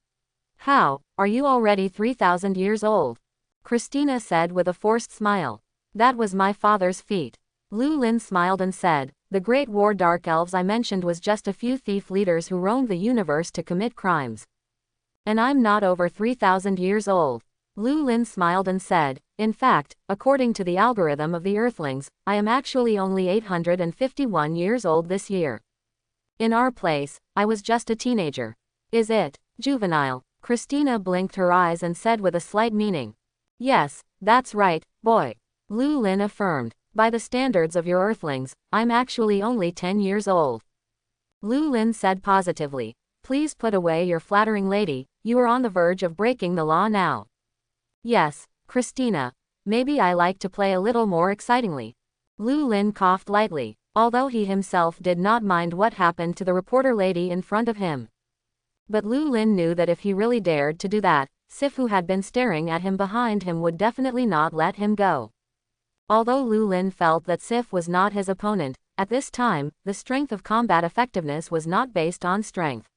How, are you already 3,000 years old? Christina said with a forced smile. That was my father's feat. Lulin smiled and said, the Great War Dark Elves I mentioned was just a few thief leaders who roamed the universe to commit crimes. And I'm not over 3,000 years old. Lulin smiled and said, in fact, according to the algorithm of the Earthlings, I am actually only 851 years old this year. In our place, I was just a teenager. Is it juvenile? Christina blinked her eyes and said with a slight meaning. Yes, that's right, boy. Lulin affirmed. By the standards of your Earthlings, I'm actually only 10 years old. Lulin said positively. Please put away your flattering lady, you are on the verge of breaking the law now. Yes, Christina. Maybe I like to play a little more excitingly. Lulin coughed lightly, although he himself did not mind what happened to the reporter lady in front of him. But Lulin knew that if he really dared to do that, Sif, who had been staring at him behind him, would definitely not let him go. Although Lulin felt that Sif was not his opponent, at this time, the strength of combat effectiveness was not based on strength.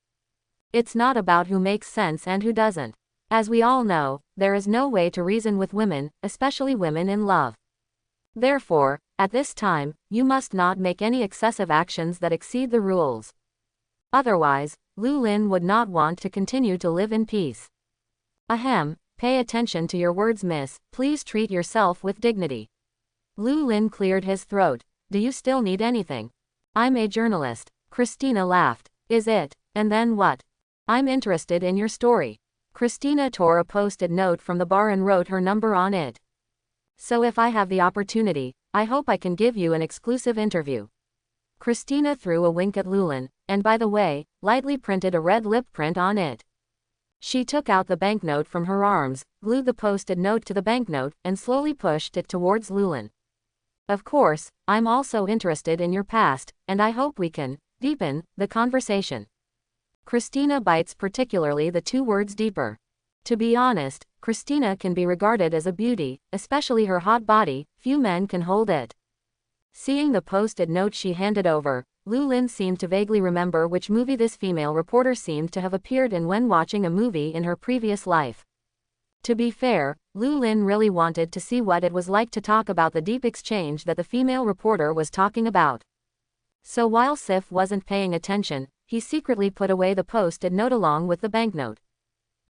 It's not about who makes sense and who doesn't. As we all know, there is no way to reason with women, especially women in love. Therefore, at this time, you must not make any excessive actions that exceed the rules. Otherwise, Lulin would not want to continue to live in peace. Ahem, pay attention to your words, miss. Please treat yourself with dignity. Lulin cleared his throat. Do you still need anything? I'm a journalist. Christina laughed. Is it? And then what? I'm interested in your story. Christina tore a post-it note from the bar and wrote her number on it. So if I have the opportunity, I hope I can give you an exclusive interview. Christina threw a wink at Lulin, and by the way, lightly printed a red lip print on it. She took out the banknote from her arms, glued the post-it note to the banknote, and slowly pushed it towards Lulin. Of course, I'm also interested in your past, and I hope we can deepen the conversation. Christina bites particularly the two words deeper. To be honest, Christina can be regarded as a beauty, especially her hot body, few men can hold it. Seeing the post-it note she handed over, Lulin seemed to vaguely remember which movie this female reporter seemed to have appeared in when watching a movie in her previous life. To be fair, Lulin really wanted to see what it was like to talk about the deep exchange that the female reporter was talking about. So while Sif wasn't paying attention, he secretly put away the post-it note along with the banknote.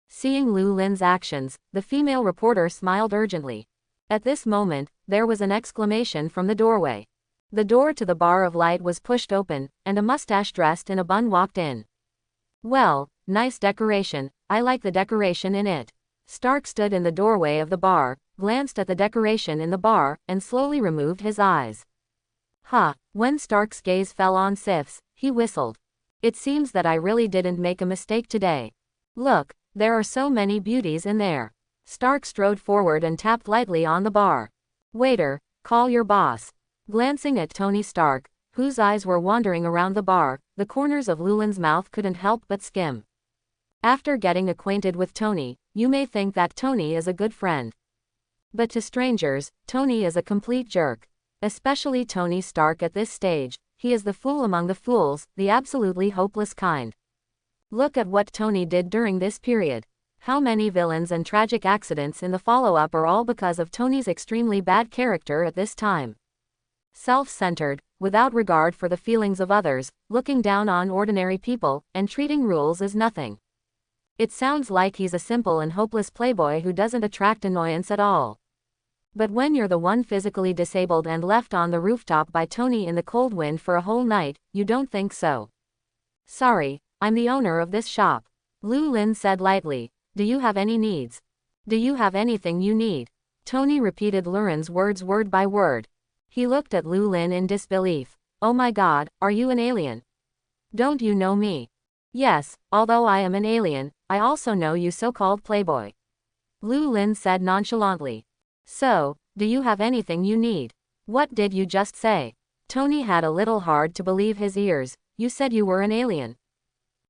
Seeing Lulin's actions, the female reporter smiled urgently. At this moment, there was an exclamation from the doorway. The door to the bar of light was pushed open, and a mustache dressed in a bun walked in. Well, nice decoration, I like the decoration in it. Stark stood in the doorway of the bar, glanced at the decoration in the bar, and slowly removed his eyes. When Stark's gaze fell on Sif's, he whistled. It seems that I really didn't make a mistake today. Look, there are so many beauties in there. Stark strode forward and tapped lightly on the bar. Waiter, call your boss. Glancing at Tony Stark, whose eyes were wandering around the bar, the corners of Lulin's mouth couldn't help but skim. After getting acquainted with Tony, you may think that Tony is a good friend. But to strangers, Tony is a complete jerk. Especially Tony Stark at this stage, he is the fool among the fools, the absolutely hopeless kind. Look at what Tony did during this period. How many villains and tragic accidents in the follow-up are all because of Tony's extremely bad character at this time. Self-centered, without regard for the feelings of others, looking down on ordinary people, and treating rules as nothing. It sounds like he's a simple and hopeless playboy who doesn't attract annoyance at all. But when you're the one physically disabled and left on the rooftop by Tony in the cold wind for a whole night, you don't think so. Sorry, I'm the owner of this shop. Lulin said lightly. Do you have any needs? Do you have anything you need? Tony repeated Lulin's words word by word. He looked at Lulin in disbelief. Oh my god, are you an alien? Don't you know me? Yes, although I am an alien, I also know you so-called playboy. Lulin said nonchalantly. So, do you have anything you need? What did you just say? Tony had a little hard to believe his ears. You said you were an alien.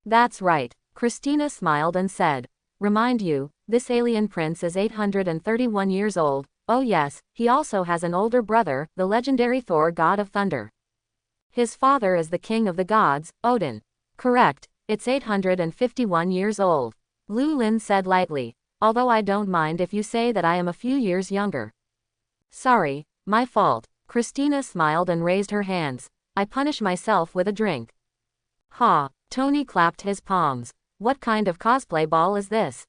That's right. Christina smiled and said. Remind you, this alien prince is 831 years old. Oh yes, he also has an older brother, the legendary Thor, god of thunder. His father is the king of the gods, Odin. Correct, it's 851 years old. Lulin said lightly. Although I don't mind if you say that I am a few years younger. Sorry, my fault. Christina smiled and raised her hands. I punish myself with a drink. Tony clapped his palms. What kind of cosplay ball is this?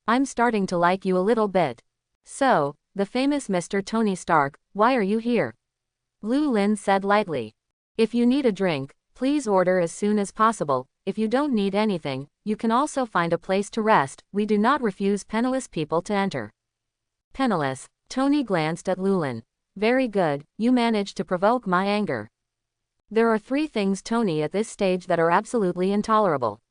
I'm starting to like you a little bit. So, the famous Mr. Tony Stark, why are you here? Lulin said lightly. If you need a drink, please order as soon as possible. If you don't need anything, you can also find a place to rest. We do not refuse penniless people to enter. Penniless. Tony glanced at Lulin. Very good, you managed to provoke my anger. There are 3 things Tony at this stage that are absolutely intolerable.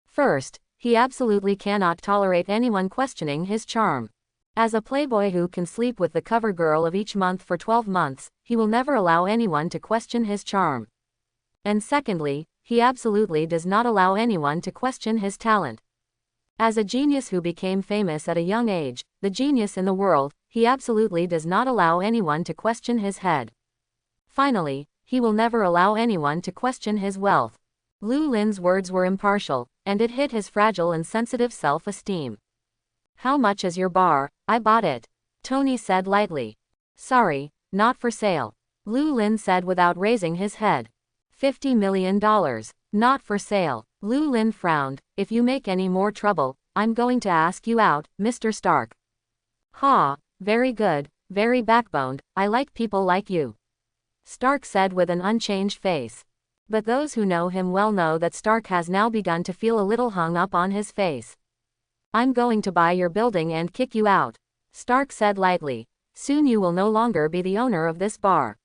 First, he absolutely cannot tolerate anyone questioning his charm. As a playboy who can sleep with the cover girl of each month for 12 months, he will never allow anyone to question his charm. And secondly, he absolutely does not allow anyone to question his talent. As a genius who became famous at a young age, the genius in the world, he absolutely does not allow anyone to question his head. Finally, he will never allow anyone to question his wealth. Lulin's words were impartial, and it hit his fragile and sensitive self-esteem. How much is your bar? I bought it. Tony said lightly. Sorry, not for sale. Lulin said without raising his head. $50 million. Not for sale. Lulin frowned. If you make any more trouble, I'm going to ask you out, Mr. Stark. Ha, very good, very backboned, I like people like you. Stark said with an unchanged face. But those who know him well know that Stark has now begun to feel a little hung up on his face. I'm going to buy your building and kick you out. Stark said lightly. Soon you will no longer be the owner of this bar.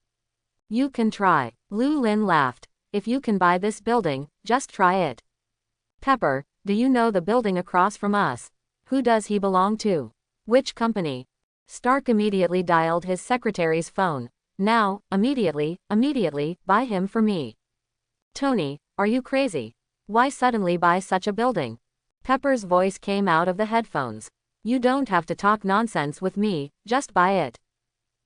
You can try. Lulin laughed. If you can buy this building, just try it. Pepper, do you know the building across from us? Who does he belong to? Which company? Stark immediately dialed his secretary's phone. Now, immediately, buy him for me. Tony, are you crazy? Why suddenly buy such a building? Pepper's voice came out of the headphones. You don't have to talk nonsense with me, just buy it.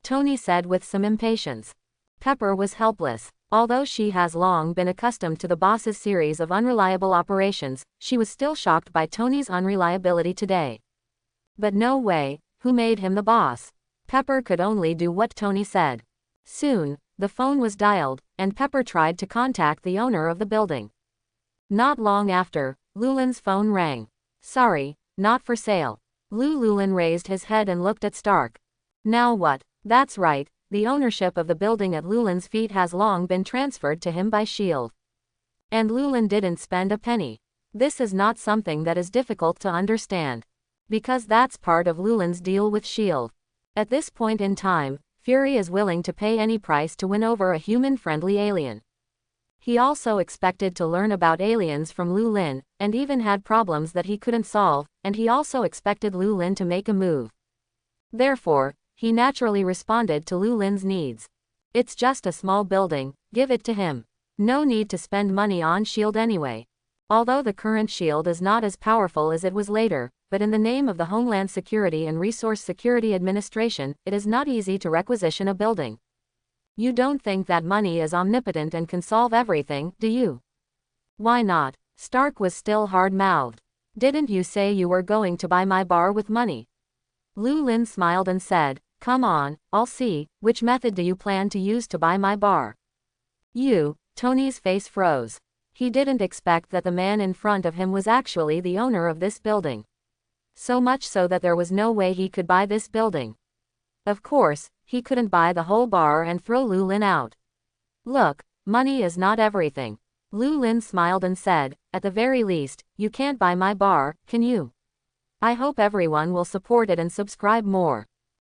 Tony said with some impatience. Pepper was helpless. Although she has long been accustomed to the boss's series of unreliable operations, she was still shocked by Tony's unreliability today. But no way, who made him the boss? Pepper could only do what Tony said. Soon, the phone was dialed, and Pepper tried to contact the owner of the building. Not long after, Lulin's phone rang. Sorry, not for sale. Lulin raised his head and looked at Stark. Now what? That's right, the ownership of the building at Lulin's feet has long been transferred to him by S.H.I.E.L.D. And Lulin didn't spend a penny. This is not something that is difficult to understand. Because that's part of Lulin's deal with S.H.I.E.L.D. At this point in time, Fury is willing to pay any price to win over a human-friendly alien. He also expected to learn about aliens from Lulin, and even had problems that he couldn't solve, and he also expected Lulin to make a move. Therefore, he naturally responded to Lulin's needs. It's just a small building, give it to him. No need to spend money on S.H.I.E.L.D. anyway. Although the current S.H.I.E.L.D. is not as powerful as it was later, but in the name of the Homeland Security and Resource Security Administration, it is not easy to requisition a building. You don't think that money is omnipotent and can solve everything, do you? Why not? Stark was still hard-mouthed. Didn't you say you were going to buy my bar with money? Lulin smiled and said, come on, I'll see, which method do you plan to use to buy my bar? Tony's face froze. He didn't expect that the man in front of him was actually the owner of this building. So much so that there was no way he could buy this building. Of course, he couldn't buy the whole bar and throw Lulin out. Look, money is not everything. Lulin smiled and said, at the very least, you can't buy my bar, can you? I hope everyone will support it and subscribe more.